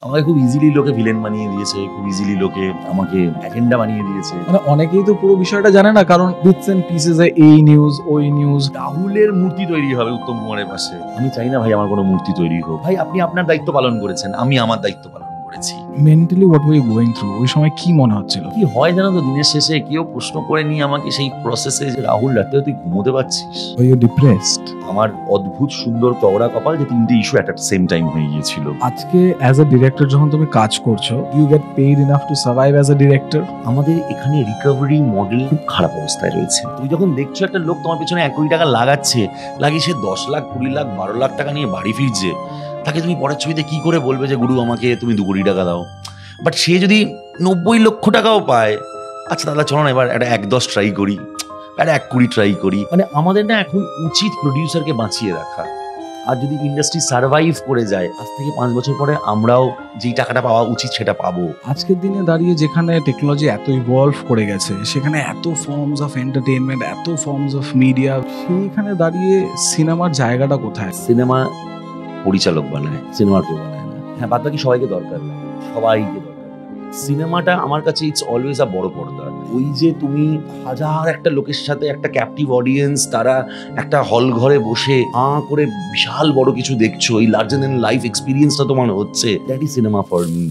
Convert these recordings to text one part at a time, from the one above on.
আমাকে খুব ইজিলি লোকে ভিলেন বানিয়ে দিয়েছে, খুব ইজিলি লোকে আমাকে অ্যাজেন্ডা বানিয়ে দিয়েছে। মানে অনেকেই তো পুরো বিষয়টা জানে না, কারণ বিটস এন্ড পিসেস এই নিউজ ওই নিউজ। রাহুলের মূর্তি তৈরি হবে উত্তম কুমারের পাশে। আমি চাই না ভাই আমার কোনো মূর্তি তৈরি হোক। ভাই আপনি আপনার দায়িত্ব পালন করেছেন, আমি আমার দায়িত্ব পালন করেছি। Mentally what were you going through, ওই সময় কি মনে হচ্ছিল? কি হয় জানো তো, দিনের শেষে কেউ প্রশ্ন করে নিয়ে আমাকে সেই প্রসেসে যে রাহুল রাতে তুই ঘুমোতে পারছিস, ওর ইউ ডিপ্রেসড? আমার অদ্ভুত সুন্দর চওড়া কপাল যে তিনটে ইস্যু অ্যাট সেম টাইম হয়ে গিয়েছিল। আজকে অ্যাজ আ ডিরেক্টর যখন তুমি কাজ করছো, you get paid enough to survive as a director? আমাদের এখানে রিকভারি মডেল খুব খারাপ অবস্থায় রয়েছে। তুমি যখন দেখছো একটা লোক তোমার পেছনে 1 কোটি টাকা লাগাচ্ছে, লাগিয়ে সে 10 লাখ 20 লাখ 12 লাখ টাকা নিয়ে বাড়ি ফিরছে, তাকে তুমি পরের ছবিতে কি করে বলবে যে গুরু আমাকে তুমি 2 কোটি টাকা দাও? বাট সে যদি 90 লক্ষ টাকাও পায়, আচ্ছা দাদা চলো না এবার একটা 1-10 ট্রাই করি, একটা 1 কোটি ট্রাই করি। মানে আমাদের না এখন উচিত প্রডিউসারকে বাঁচিয়ে রাখা। আর যদি ইন্ডাস্ট্রি সার্ভাইভ করে যায়, আজ থেকে 5 বছর পরে আমরাও যেই টাকাটা পাওয়া উচিত সেটা পাবো। আজকের দিনে দাঁড়িয়ে যেখানে টেকনোলজি এত ইভলভ করে গেছে, সেখানে এত ফর্মস অফ এন্টারটেইনমেন্ট, এত ফর্মস অফ মিডিয়া, সেইখানে দাঁড়িয়ে সিনেমার জায়গাটা কোথায়? সিনেমা পরিচালক বানায়, সিনেমা কেউ বানায় না। হ্যাঁ, বাদ বাকি সবাইকে দরকার লাগে, সবাইকে দরকার লাগে। সিনেমাটা আমার কাছে ইটস অলওয়েজ আ বড় পর্দা। ওই যে তুমি হাজার একটা লোকের সাথে একটা ক্যাপটিভ অডিয়েন্স, তারা একটা হল ঘরে বসে করে বিশাল বড় কিছু দেখছো, এই লার্জার দ্যান লাইফ এক্সপিরিয়েন্সটা তোমার হচ্ছে, that is cinema for me.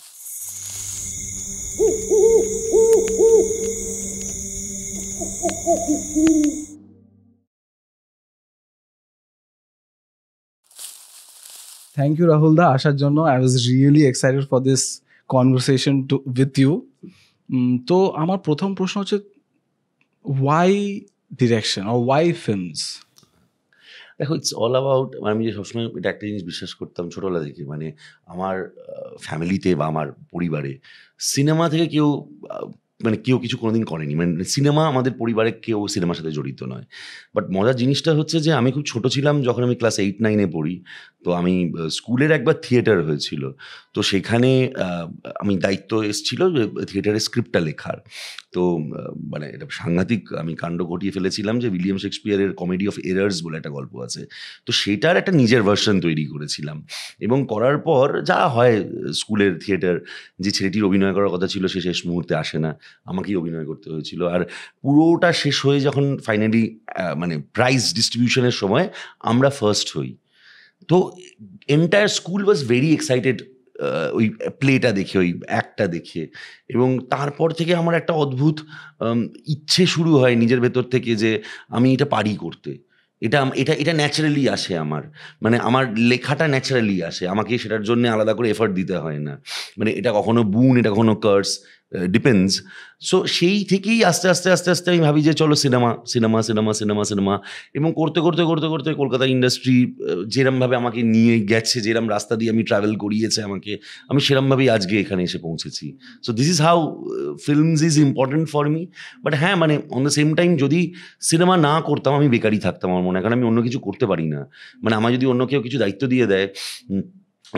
Thank you Rahul দা আসার জন্য। I was really excited for this conversation with you. তো আমার প্রথম প্রশ্ন হচ্ছে, why direction or why films? দেখো, ইটস অল অ্যাবাউট, আমি যে সবসময় এটা একটা জিনিস বিশ্বাস করতাম ছোটবেলা থেকে, মানে আমার ফ্যামিলিতে বা আমার পরিবারে সিনেমা থেকে কেউ মানে কেউ কিছু কোনোদিন করেনি। মানে সিনেমা আমাদের পরিবারে কেউ সিনেমার সাথে জড়িত নয়। বাট মজার জিনিসটা হচ্ছে যে আমি খুব ছোট ছিলাম যখন আমি ক্লাস 8-9-এ পড়ি। তো আমি স্কুলের একবার থিয়েটার হয়েছিল। তো সেখানে আমি দায়িত্ব এসেছিল যে থিয়েটারের স্ক্রিপ্টটা লেখার। তো মানে এটা সাংঘাতিক আমি কাণ্ড ঘটিয়ে ফেলেছিলাম যে উইলিয়াম শেক্সপিয়ারের কমেডি অফ এরার্স বলে একটা গল্প আছে। তো সেটার একটা নিজের ভার্সন তৈরি করেছিলাম, এবং করার পর যা হয় স্কুলের থিয়েটার, যে ছেলেটির অভিনয় করার কথা ছিল সে শেষ মুহূর্তে আসে না, আমাকেই অভিনয় করতে হয়েছিল। আর পুরোটা শেষ হয়ে যখন ফাইনালি মানে প্রাইজ ডিস্ট্রিবিউশনের সময় আমরা ফার্স্ট হই, তো entire school was very excited ওই প্লেটা দেখে, ওই অ্যাক্টটা দেখে। এবং তারপর থেকে আমার একটা অদ্ভুত ইচ্ছে শুরু হয় নিজের ভেতর থেকে যে আমি এটা পারি করতে। এটা এটা এটা ন্যাচারালি আসে আমার, মানে আমার লেখাটা ন্যাচারালি আসে, আমাকে সেটার জন্য আলাদা করে এফর্ট দিতে হয় না। মানে এটা কখনো বুন, এটা কখনো কার্স, ডিপেন্ডস। সো সেই থেকেই আস্তে আস্তে আস্তে আস্তে আমি ভাবি যে চলো cinema cinema cinema cinema cinema. এবং করতে করতে করতে করতে কলকাতা ইন্ডাস্ট্রি যেরমভাবে আমাকে নিয়ে গেছে, যেরম রাস্তা দিয়ে আমি ট্রাভেল করিয়েছে আমাকে, আমি সেরমভাবেই আজকে এখানে এসে পৌঁছেছি। So this is how films is important for me. But হ্যাঁ, মানে অন দ্য সেম টাইম যদি সিনেমা না করতাম আমি বেকারই থাকতাম আমার মনে হয়, কারণ আমি অন্য কিছু করতে পারি না। মানে আমার যদি অন্য কেউ কিছু দায়িত্ব দিয়ে দেয়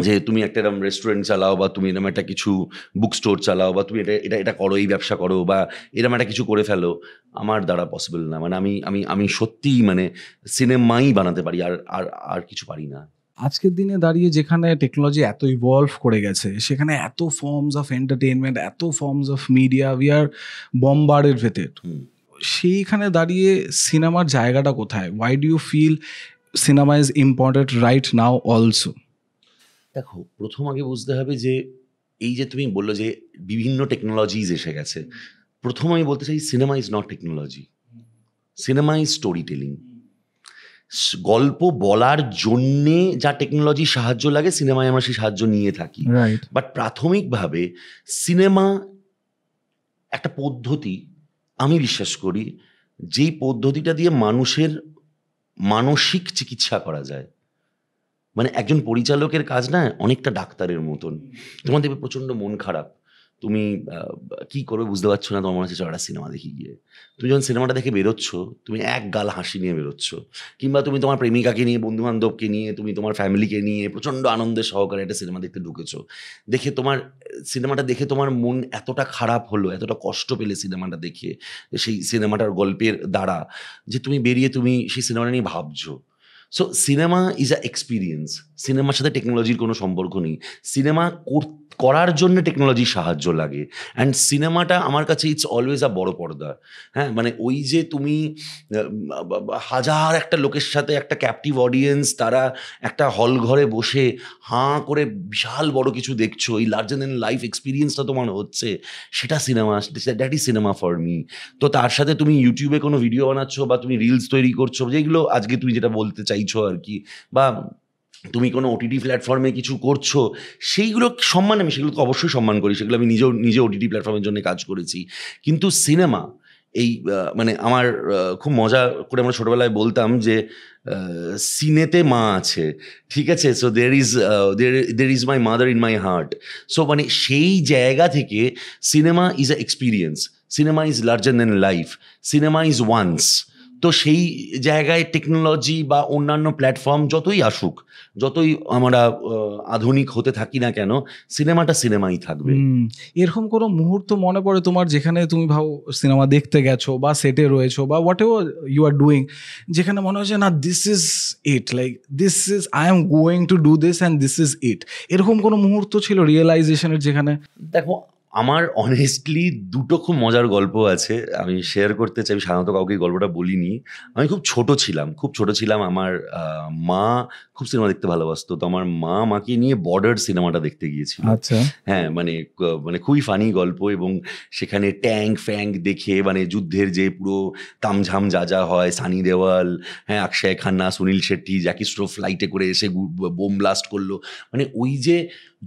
যে তুমি একটা এরকম রেস্টুরেন্ট চালাও, বা তুমি এরকম একটা কিছু বুক স্টোর চালাও, বা তুমি এটা এটা এটা করো, এই ব্যবসা করো, বা এরকম একটা কিছু করে ফেলো, আমার দ্বারা পসিবল না। মানে আমি আমি আমি সত্যিই মানে সিনেমাই বানাতে পারি, আর আর আর কিছু পারি না। আজকের দিনে দাঁড়িয়ে যেখানে টেকনোলজি এত ইভলভ করে গেছে, সেখানে এত ফর্মস অফ এন্টারটেইনমেন্ট, এত forms of media, we are bombarded with it. সেইখানে দাঁড়িয়ে সিনেমার জায়গাটা কোথায়? Why do you feel cinema is important right now also? দেখো, প্রথম আগে বুঝতে হবে যে এই যে তুমি বললো যে বিভিন্ন টেকনোলজিজ এসে গেছে, প্রথম আমি বলতে চাই cinema is not technology, cinema is story telling. গল্প বলার জন্যে যা টেকনোলজি সাহায্য লাগে, সিনেমায় আমরা সেই সাহায্য নিয়ে থাকি। রাইট। বাট প্রাথমিকভাবে সিনেমা একটা পদ্ধতি, আমি বিশ্বাস করি, যেই পদ্ধতিটা দিয়ে মানুষের মানসিক চিকিৎসা করা যায়। মানে একজন পরিচালকের কাজ না অনেকটা ডাক্তারের মতন। তোমার দেখবে প্রচণ্ড মন খারাপ, তুমি কি করবে বুঝতে পারছো না, তোমার মনে হচ্ছে একটা সিনেমা দেখি গিয়ে। তুমি যখন সিনেমাটা দেখে বেরোচ্ছ, তুমি এক গাল হাসি নিয়ে বেরোচ্ছ, কিংবা তুমি তোমার প্রেমিকাকে নিয়ে, বন্ধু বান্ধবকে নিয়ে, তুমি তোমার ফ্যামিলিকে নিয়ে প্রচণ্ড আনন্দের সহকারে একটা সিনেমা দেখতে ঢুকেছো। দেখে তোমার সিনেমাটা দেখে তোমার মন এতটা খারাপ হলো, এতটা কষ্ট পেলে সিনেমাটা দেখে, সেই সিনেমাটার গল্পের দ্বারা, যে তুমি বেরিয়ে তুমি সেই সিনেমাটা নিয়ে ভাবছো। So cinema is a experience, সিনেমার সাথে টেকনোলজির কোনো সম্পর্ক নেই, সিনেমা করার জন্য টেকনোলজির সাহায্য লাগে। অ্যান্ড সিনেমাটা আমার কাছে ইটস অলওয়েজ আ বড় পর্দা। হ্যাঁ, মানে ওই যে তুমি হাজার একটা লোকের সাথে একটা ক্যাপটিভ অডিয়েন্স, তারা একটা হল ঘরে বসে হাঁ করে বিশাল বড় কিছু দেখছো, এই লার্জার দ্যান লাইফ এক্সপিরিয়েন্সটা তোমার হচ্ছে, সেটা cinema, that is cinema for me. তো তার সাথে তুমি ইউটিউবে কোনো ভিডিও বানাচ্ছো বা তুমি রিলস তৈরি করছো, যেগুলো আজকে তুমি যেটা বলতে চাইছো আর কি, বা তুমি কোনো ওটিটি প্ল্যাটফর্মে কিছু করছো, সেইগুলো সম্মান, আমি সেগুলোকে অবশ্যই সম্মান করি, সেগুলো আমি নিজে ওটিটি প্ল্যাটফর্মের জন্য কাজ করেছি। কিন্তু সিনেমা এই মানে আমার খুব মজা করে আমরা ছোটোবেলায় বলতাম যে সিনেতে মা আছে, ঠিক আছে, so there is my mother in my heart. So মানে সেই জায়গা থেকে cinema is a experience, cinema is larger than life, cinema is once. তো সেই জায়গায় টেকনোলজি বা অন্যান্য প্ল্যাটফর্ম যতই আসুক, যতই আমরা আধুনিক হতে থাকি না কেন, সিনেমাটা সিনেমাই থাকবে। এরকম কোনো মুহূর্ত মনে পড়ে তোমার যেখানে তুমি ভাও সিনেমা দেখতে গেছো বা সেটে রয়েছো বা whatever you are doing, যেখানে মনে হচ্ছে না this is it, like this is I am going to do this and this is it, এরকম কোনো মুহূর্ত ছিল রিয়েলাইজেশনের যেখানে? দেখো, আমার অনেস্টলি দুটো খুব মজার গল্প আছে, আমি শেয়ার করতে চাই। সাধারণত কাউকে গল্পটা বলিনি। আমি খুব ছোট ছিলাম। আমার মা খুব সিনেমা দেখতে ভালোবাসতো। তো আমার মা মাকে নিয়ে বর্ডার সিনেমাটা দেখতে গিয়েছিল। আচ্ছা, হ্যাঁ, মানে খুবই ফানি গল্প, এবং সেখানে ট্যাঙ্ক ফ্যাঙ্ক দেখে, মানে যুদ্ধের যে পুরো তামঝাম যা হয়, সানি দেওয়াল, হ্যাঁ, অক্ষয় খান্না, সুনীল শেট্টি, জ্যাকি শ্রফ ফ্লাইটে করে এসে বোম ব্লাস্ট করলো, মানে ওই যে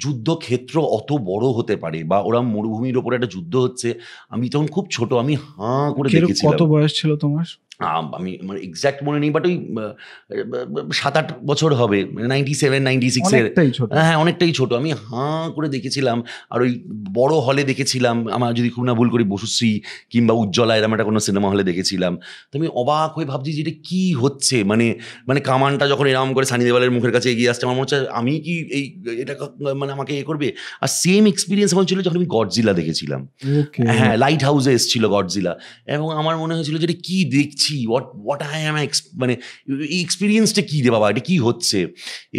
যুদ্ধক্ষেত্র অত বড় হতে পারে, বা ওরা মরুভূমির ওপরে একটা যুদ্ধ হচ্ছে, আমি তখন খুব ছোট, আমি হাঁ করে দেখেছিলাম। কত বয়স ছিল তোমার? আমি আমার এক্সাক্ট মনে নেই, বাট ওই 7-8 বছর হবে, 97, 96 এর। অনেকটাই ছোট। হ্যাঁ, অনেকটাই ছোট। আমি হাঁ করে দেখেছিলাম, আর ওই বড় হলে দেখেছিলাম। আমার যদি খুব না ভুল করি বসুশ্রী কিংবা উজ্জ্বলা এরকম একটা কোনো সিনেমা হলে দেখেছিলাম। তো আমি অবাক হয়ে ভাবছি যে এটা কী হচ্ছে, মানে কামানটা যখন এরকম করে সানি দেওয়ালের মুখের কাছে এগিয়ে আসছে, আমার মনে হচ্ছে আমি কি এটা মানে আমাকে করবে। আর সেম এক্সপিরিয়েন্স আমার ছিল যখন আমি গডজিলা দেখেছিলাম। হ্যাঁ, লাইট হাউসে এসেছিল গডজিলা, এবং আমার মনে হয়েছিল যে এটা কী দেখছি, হোয়াট আই অ্যাম, মানে এই এক্সপিরিয়েন্সটা কী রে বাবা, এটা কী হচ্ছে।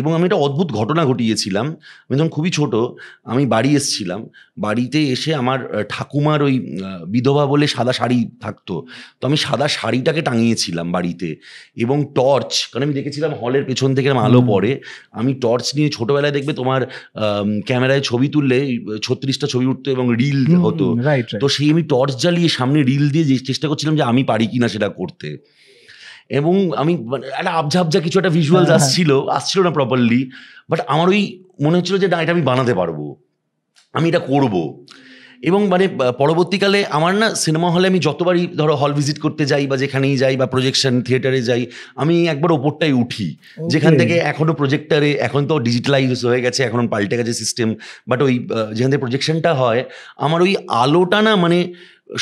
এবং আমি একটা অদ্ভুত ঘটনা ঘটিয়েছিলাম। আমি যখন খুবই ছোট, আমি বাড়ি এসেছিলাম, বাড়িতে এসে আমার ঠাকুমার ওই বিধবা বলে সাদা শাড়ি থাকতো, তো আমি সাদা শাড়িটাকে টাঙিয়েছিলাম বাড়িতে, এবং টর্চ, কারণ আমি দেখেছিলাম হলের পেছন থেকে আলো পড়ে, আমি টর্চ নিয়ে, ছোটোবেলায় দেখবে তোমার ক্যামেরায় ছবি তুললে 36টা ছবি উঠতো এবং রিল হতো, তো সেই আমি টর্চ জ্বালিয়ে সামনে রিল দিয়ে চেষ্টা করছিলাম যে আমি পারি কিনা সেটা করতে। এবং আমি একটা আবঝা কিছু একটা ভিজুয়ালস আসছিল না প্রপারলি, বাট আমার ওই মনে হচ্ছিল যে না, এটা আমি বানাতে পারবো, আমি এটা করব। এবং মানে পরবর্তীকালে আমার না সিনেমা হলে আমি যতবারই ধরো হল ভিজিট করতে যাই বা যেখানেই যাই বা প্রজেকশন থিয়েটারে যাই, আমি একবার ওপরটাই উঠি, যেখান থেকে এখনও প্রজেক্টারে, এখন তো ডিজিটালাইজ হয়ে গেছে, এখন পাল্টে গেছে সিস্টেম, বাট ওই যেখান থেকে প্রজেকশনটা হয়, আমার ওই আলোটা না মানে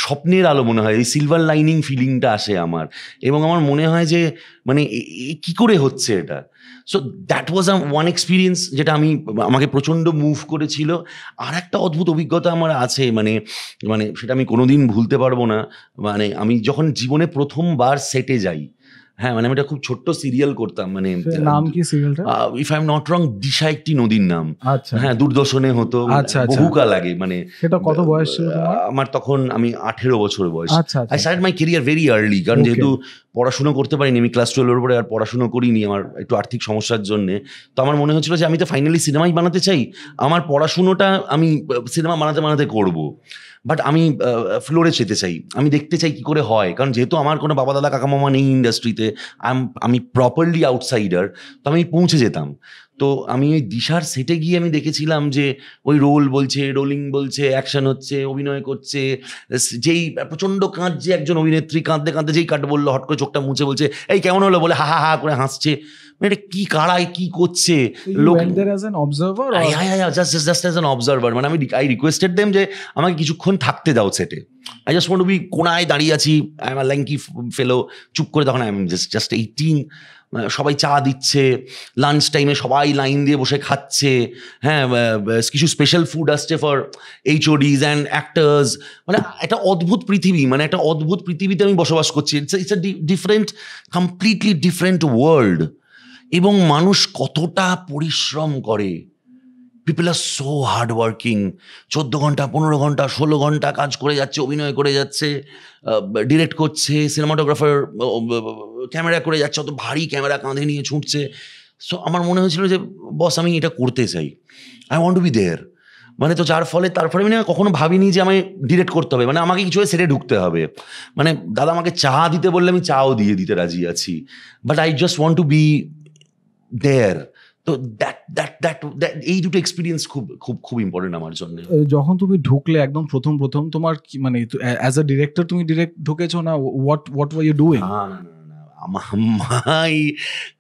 স্বপ্নের আলো মনে হয়, ওই সিলভার লাইনিং ফিলিংটা আসে আমার, এবং আমার মনে হয় যে মানে কি করে হচ্ছে এটা। So that was one experience যেটা আমাকে প্রচণ্ড মুভ করেছিল। আর একটা অদ্ভুত অভিজ্ঞতা আমার আছে, মানে সেটা আমি কোনোদিন ভুলতে পারবো না। মানে আমি যখন জীবনে প্রথমবার সেটে যাই, হ্যাঁ, মানে আমি একটা খুব ছোট্ট সিরিয়াল করতাম, মানে নাম কি সিরিয়ালটা? If I am not wrong, Disha একটি নদীর নাম। আচ্ছা, হ্যাঁ, দূরদর্শনে হতো, বহুকাল আগে। মানে সেটা কত বয়স ছিল তোমার? আমার তখন আমি 18 বছর বয়স। আচ্ছা, I started my career very early, কারণ যেহেতু পড়াশুনো করতে পারিনি, আমি ক্লাস 12 এর পরে আর পড়াশুনো করিনি আমার একটু আর্থিক সমস্যার জন্য। তো আমার মনে হচ্ছিল যে আমি তো ফাইনালি সিনেমাই বানাতে চাই, আমার পড়াশুনোটা আমি সিনেমা বানাতে করবো, বাট আমি ফ্লোরে যেতে চাই, আমি দেখতে চাই কি করে হয়, কারণ যেহেতু আমার কোনো বাবা দাদা কাকা মামা নেই ইন্ডাস্ট্রিতে, আমি প্রপারলি আউটসাইডার, তো আমি পৌঁছে যেতাম। তো আমি ওই দিশার সেটে গিয়ে আমি দেখেছিলাম যে ওই রোলিং বলছে, অ্যাকশন হচ্ছে, অভিনয় করছে, যেই প্রচণ্ড কাঁদছে একজন অভিনেত্রী, কাঁদতে যেই কাট বললো, হট করে চোখটা মুছে বলছে এই কেমন হলো, বলে হা হা হা করে হাসছে, মানে এটা কি কারায় কি করছে লোক। জাস্ট অ্যাজ অ্যান অবজারভার, মানে আই রিকোয়েস্টেড দেম যে আমাকে কিছুক্ষণ থাকতে দাও সেটে, I just want to be, কোনায় দাঁড়িয়ে আছি, আই এম আ ল্যাঙ্কি ফেলো, চুপ করে, তখন আই এম জাস্ট 18, সবাই চা দিচ্ছে, লাঞ্চ টাইমে সবাই লাইন দিয়ে বসে খাচ্ছে, হ্যাঁ, কিছু স্পেশাল ফুড আসছে ফর HODs অ্যান্ড অ্যাক্টার্স, মানে একটা অদ্ভুত পৃথিবী, মানে একটা অদ্ভুত পৃথিবীতে আমি বসবাস করছি। It's a different, completely different world. এবং মানুষ কতটা পরিশ্রম করে। পিপল আর সো হার্ড ওয়ার্কিং। 14 ঘন্টা 15 ঘন্টা 16 ঘন্টা কাজ করে যাচ্ছে, অভিনয় করে যাচ্ছে, ডিরেক্ট করছে, সিনেমাটোগ্রাফার ক্যামেরা করে যাচ্ছে, অত ভারী ক্যামেরা কাঁধে নিয়ে ছুটছে। সো আমার মনে হয়েছিল যে বস আমি এটা করতে চাই, I want to be there. মানে তো যার ফলে তারপরে আমি না কখনো ভাবিনি যে আমি ডিরেক্ট করতে হবে, মানে আমাকে কিছু সেটে ঢুকতে হবে। মানে দাদা আমাকে চা দিতে বললে আমি চাও দিয়ে দিতে রাজি আছি, but I just want to be there. তো এই দুটো এক্সপিরিয়েন্স খুব খুব খুব ইম্পর্টেন্ট আমার জন্য। যখন তুমি ঢুকলে একদম প্রথম তোমার কি মানে অ্যাজ আ ডিরেক্টর তুমি ডিরেক্ট ঢুকেছো না what were you doing? My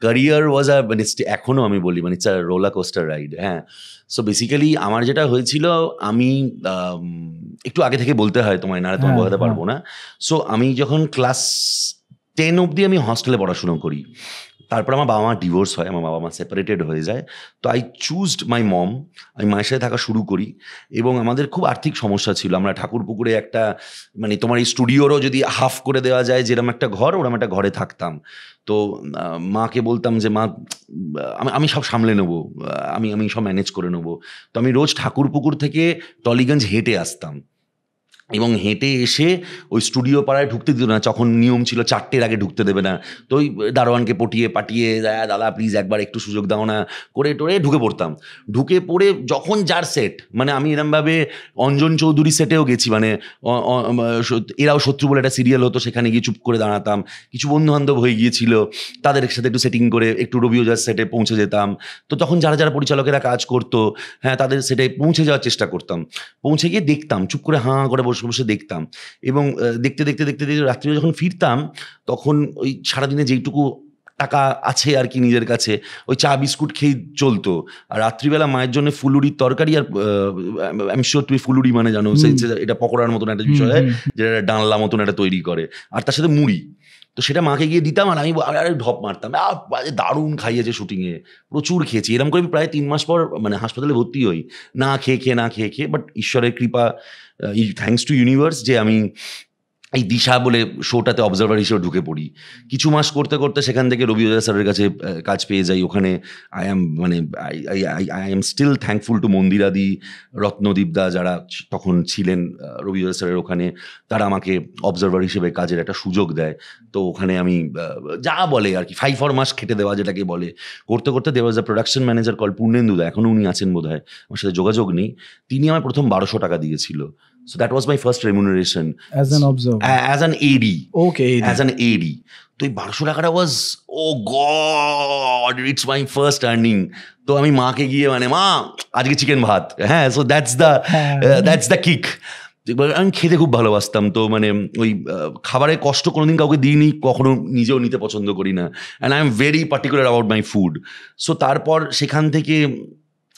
career was a মানে এখনো আমি বলি মানে it's a roller coaster ride. হ্যাঁ, সো বেসিক্যালি আমার যেটা হয়েছিল, আমি একটু আগে থেকে বলতে হয় তোমায়, না তোমায় বোঝাতে পারবো না। সো আমি যখন ক্লাস 10 অবধি আমি হস্টেলে পড়াশুনো করি, তারপর আমার বাবা মা ডিভোর্স হয়, আমার বাবা মা সেপারেটেড হয়ে যায়। তো আই চুজড মাই মম, আমি মায়ের সাথে থাকা শুরু করি। এবং আমাদের খুব আর্থিক সমস্যা ছিল, আমরা ঠাকুরপুকুরে একটা মানে তোমার এই স্টুডিওরও যদি হাফ করে দেওয়া যায় যেরকম একটা ঘর, ওরকম একটা ঘরে থাকতাম। তো মাকে বলতাম যে মা আমি সব সামলে নেবো, আমি সব ম্যানেজ করে নেবো। তো আমি রোজ ঠাকুরপুকুর থেকে টলিগঞ্জ হেঁটে আসতাম, এবং হেঁটে এসে ওই স্টুডিও পাড়ায় ঢুকতে দিত না, তখন নিয়ম ছিল 4টের আগে ঢুকতে দেবে না। তো ওই দারোয়ানকে পাঠিয়ে দাদা প্লিজ একবার একটু সুযোগ দাও না করে টোরে ঢুকে পড়তাম। ঢুকে পড়ে যখন যার সেট, মানে আমি এরমভাবে অঞ্জন চৌধুরী সেটেও গেছি, মানে এরাও শত্রু বলে একটা সিরিয়াল হতো, সেখানে গিয়ে চুপ করে দাঁড়াতাম। কিছু বন্ধু বান্ধব হয়ে গিয়েছিল, তাদের সাথে একটু সেটিং করে একটু রবি ওজার সেটে পৌঁছে যেতাম। তো তখন যারা যারা পরিচালকেরা কাজ করতো, হ্যাঁ তাদের সেটে পৌঁছে যাওয়ার চেষ্টা করতাম। পৌঁছে গিয়ে দেখতাম, চুপ করে হাঁ করে বসে বসে দেখতাম। এবং দেখতে দেখতে দেখতে দেখতে রাত্রিরে যখন ফিরতাম, তখন ওই সারাদিনে যেইটুকু টাকা আছে আর কি নিজের কাছে, ওই চা বিস্কুট খেয়ে চলতো। আর রাত্রিবেলা মায়ের জন্য ফুলুরির তরকারি, আর আমি শিওর তুমি ফুলুরি মানে জানো, এটা পকোড়ার মতন একটা বিষয় হয়, যেটা ডালনা মতন একটা তৈরি করে, আর তার সাথে মুড়ি। তো সেটা মাকে গিয়ে দিতাম, আর আমি ঢপ মারতাম, দারুণ খাইয়েছে শুটিংয়ে, প্রচুর খেয়েছি। এরকম করে প্রায় 3 মাস পর মানে হাসপাতালে ভর্তি হই, না খেয়ে। বাট ঈশ্বরের কৃপা, থ্যাঙ্কস টু ইউনিভার্স, যে আমি এই দিশা বলে শোটাতে অবজারভার হিসেবে ঢুকে পড়ি। কিছু মাস করতে করতে সেখান থেকে রবি ওজা স্যারের কাছে কাজ পেয়ে যাই। ওখানে I am still thankful to মন্দিরাদি, রত্নদীপদা, যারা তখন ছিলেন রবি ওজা স্যারের ওখানে, তারা আমাকে অবজারভার হিসেবে কাজের একটা সুযোগ দেয়। তো ওখানে আমি যা বলে আর কি 5 মাস খেটে দেওয়া যেটাকে বলে, করতে করতে দেওয়া যায় প্রোডাকশন ম্যানেজার কল পূর্ণেন্দুদা, এখনও উনি আছেন বোধ হয়, আমার সাথে যোগাযোগ নেই, তিনি আমার প্রথম 1200 টাকা দিয়েছিল। So that was my first remuneration as an observer, as an AD. Okay, as an AD. তো এই 1200 টাকাটা was, oh god, it's my first earning. তো আমি মাকে গিয়ে মানে মা আজকে চিকেন ভাত, হ্যাঁ, so that's the kick. আমি খেতে খুব ভালোবাসতাম, তো মানে ওই খাবারের কষ্ট কোনোদিন কাউকে দিইনি, কখনো নিজেও নিতে পছন্দ করি না, and I am very particular about my food. So তারপর সেখান থেকে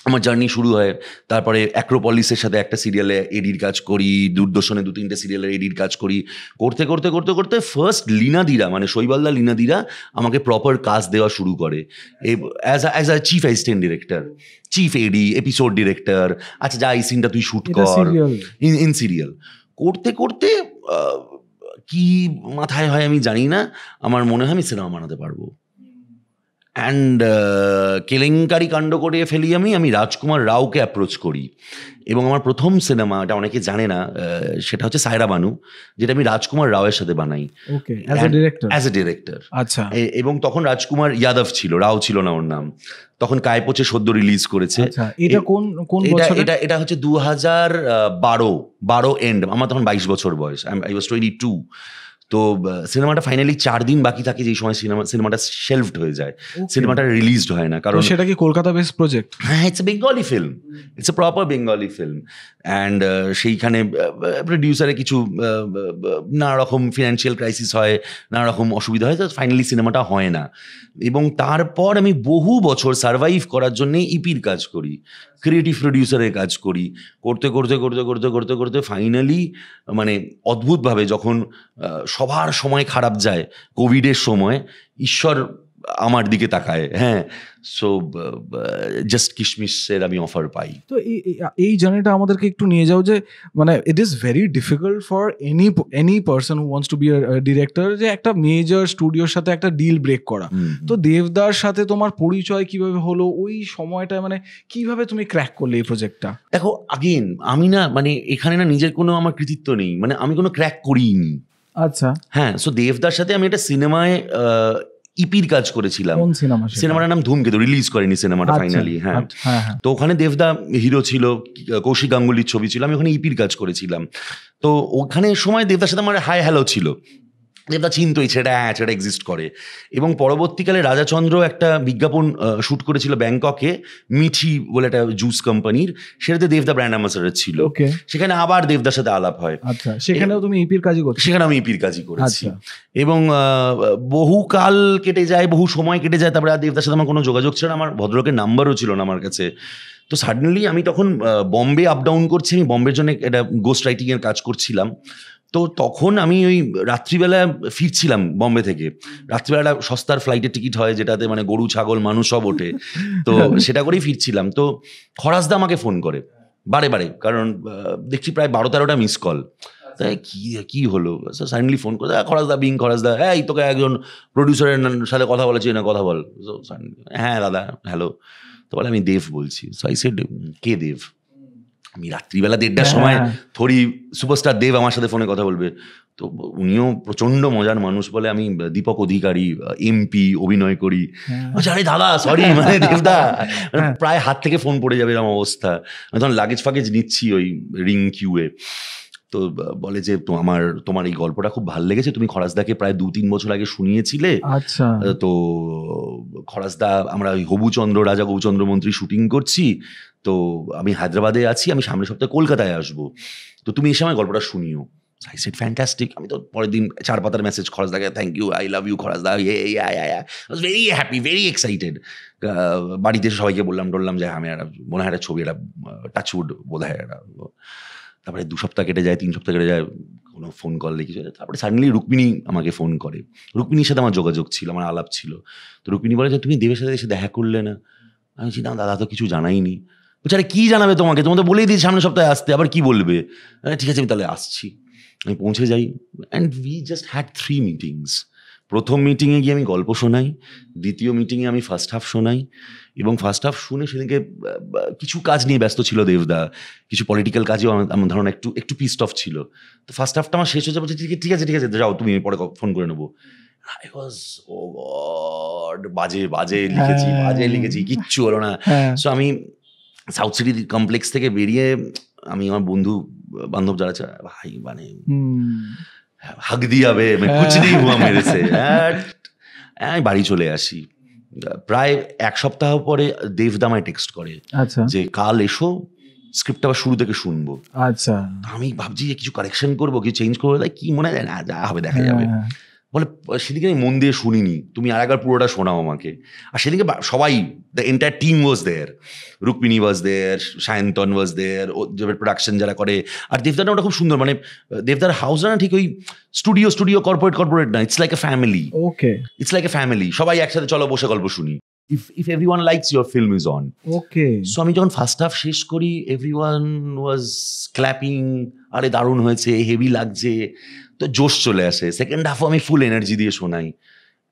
আমার জার্নি শুরু হয়। তারপরে অ্যাক্রোপলিসের সাথে একটা সিরিয়ালে এডির কাজ করি, দূরদর্শনে 2-3টে সিরিয়ালের এডির কাজ করি। করতে ফার্স্ট লীনাদিরা, মানে শৈবালদা লীনাদিরা আমাকে প্রপার কাজ দেওয়া শুরু করে as a chief assistant director, chief AD, episode director. আচ্ছা যা এই সিনটা তুই শ্যুট কর, ইন সিরিয়াল। করতে কি মাথায় হয় আমি জানি না, আমার মনে হয় আমি সিনেমা বানাতে পারবো। অ্যান্ড কেলেঙ্কারি কাণ্ড করে ফেলি আমি রাজকুমার রাওকে অ্যাপ্রোচ করি, এবং আমার প্রথম সিনেমা, এটা অনেকে জানে না, সেটা হচ্ছে সায়রা বানু, যেটা আমি রাজকুমার রাওয়ের সাথে বানাই অ্যাজ এ ডিরেক্টর। আচ্ছা। এবং তখন রাজকুমার যাদব ছিল, রাও ছিল না ওর নাম। তখন কায়পোচে সদ্য রিলিজ করেছে। এটা কোন বছর? এটা হচ্ছে 2012 এন্ড, আমার তখন 22 বছর বয়স, আই ওয়াজ 22। তো সিনেমাটা ফাইনালি 4 দিন বাকি থাকে, যেই সময় সিনেমাটা শেলফড হয়ে যায়, সিনেমাটা রিলিজড হয় না। কারণ সেটা কি কলকাতা বেস প্রজেক্ট? হ্যাঁ, it's a Bengali film, it's a proper Bengali film. And সেইখানে প্রডিউসারে কিছু নানা রকম ফিনান্সিয়াল ক্রাইসিস হয়, নানা রকম অসুবিধা হয়, তো ফাইনালি সিনেমাটা হয় না। এবং তারপর আমি বহু বছর সার্ভাইভ করার জন্যে ইপির কাজ করি, ক্রিয়েটিভ প্রডিউসারের কাজ করি। করতে ফাইনালি মানে অদ্ভুতভাবে যখন সবার সময় খারাপ যায়, কোভিডের সময়, ঈশ্বর আমার দিকে তাকায়, হ্যাঁ। সো জাস্ট কিশমিশের আমি অফার পাই। তো এই জার্নিটা আমাদেরকে একটু নিয়ে যাও যে মানে it is very difficult for any person who wants to be a director যে একটা মেজর স্টুডিওর সাথে একটা ডিল ব্রেক করা। তো দেবদার সাথে তোমার পরিচয় কিভাবে হলো ওই সময়টা, মানে কিভাবে তুমি ক্র্যাক করলে এই প্রজেক্টটা? দেখো আগেন আমি না মানে এখানে না নিজের কোনো আমার কৃতিত্ব নেই, মানে আমি কোনো ক্র্যাক করিনি। আচ্ছা, হ্যাঁ, সো দেবদার সাথে আমি একটা সিনেমায় ইপির কাজ করেছিলাম। কোন সিনেমা সেটা? সিনেমাটার নাম ধূমকেতু, রিলিজ করেনি সিনেমাটা ফাইনালি। হ্যাঁ, তো ওখানে দেবদা হিরো ছিল, কৌশিক গাঙ্গুলির ছবি ছিল, আমি ওখানে ইপির কাজ করেছিলাম। তো ওখানে সময় দেবদার সাথে আমার হাই হ্যালো ছিল, দেবদা চিনতই সেটা এক্সিস্ট করে। এবং পরবর্তীকালে রাজাচন্দ্র একটা বিজ্ঞাপন শ্যুট করেছিল ব্যাংককে, মিঠি বলে একটা জুস কোম্পানির, সেটাতে দেবদা ব্র্যান্ড অ্যাম্বাসাডার ছিল। সেখানে আবার দেবদার সাথে আলাপ হয়। আচ্ছা, সেখানেও তুমি ইপির কাজই করছো? সেখানে আমি ইপির কাজই করেছি। এবং বহু কাল কেটে যায়, বহু সময় কেটে যায়, তারপরে আর দেবদার সাথে আমার কোনো যোগাযোগ ছিল না, আমার ভদ্রলোকের নাম্বারও ছিল না আমার কাছে। তো সাডেনলি আমি তখন বম্বে আপ ডাউন করছি, আমি বম্বের জন্য একটা গোস্ট রাইটিংয়ের কাজ করছিলাম। তো তখন আমি ওই রাত্রিবেলা ফিরছিলাম বম্বে থেকে, রাত্রিবেলা সস্তার ফ্লাইটের টিকিট হয় যেটাতে মানে গরু ছাগল মানুষ সব ওঠে, তো সেটা করেই ফিরছিলাম। তো খরাসদা আমাকে ফোন করে বারে বারে, কারণ দেখছি প্রায় 12-13টা মিস কল। তাই কি হলো, সাডেনলি ফোন করে, খরাসদা, হ্যাঁ এই তোকে একজন প্রডিউসারের সাথে কথা বলেছি না, কথা বল। হ্যাঁ দাদা হ্যালো। তো বলে আমি দেব বলছি। সো আই সেড কে দেব? আমি রাত্রিবেলা 1:30টার সময় থরি সুপারস্টার দেব আমার সাথে ফোনে কথা বলবে? তো উনিও প্রচন্ড মজার মানুষ বলে, আমি দীপক অধিকারী এমপি অভিনয় করি। আরে দাদা সরি, মানে দেবদা প্রায় হাত থেকে ফোন পড়ে যাবে এরকম অবস্থা। আমি তখন লাগেজ ফাগেজ নিচ্ছি ওই রিং কিউয়ে। তো বলে যে তোমার এই গল্পটা খুব ভালো লেগেছে, তুমি খরাসদাকে প্রায় 2-3 বছর আগে শুনিয়েছিলে। আচ্ছা। তো খরাসদা, আমরা ওই হবুচন্দ্র রাজা গৌচন্দ্র মন্ত্রী শুটিং করছি, তো আমি হায়দ্রাবাদে আছি, আমি সামনের সপ্তাহে কলকাতায় আসবো, তো তুমি এসে আমার গল্পটা শুনিও। I said fantastic. আমি তো পরের দিন 4 পাতার মেসেজ খরচদাকে, thank you, I love you খরচদা, was very happy, very excited. বাড়িতে সবাইকে বললাম যে আমি একটা মনে হয় একটা ছবি, একটা টাচউড বোধ হয় একটা। তারপরে 2 সপ্তাহ কেটে যায়, 3 সপ্তাহ কেটে যায়, কোনো ফোন কল নেই কিছু। তারপরে সাডেনলি রুক্মিণী আমাকে ফোন করে। রুক্মিণীর সাথে আমার যোগাযোগ ছিল, আমার আলাপ ছিল। তো রুক্মিণী বলে যে তুমি দেবের সাথে এসে দেখা করলে না? আমি বলছি না দাদা তো কিছু জানাইনি। বলছে আরে কী জানাবে তোমাকে, তোমাকে বলেই দিয়েছি সামনের সপ্তাহে আসতে, আবার কি বলবে? ঠিক আছে আমি তাহলে আসছি। আমি পৌঁছে যাই, and we just had 3 meetings. প্রথম মিটিংয়ে গিয়ে আমি গল্প শোনাই, দ্বিতীয় মিটিংয়ে আমি ফার্স্ট হাফ শোনাই, এবং ফার্স্ট হাফ শুনে সেদিকে কিছু কাজ নিয়ে ব্যস্ত ছিল দেবদা, কিছু পলিটিক্যাল কাজেও আমার ধারণা একটু পিসড অফ ছিল। তো ফার্স্ট হাফটা আমার শেষ হচ্ছে, বলছে ঠিক আছে যাও তুমি, পরে ফোন করে নেবো। I was, oh God, বাজে লিখেছি, কিচ্ছু হলো না। সো আমি সাউথ সিটি কমপ্লেক্স থেকে বেরিয়ে আমি আমার বন্ধু বান্ধব যারা আছে, ভাই মানে হাগ দিয়াবে কুছ নেই হুয়া মেরে সে, আমি বাড়ি চলে আসি। প্রায় 1 সপ্তাহ পরে দেবদা আমায় টেক্সট করে যে কাল এসো, স্ক্রিপ্টটা আবার শুরু থেকে শুনবো। আচ্ছা, আমি ভাবছি যে কিছু কারেকশন করবো, কিছু চেঞ্জ করবো, কি মনে হয় না, যা হবে দেখা যাবে। বলে সেদিকে আমি মন দিয়ে শুনিনি, তুমি আর একবার পুরোটা শোনাও আমাকে। আর সেদিকে সবাই, the entire team was there, Rukmini was there, Sayantan was there, production যারা করে। আর দেবদার ওটা খুব সুন্দর, মানে দেবদার হাউস না ঠিক ওই স্টুডিও কর্পোরেট না, it's like a family. Okay, it's like a family, সবাই একসাথে চলো বসে গল্প শুনি। If everyone likes your film is on. Okay. So আমি যখন ফার্স্ট হাফ শেষ করি, everyone was clapping, আরে দারুণ হয়েছে, হেভি লাগছে, তো জোশ চলে আসে। সেকেন্ড হাফও আমি ফুল এনার্জি দিয়ে শোনাই,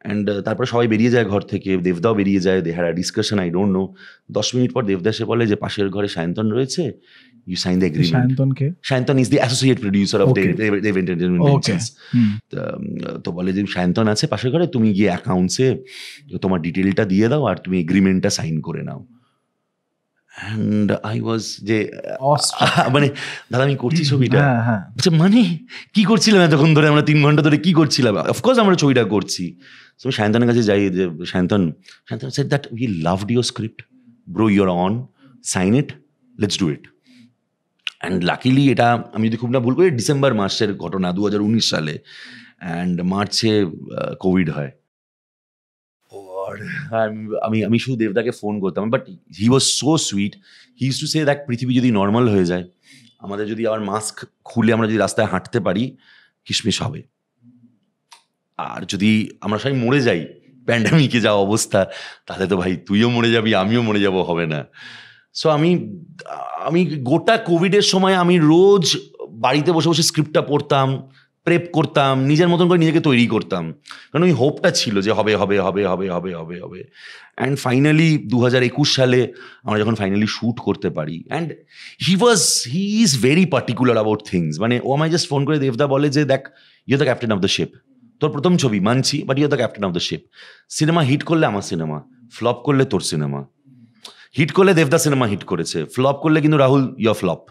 অ্যান্ড তারপরে সবাই বেরিয়ে যায় ঘর থেকে, দেবদাও বেরিয়ে যায়, they had a discussion, I don't know. 10 minute পর দেবদা এসে বলে যে পাশের ঘরে সায়ন্তন রয়েছে, you sign the agreement. Sayantan is the associate producer of Dev Entertainment Ventures. তো বলে যে সায়ন্তন আছে পাশের ঘরে, তুমি গিয়ে অ্যাকাউন্টসে তোমার ডিটেলটা দিয়ে দাও আর তুমি এগ্রিমেন্টটা সাইন করে নাও। অ্যান্ড আই ওয়াজ যে মানে দাদা আমি করছি ছবিটা, মানে কি করছিলাম এতক্ষণ ধরে, আমরা 3 ঘন্টা ধরে কি করছিলাম? অফকোর্স আমরা ছবিটা করছি। তো আমি সায়ন্তনের কাছে যাই, যে Sayantan said that we loved your script bro, you're on, sign it, let's do it. And luckily এটা আমি যদি খুব না ভুল করি ডিসেম্বর মাসের ঘটনা, 2019 সালে, অ্যান্ড মার্চে কোভিড হয়। আমি শুধু দেবদাকে ফোন করতাম, but he was so sweet, he use to say that পৃথিবী যদি নর্মাল হয়ে যায়, আমাদের যদি আবার মাস্ক খুলে আমরা যদি রাস্তায় হাঁটতে পারি, কিশমিশ হবে। আর যদি আমরা সবাই মরে যাই, প্যান্ডামিকে যা অবস্থা, তাহলে তো ভাই তুইও মরে যাবি, আমিও মরে যাব, হবে না। সো আমি গোটা কোভিডের সময় আমি রোজ বাড়িতে বসে বসে স্ক্রিপ্টটা পড়তাম, প্রেপ করতাম, নিজের মতন করে নিজেকে তৈরি করতাম, কারণ ওই হোপটা ছিল যে হবে হবে হবে হবে হবে হবে হবে। অ্যান্ড ফাইনালি 2021 সালে আমরা যখন ফাইনালি শ্যুট করতে পারি, and he is very particular about things. মানে ও আমায় জাস্ট ফোন করে দেবদা বলে যে দেখ, you the captain of the ship, তোর প্রথম ছবি মানছি, but you the captain of the ship. Cinema hit করলে আমার সিনেমা, ফ্লপ করলে তোর সিনেমা। হিট করলে দেবদা সিনেমা হিট করেছে, ফ্লপ করলে কিন্তু রাহুল ইয়র ফ্লপ।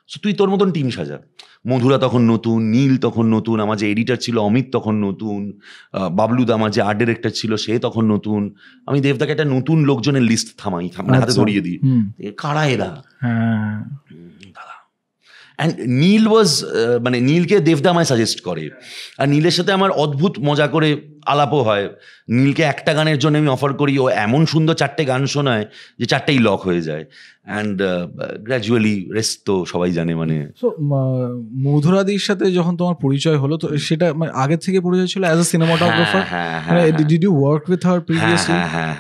সো তুই তোর মতন টিম সাজা। মধুরা তখন নতুন, নীল তখন নতুন, আমার যে এডিটার ছিল অমিত তখন নতুন, বাবলুদা আমার যে আর্ট ডিরেক্টর ছিল সে তখন নতুন। আমি দেবদাকে একটা নতুন লোকজনের লিস্ট মানে হাতে ধরিয়ে দিই, কারা এরা। অ্যান্ড নীল মানে নীলকে দেবদা আমায় সাজেস্ট করে, আর নীলের সাথে আমার অদ্ভুত মজা করে আলাপও হয়। নীলকে একটা গানের জন্য আমি অফার করি, ও এমন সুন্দর 4টে গান শোনায় যে 4টেই লক হয়ে যায়। অ্যান্ড গ্র্যাজুয়ালি রেস্ট তো সবাই জানে। মানে সো মধুরাদির সাথে যখন তোমার পরিচয় হলো, তো সেটা মানে আগের থেকে পরিচয় ছিল as a cinematographer? Did you work with her previously?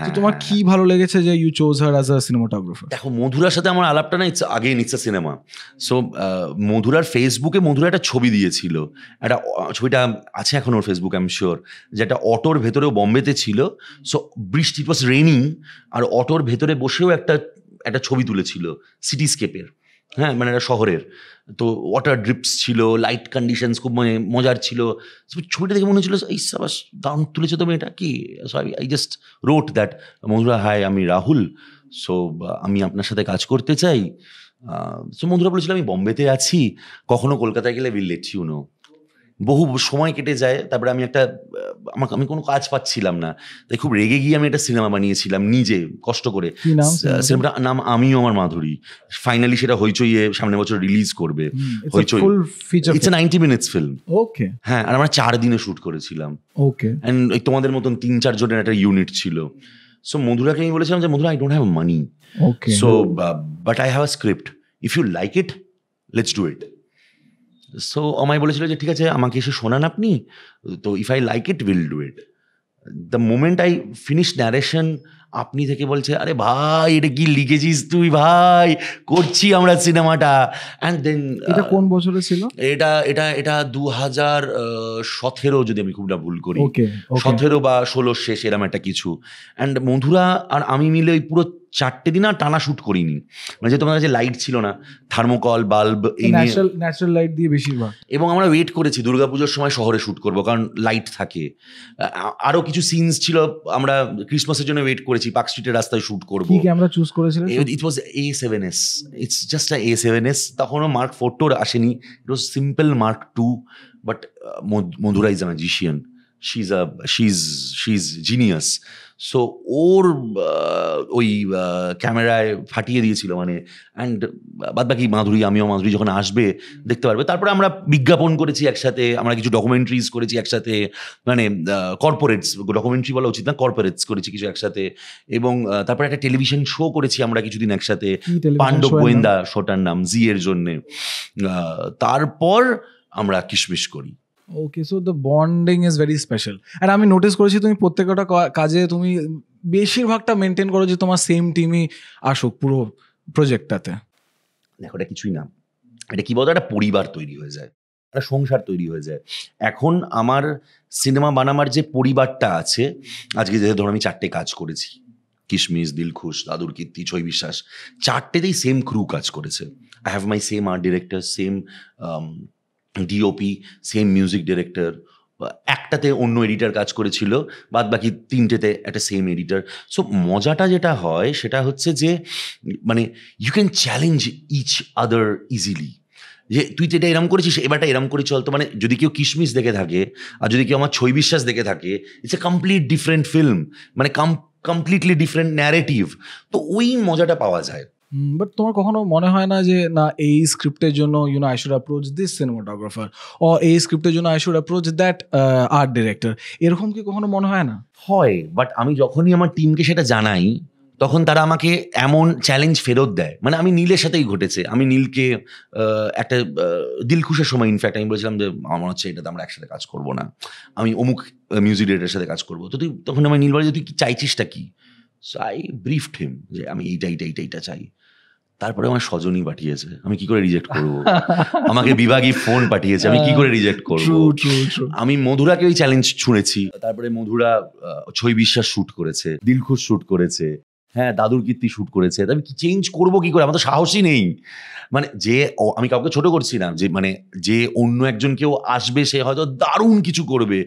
তো তোমার কি ভালো লেগেছে যে you chose her as a cinematographer? দেখো, মধুরার সাথে আমার আলাপটা না আগেই নিচ্ছে সিনেমা। সো মধুরার ফেসবুকে মধুরা একটা ছবি দিয়েছিল, একটা ছবিটা আছে এখন ওর ফেসবুক, আই এম শিওর, যে একটা অটোর ভেতরেও বম্বেতে ছিল। সো বৃষ্টি, ইট ওয়াজ রেনিং, আর অটোর ভেতরে বসেও একটা ছবি তুলেছিল সিটিস্কেপের, হ্যাঁ, মানে একটা শহরের। তো ওয়াটার ড্রিপস ছিল, লাইট কন্ডিশনস খুব মানে মজার ছিল। ছবিটা দেখে মনে হচ্ছিল এই সাবাস দারুণ তুলেছো তুমি, এটা কি? So I just wrote that, Madhura hi, আমি রাহুল, সো আমি আপনার সাথে কাজ করতে চাই। সো মধুরা বলেছিল আমি বম্বেতে আছি, কখনো কলকাতায় গেলে উইল লেট ইউ নো। বহু সময় কেটে যায়, তারপরে আমি কোনো কাজ পাচ্ছিলাম না, তাই খুব রেগে গিয়ে আমি একটা সিনেমা বানিয়েছিলাম নিজে কষ্ট করে। সিনেমাটার নাম আমিও আমার মাধুরী। ফাইনালি সেটা হইচইয়ে সামনের বছর রিলিজ করবে। হইচই, ইটস এ 90 minutes ফিল্ম। ওকে, হ্যাঁ, আর আমরা 4 দিনে শুট করেছিলাম। ওকে, এন্ড তোমাদের মতন 3-4 জনের একটা ইউনিট ছিল। সো মধুরাকে আমি বলেছিলাম যে Madhura, I don't have money, so but I have a script, if you like it let's do it. So আমায় বলেছিল যে ঠিক আছে, আমাকে এসে শোনান আপনি, তো if I like it will do it. The moment I finish narration, আপনি থেকে বলছে আরে ভাই এটা কি লিখেছিস তুই ভাই, করছি আমরা সিনেমাটা। অ্যান্ড দেন এটা কোন বছরে ছিল? এটা 2017, যদি আমি খুব না ভুল করি, 17 বা 16 শেষ এরম একটা কিছু। অ্যান্ড মধুরা আর আমি মিলে ওই পুরো 4টে দিন আর টানা শ্যুট করিনি, মানে যেহেতু আমাদের কাছে লাইট ছিল না, থার্মোকল বাল্ব এই ন্যাচারাল লাইট দিয়ে বেশিরভাগ। এবং আমরা ওয়েট করেছি দুর্গাপুজোর সময় শহরে শ্যুট করবো, কারণ লাইট থাকে। আরও কিছু সিনস ছিল, আমরা ক্রিসমাসের জন্য ওয়েট করেছি, পার্ক স্ট্রিটের রাস্তায় শ্যুট করবো। কি ক্যামেরা চুজ করেছিলেন? It was A7S, it's just a A7S। তখনও Mark 4 আসেনি, it was simple Mark 2। But Madhura is a magician, she is genius. So ওর ওই ক্যামেরায় ফাটিয়ে দিয়েছিল মানে। অ্যান্ড বাদ বাকি আমিও মাধুরী যখন আসবে দেখতে পারবে। তারপরে আমরা বিজ্ঞাপন করেছি একসাথে, আমরা কিছু ডকুমেন্টারিজ করেছি একসাথে, মানে কর্পোরেটস, ডকুমেন্টারি বলা উচিত না, কর্পোরেটস করেছি কিছু একসাথে। এবং তারপরে একটা টেলিভিশন শো করেছি আমরা কিছুদিন একসাথে, পাণ্ডব গোয়েন্দা শোটার নাম, জি এর জন্যে। তারপর আমরা কিশমিশ করি। Okay, so the bonding is very special. আর আমি নোটিস করেছি তুমি প্রত্যেকটা কাজে তুমি বেশিরভাগটা মেনটেন করো যে তোমার সেম টিমই আসুক পুরো প্রজেক্টটাতে। দেখো, এটা কিছুই না, এটা কি বলতো, একটা পরিবার তৈরি হয়ে যায়, একটা সংসার তৈরি হয়ে যায়। এখন আমার সিনেমা বানাবার যে পরিবারটা আছে, আজকে যে ধরো আমি 4টে কাজ করেছি, কিশমিশ, দিলখুশ, দাদুর কীর্তি, ছই বিশ্বাস, 4টেতেই সেম ক্রু কাজ করেছে। I have my same art director, same DOP, same music director. একটাতে অন্য এডিটার কাজ করেছিল, বাদ বাকি 3টেতে একটা সেম এডিটার। সো মজাটা যেটা হয় সেটা হচ্ছে যে মানে you can challenge each other easily, যে তুই তো এটা এরম করেছিস, এবারটা এরম করে চল। তো মানে যদি কেউ কিশমিশ দেখে থাকে আর যদি কেউ আমার ছই বিশ্বাস দেখে থাকে, it's a complete different film, মানে কমপ্লিটলি ডিফারেন্ট ন্যারেটিভ। তো ওই মজাটা পাওয়া যায়। বাট তোমার কখনো মনে হয় না যে না এই স্ক্রিপ্টের জন্য I should approach this cinematographer, ও এই স্ক্রিপ্টের জন্য I should approach that art director? এরকম কি কখনো মনে হয় না? হয়, বাট আমি যখনই আমার টিমকে সেটা জানাই, তখন তারা আমাকে এমন চ্যালেঞ্জ ফেরত দেয়। মানে আমি নীলের সাথেই ঘটেছে, আমি নীলকে একটা দিলখুশের সময় ইনফ্যাক্ট আমি বলেছিলাম যে আমার হচ্ছে এটাতে আমরা একসাথে কাজ করবো না, আমি অমুক মিউজিক ডিরেক্টরের সাথে কাজ করবো, তো তুই তখন আমার নীল বলে যে তুই কি চাইছিসটা কি? সো আই ব্রিফড হিম যে আমি এইটা চাই। তারপরে আমার সজনই পাঠিয়েছে, আমি কি করে রিজেক্ট করবো? আমাকে বিভাগী ফোন পাঠিয়েছে, আমি কি করে রিজেক্ট করবো? আমি মধুরাকে ওই চ্যালেঞ্জ ছুঁড়েছি। তারপরে মধুরা ছই বিশ্বাস শুট করেছে, দিলখুশ শুট করেছে, হ্যাঁ দাদুর কীর্তি শুট করেছে। আমি কি চেঞ্জ করবো কি করে? আমার তো সাহসই নেই। মানে যে আমি কাউকে ছোট করছি না, যে মানে যে অন্য একজন কেউ আসবে সে হয়তো দারুণ কিছু করবে,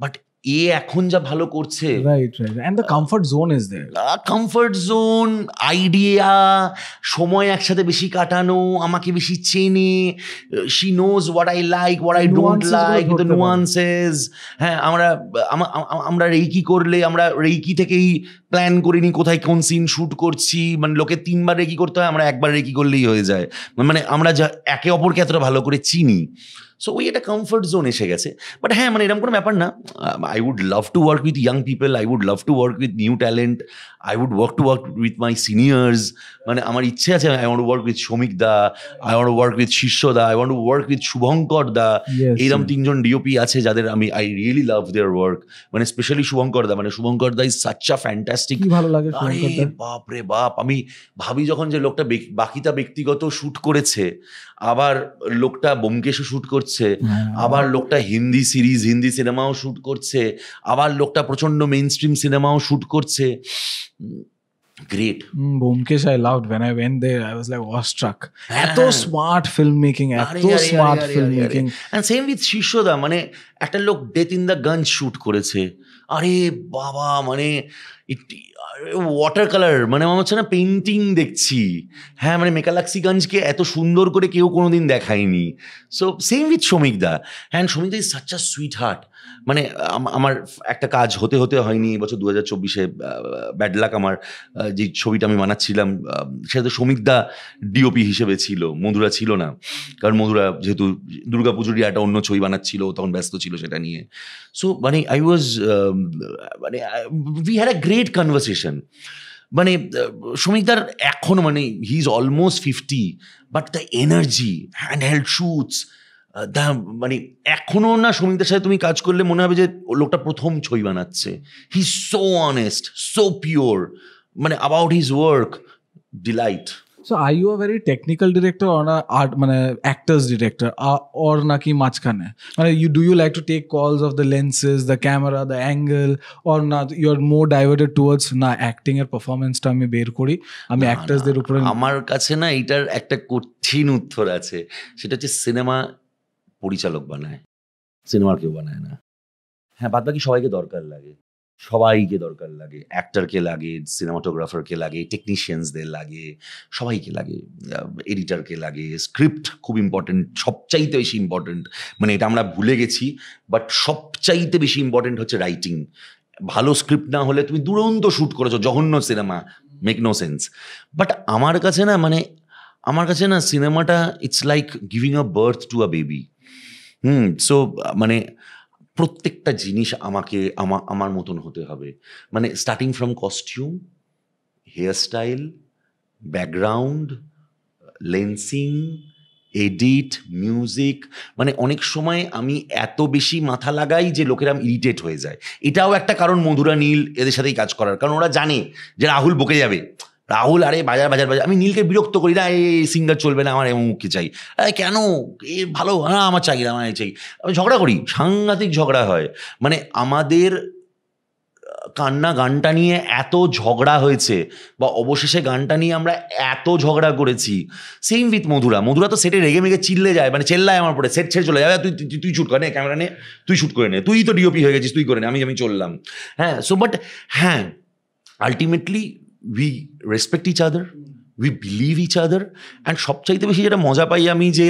বাট এ এখন যা ভালো করছে, right end the comfort zone is there. Comfort zone, idea, সময় একসাথে বেশি কাটানো, আমাকে বেশি চেনে, she knows what I like, what I don't like, the nuances. হ্যাঁ, আমরা রেইকি করলে আমরা রেইকি থেকেই প্ল্যান করিনি কোথায় কোন সিন শুট করছি। মানে লোকে 3 বার রেকি করতে হয়, আমরা একবার রেকি করলেই হয়ে যায়। মানে আমরা যা একে অপরকে এতটা ভালো করে চিনি, সো ওই একটা কমফর্ট জোন এসে গেছে। বাট হ্যাঁ, মানে এরকম কোনো ব্যাপার না। I would love to work with young people, I would love to work with new talent, I would work with my seniors. মানে আমার ইচ্ছে আছে, I want to work with Shamik da, I want to work with শিষ্য da, I want to work with Shubhankar da. এইরকম 3 জন DOP আছে যাদের আমি I really love their work. মানে স্পেশালি শুভঙ্কর দা, মানে শুভঙ্কর দা ইজ সাচ আ ফ্যান্টাস্টিক। ভালো লাগে আরে বাপ রে বাপ, আমি ভাবি যখন যে লোকটা বাকিটা ব্যক্তিগত শুট করেছে, আবার লোকটা ব্যোমকেশও শুট করছে, আবার লোকটা হিন্দি সিরিজ, হিন্দি সিনেমাও শুট করছে, আবার লোকটা প্রচন্ড মেইন স্ট্রিম সিনেমাও শুট করছে। Great. Byomkesh I loved. When I went there I was like awestruck. এত স্মার্ট ফিল্মমেকিং, এত smart filmmaking. And same with শিষ্যদা, মানে একটা লোক Death in the Gunj shoot করেছে। আরে বাবা, মানে ওয়াটার কালার, মানে আমার হচ্ছে না পেইন্টিং দেখছি। হ্যাঁ, মানে মেকালাক্সিগঞ্জকে এত সুন্দর করে কেউ কোনোদিন দেখায়নি। So same with Shamik da. হ্যাঁ, Shamik da is such a sweetheart. মানে আমার একটা কাজ হতে হয়নি এবছর 2024-এ ব্যাড লাক। আমার যে ছবিটা আমি বানাচ্ছিলাম সেটা তো শমিক দা ডিওপি হিসেবে ছিল, মধুরা ছিল না। কারণ মধুরা যেহেতু দুর্গাপুজোরই একটা অন্য ছবি বানাচ্ছিল, তখন ব্যস্ত ছিল সেটা নিয়ে। সো মানে আই ওয়াজ মানে we had a great conversation. মানে শমিকদার এখনো, মানে he is almost 50, but the energy, hand held suits, মানে এখনো না শমিকদার সাথে তুমি কাজ করলে মনে হবে যে লোকটা প্রথম ছবি বানাচ্ছে। He is so honest, so pure, মানে about his work, delight. So are you a very technical director or an art মানে actors director or নাকি মাঝখানে? মানে do you like to take calls of the lenses, the camera, the angle, or না you're more diverted towards না acting এর performance-টা আমি বের করি, আমি actors-দের উপরে? আমার কাছে না এটার একটা কঠিন উত্তর আছে, সেটা হচ্ছে সিনেমা পরিচালক বানায়, সিনেমার কেউ বানায় না। হ্যাঁ, বাদবাকি সবাইকে দরকার লাগে, সবাইকে দরকার লাগে, অ্যাক্টরকে লাগে, সিনেমাটোগ্রাফারকে লাগে, টেকনিশিয়ানসদের লাগে, সবাইকে লাগে, এডিটারকে লাগে। স্ক্রিপ্ট খুব ইম্পর্টেন্ট, সবচাইতে বেশি ইম্পর্টেন্ট। মানে এটা আমরা ভুলে গেছি, বাট সবচাইতে বেশি ইম্পর্টেন্ট হচ্ছে রাইটিং। ভালো স্ক্রিপ্ট না হলে তুমি দুরন্ত শ্যুট করেছো, জঘন্য cinema, make no sense. But আমার কাছে না সিনেমাটা it's like giving a birth to a baby. So মানে প্রত্যেকটা জিনিস আমাকে আমার মতন হতে হবে। মানে starting from costume, hairstyle, background, lensing, edit, music. মানে অনেক সময় আমি এত বেশি মাথা লাগাই যে লোকেরা ইরিটেট হয়ে যায়। এটাও একটা কারণ মধুরা, নীল এদের সাথেই কাজ করার, কারণ ওরা জানে যে রাহুল বকে যাবে। রাহুল আরে বাজার। আমি নীলকে বিরক্ত করি না, এই সিঙ্গার চলবে না, আমার এমনকে চাই। আরে কেন, এ ভালো, হ্যাঁ আমার চাই না, আমার চাই। আমি ঝগড়া করি, সাংঘাতিক ঝগড়া হয়। মানে আমাদের কান্না গানটা নিয়ে এত ঝগড়া হয়েছে, বা অবশেষে গানটা নিয়ে আমরা এত ঝগড়া করেছি। সেম উইথ মধুরা তো সেটে রেগে মেগে চিল্লে যায়, মানে চেল্লায় আমার পরে, সেট ছেড়ে চলে যাবে, তুই শুট করে নে, ক্যামেরা নে, তুই শুট করে নে, তুই তো ডিওপি হয়ে গেছিস, তুই করে নে, আমি চললাম। হ্যাঁ, সো বাট হ্যাঁ, ultimately we respect each other, we believe each other, and সবচাইতে বেশি যেটা মজা পাই আমি, যে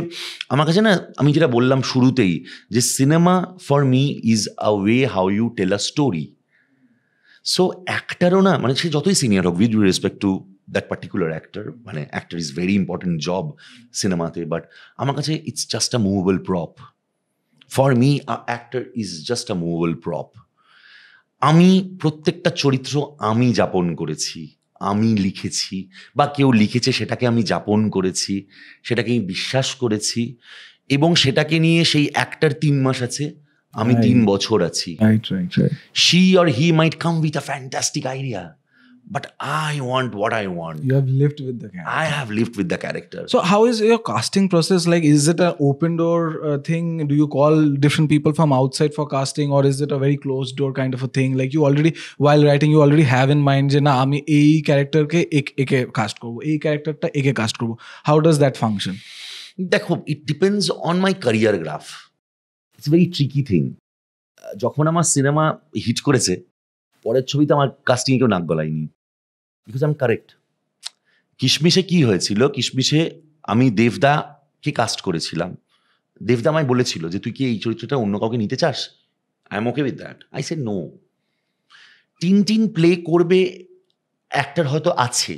আমার কাছে না, আমি যেটা বললাম শুরুতেই, যে cinema for me is a way how you tell a story. So অ্যাক্টারও না, মানে সে যতই সিনিয়র হোক, with respect to that particular actor, মানে actor is very important job সিনেমাতে, বাট আমার কাছে it's just a movable prop. For me a actor is just a movable prop. আমি প্রত্যেকটা চরিত্র আমি যাপন করেছি, আমি লিখেছি, বা কেউ লিখেছে সেটাকে আমি যাপন করেছি, সেটাকে আমি বিশ্বাস করেছি, এবং সেটাকে নিয়ে সেই অ্যাক্টর 3 মাস আছে, আমি 3 বছর আছি। Right. She or he might come with a fantastic idea, but I want what I want. You have lived with the character. I have lived with the character. So how is your casting process like? Is it an open door thing? Do you call different people from outside for casting, or is it a very closed door kind of a thing? Like you already, while writing, you already have in mind যে না আমি এই ক্যারেক্টারকে একে caste করব, এই ক্যারেক্টারটা একে caste করব. How does that function? দেখো, it depends on my career graph. It's a very tricky thing. যখন আমার সিনেমা হিট করেছে, পরের ছবিতে আমার কাস্টিংয়ে কেউ নাক গলায়নি, বিকজ আই এম কারেক্ট। কিশমিশে কি হয়েছিল, কিশমিশে আমি দেবদাকে কাস্ট করেছিলাম। দেবদা আমায় বলেছিল যে তুই কি এই চরিত্রটা অন্য কাউকে নিতে চাস? I am okay with that. I say no. টিন প্লে করবে অ্যাক্টর হয়তো আছে,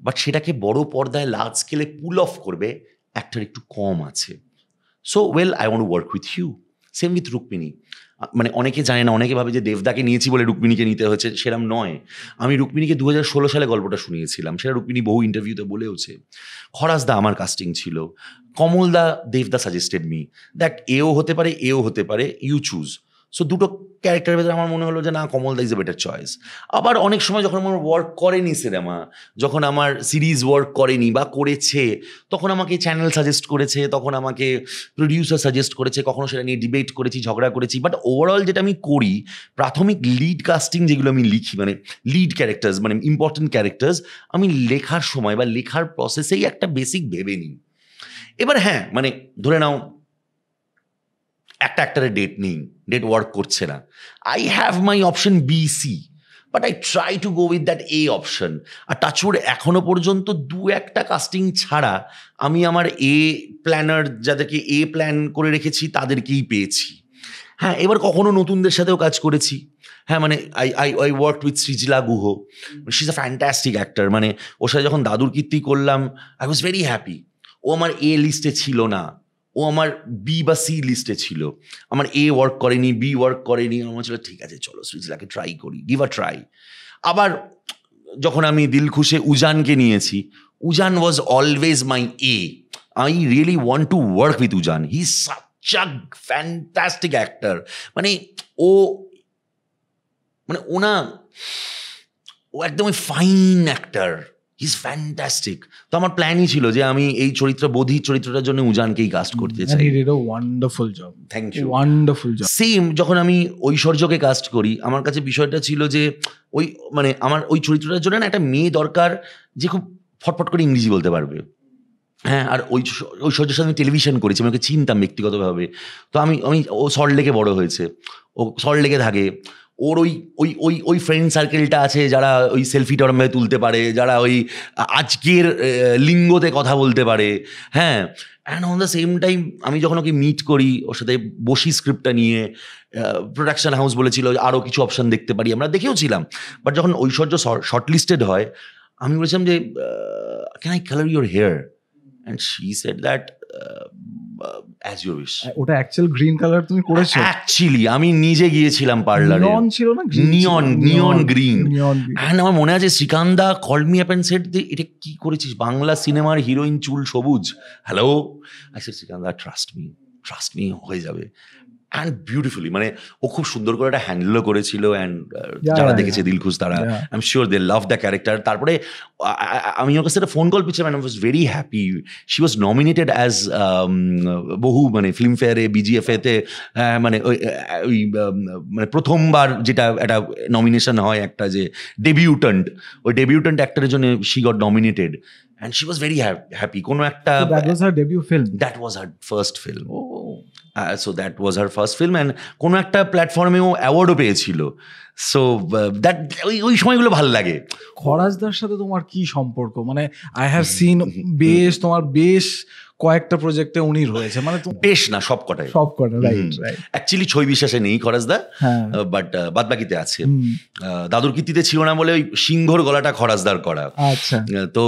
বাট সেটাকে বড় পর্দায় লার্জ স্কেলে পুল অফ করবে অ্যাক্টর একটু কম আছে। So well, I want to work with you. Same with Rukmini. মানে অনেকে জানে না, অনেকে ভাবে যে দেবদাকে নিয়েছি বলে রুক্মিণীকে নিতে হয়েছে, সেরকম নয়। আমি রুক্মিণীকে 2016 সালে গল্পটা শুনিয়েছিলাম, সেটা রুক্মিণী বহু ইন্টারভিউতে বলেওছে। খরাসদা আমার কাস্টিং ছিল, কমলদা দেবদা সাজেস্টেড মি দ্যাট এও হতে পারে, এও হতে পারে, ইউ চুজ। সো দুটো ক্যারেক্টারের ভেতরে আমার মনে হলো যে না, কমলদা ইজ এ বেটার চয়েস। আবার অনেক সময় যখন আমার ওয়ার্ক করেনি সিনেমা, যখন আমার সিরিজ ওয়ার্ক করেনি বা করেছে, তখন আমাকে চ্যানেল সাজেস্ট করেছে, তখন আমাকে প্রডিউসার সাজেস্ট করেছে, কখনো সেটা নিয়ে ডিবেট করেছি, ঝগড়া করেছি। বাট ওভারঅল যেটা আমি করি, প্রাথমিক লিড কাস্টিং যেগুলো আমি লিখি, মানে লিড ক্যারেক্টার্স, মানে ইম্পর্টেন্ট ক্যারেক্টার্স, আমি লেখার সময় বা লেখার প্রসেসেই একটা বেসিক ভেবে নিই। এবার হ্যাঁ, মানে ধরে নাও একটা অ্যাক্টরের ডেট নেই, ডেট ওয়ার্ক করছে না, I have my option B, C, but I try to go with that A option. আর টাচউড এখনো পর্যন্ত 2-1টা কাস্টিং ছাড়া আমি আমার এ প্ল্যানার, যাদেরকে এ প্ল্যান করে রেখেছি, তাদেরকেই পেয়েছি। হ্যাঁ, এবার কখনো নতুনদের সাথেও কাজ করেছি। হ্যাঁ, মানে I work with Srijla Guha, she is a fantastic actor. মানে ওর সাথে যখন দাদুর কীর্তি করলাম, আই ওয়াজ ভেরি হ্যাপি। ও আমার এ লিস্টে ছিল না, ও আমার বি বা সি লিস্টে ছিল। আমার এ ওয়ার্ক করেনি, বি ওয়ার্ক করেনি, আমার ছিল ঠিক আছে, চলো সৃজলাকে ট্রাই করি, গিভ আ ট্রাই। আবার যখন আমি দিলখুশে উজানকে নিয়েছি, Ujan was always my A. I really want to work with Ujan. He is such a fantastic actor. মানে ও একদমই fine actor, he is fantastic. তো আমার প্ল্যানই ছিল যে আমি এই বোধি চরিত্রটার জন্য উজানকেই কাস্ট করতে চাই। He did a wonderful job. Thank you. Wonderful job. সেম যখন আমি ঐশ্বর্যকে কাস্ট করি, আমার কাছে বিষয়টা ছিল যে মানে আমার ওই চরিত্রটার জন্য না একটা মেয়ে দরকার যে খুব ফটফট করে ইংরেজি বলতে পারবে। হ্যাঁ, আর ঐশ্বর্যের সাথে আমি টেলিভিশন করেছি, আমি ওকে চিনতাম ব্যক্তিগতভাবে। তো আমি ও সল্টলেকে বড় হয়েছে, ও সল্টলেকে থাকে, ওর ওই ফ্রেন্ড সার্কেলটা আছে যারা ওই সেলফি টরমে তুলতে পারে, যারা ওই আজকের লিঙ্গতে কথা বলতে পারে। হ্যাঁ, and on the same time আমি যখন ওকে মিট করি, ওর সাথে বসি স্ক্রিপ্টটা নিয়ে, প্রোডাকশন হাউস বলেছিল আরও কিছু অপশান দেখতে পারি, আমরা দেখেও ছিলাম। বাট যখন ঐশ্বর্য শর্টলিস্টেড হয়, আমি বলেছিলাম যে can I colour your hair? And she said that as you wish. ওটা অ্যাকচুয়াল গ্রিন কালার তুমি করেছো? অ্যাকচুয়ালি আমি নিজে গিয়েছিলাম পার্লারে, নিয়ন ছিল না, নিয়ন গ্রিন। এন্ড আমার মনে আছে শ্রীকান্দা called me up and said এটা কি করেছিস, বাংলা সিনেমার হিরোইন চুল সবুজ, হ্যালো। আই সেড শ্রীকান্দা ট্রাস্ট মি হয়ে যাবে। অ্যান্ড বিউটিফুলি, মানে ও খুব সুন্দর করে একটা হ্যান্ডেলও করেছিল। অ্যান্ড যারা দেখেছে দিলখুশ, তারা I am sure they love the character. তারপরে আমি ওর কাছে একটা ফোন কল পেয়েছিলাম, I was very happy. She was nominated as বহু মানে ফিল্মফেয়ারে, বিজিএফএতে, মানে ওই মানে প্রথমবার যেটা একটা নমিনেশন হয়, একটা যে ডেবিউট্যান্ট, ওই ডেবিউট্যান্ট অ্যাক্টরের জন্য she got nominated. And she was very happy. কোনো একটা So that was her debut film? That was her first film. So that was her first film, and কোনো একটা প্ল্যাটফর্মেও অ্যাওয়ার্ডও পেয়েছিল। সো দ্যাট ওই সময়গুলো ভালো লাগে। খরাজদার সাথে তোমার কি সম্পর্ক? মানে আই হ্যাভ সিন তোমার বেশ কয়েকটা প্রজেক্টে উনি রয়েছে, মানে বেশ না সবকটাই, রাইট। অ্যাকচুয়ালি ছবি বিশ্বাসে নেই খরাজদা, বাট বাদ বাকিতে আছে। দাদুর কীর্তিতে ছিল না বলে ওই সিংহর গলাটা খরাজদার করা। আচ্ছা। তো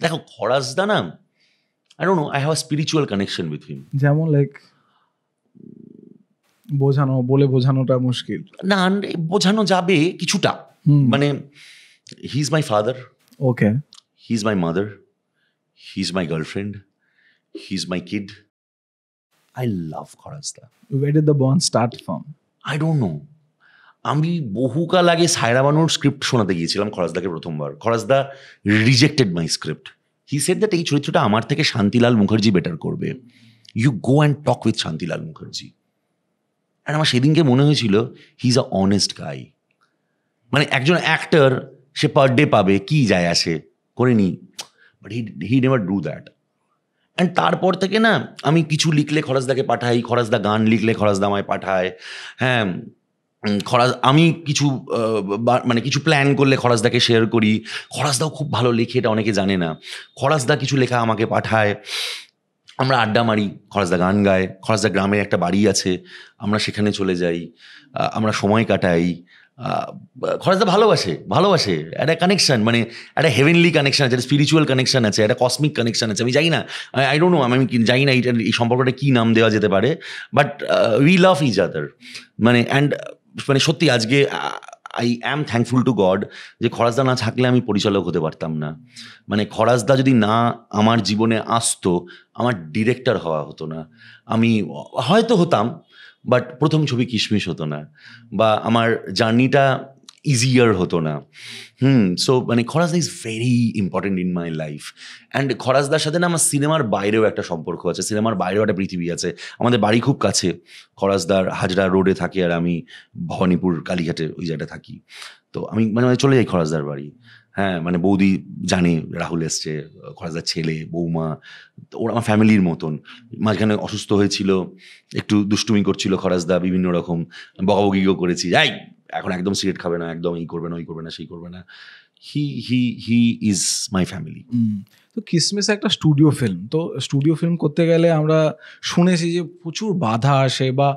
দেখো খরাজদা না, I don't know, I have a spiritual connection with him. যেমন লাইক বোঝানোটা মুশকিল না, বোঝানো যাবে কিছুটা। মানে he is my father, okay, he is my mother, he is my girlfriend, he is my kid, I love খরাজদা। Where did the bond start from? I don't know. আমি বহুকাল আগে সায়রা বানুর স্ক্রিপ্ট শোনাতে গিয়েছিলাম খরাজদাকে প্রথমবার। খরাজদা rejected my script. He said that এই চরিত্রটা আমার থেকে শান্তিলাল মুখার্জি বেটার করবে, you go and talk with Shantilal Mukherjee. আর আমার সেদিনকে মনে হয়েছিল হি ইজ আ অনেস্ট গাই। মানে একজন অ্যাক্টর, সে পার ডে পাবে, কি যায় আসে, করে নি, but he never do that. And তারপর থেকে না আমি কিছু লিখলে খরাজদাকে পাঠাই, খরাজদা গান লিখলে খরাজদা আমায় পাঠায়। হ্যাঁ, আমি কিছু মানে কিছু প্ল্যান করলে খরাজদাকে শেয়ার করি। খরাজদাও খুব ভালো লেখে, এটা অনেকে জানে না। খরাজদা কিছু লেখা আমাকে পাঠায়, আমরা আড্ডা মারি, খরাজদা গান গায়। খরাজদা গ্রামে একটা বাড়ি আছে, আমরা সেখানে চলে যাই, আমরা সময় কাটাই। খরাজদা ভালোবাসে একটা কানেকশন, মানে একটা হেভেনলি কানেকশন আছে, একটা স্পিরিচুয়াল কানেকশন আছে, একটা কসমিক কানেকশন আছে। আমি জানি না, আই ডোন্ট নো, আমি জানি না এই সম্পর্কটা কী নাম দেওয়া যেতে পারে, but we love each other. মানে সত্যি আজকে I am thankful to God যে খরাজদা না থাকলে আমি পরিচালক হতে পারতাম না। মানে খরাজদা যদি না আমার জীবনে আসতো, আমার ডিরেক্টর হওয়া হতো না। আমি হয়তো হতাম, বাট প্রথম ছবি কিশমিশ হতো না, বা আমার জার্নিটা ইজিয়ার হতো না। সো মানে খরাজদা is very important in my life. And খরাজদার সাথে না আমার সিনেমার বাইরেও একটা সম্পর্ক আছে, সিনেমার বাইরেও একটা পৃথিবী আছে। আমাদের বাড়ি খুব কাছে, খরাজদার হাজরা রোডে থাকে, আর আমি ভবানীপুর কালীঘাটে ওই জায়গাটা থাকি। তো আমি মানে চলে যাই খরাজদার বাড়ি। হ্যাঁ, মানে বৌদি জানে রাহুল এসছে, খরাজদার ছেলে, বৌমা, ওরা আমার ফ্যামিলির মতন। মাঝখানে অসুস্থ হয়েছিল, একটু দুষ্টুমি করছিল খরাজদা, বিভিন্ন রকম বকাবকিও করেছি, যাই এখন একদম সিগারেট খাবে না, একদম এই করবে না, ওই করবে না, সেই করবে না। He is my family. তো কিসমিস একটা স্টুডিও ফিল্ম, তো স্টুডিও ফিল্ম করতে গেলে আমরা শুনেছি যে প্রচুর বাধা আসে, বা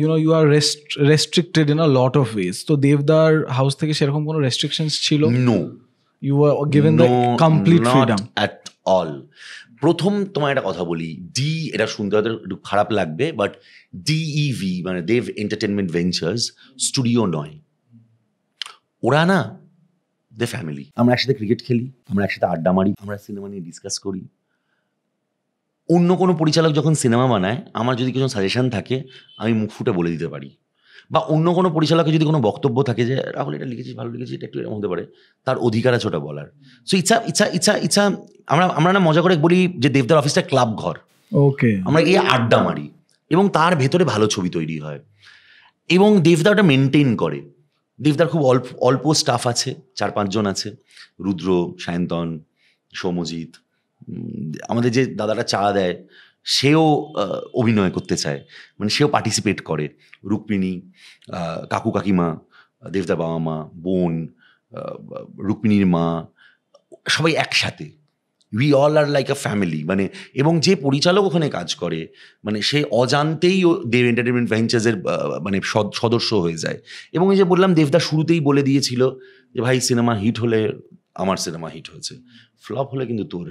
you are restricted in a lot of ways. তো দেবদার হাউস থেকে সেরকম কোনো রেস্ট্রিকশনস ছিল? No, you are given the complete freedom at all. প্রথম তোমার একটা কথা বলি, এটা শুনতে হয়তো একটু খারাপ লাগবে, বাট DEV মানে দেব এন্টারটেনমেন্ট ভেঞ্চার্স স্টুডিও নয়। ওরা না দ্য ফ্যামিলি। আমরা একসাথে ক্রিকেট খেলি, আমরা একসাথে আড্ডা মারি, আমরা সিনেমা নিয়ে ডিসকাস করি। অন্য কোনো পরিচালক যখন সিনেমা বানায়, আমার যদি কিছু সাজেশন থাকে, আমি মুখ ফুটে বলে দিতে পারি। বা অন্য কোনো পরিচালকের যদি কোনো বক্তব্য থাকে যে রাহুল এটা লিখেছিস, ভালো লিখেছিস, এটা একটু এরকম হতে পারে, তার অধিকার আছে ওটা বলার। সো ইচ্ছা আমরা না মজা করে বলি যে দেবদার অফিসটা ক্লাব ঘর। ওকে, আমরা গিয়ে আড্ডা মারি এবং তার ভেতরে ভালো ছবি তৈরি হয়। এবং দেবদা ওটা মেনটেন করে। দেবদার খুব অল্প স্টাফ আছে, 4-5 জন আছে, রুদ্র, সায়ন্তন, সৌমজিৎ। আমাদের যে দাদাটা চা দেয়, সেও অভিনয় করতে চায়, মানে সেও পার্টিসিপেট করে। রুক্মিণী, কাকু কাকিমা, দেবদার বাবা মা, বোন, রুক্মিণীর মা, সবাই একসাথে। We all are like a family. মানে এবং যে পরিচালক ওখানে কাজ করে, মানে সে অজান্তেই দেব এন্টারটেনমেন্ট ভেঞ্চার্সের মানে সদস্য হয়ে যায়। এবং এই যে বললাম, দেবদা শুরুতেই বলে দিয়েছিল যে ভাই সিনেমা হিট হলে আমার সিনেমা হিট হয়েছে, ফ্লপ হলে কিন্তু তোর।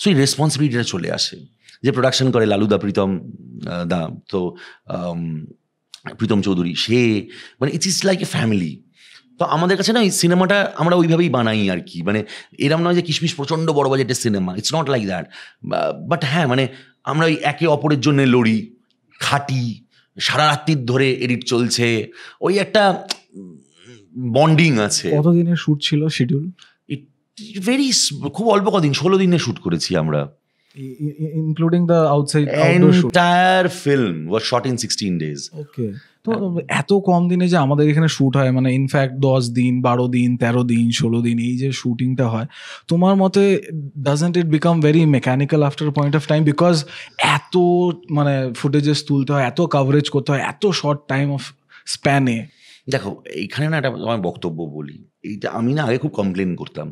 সো এই রেসপন্সিবিলিটিটা চলে আসে। যে প্রোডাকশন করে লালুদা, প্রীতম দা, তো প্রীতম চৌধুরী, সে মানে it's is like a family. তো আমাদের কাছে না ওই সিনেমাটা আমরা ওইভাবেই বানাই আর কি। মানে এরম নয় যে কিশমিশ প্রচণ্ড বড় বাজেটের cinema, it's not like that. But হ্যাঁ, মানে আমরা ওই একে অপরের জন্য লড়ি, খাটি, সারা রাত্রির ধরে এডিট চলছে, ওই একটা বন্ডিং আছে। কতদিনের শ্যুট ছিল শিডিউল? খুব অল্প কদিন, 16 দিনে শ্যুট করেছি আমরা, including the outside entire film was shot in 16 days। ওকে, তো এত কম দিনে যে আমাদের এখানে শ্যুট হয়, মানে ইনফ্যাক্ট 10 দিন, 12 দিন, 13 দিন, 16 দিন, এই যে শুটিংটা হয়, তোমার মতে doesn't it become very mechanical after point of time? Because এত মানে ফুটেজেস তুলতে হয়, এত কভারেজ করতে হয়, এত শর্ট টাইম অফ স্প্যানে। দেখো, এইখানে না একটা আমার বক্তব্য বলি। এইটা আমি না আগে খুব কমপ্লেন করতাম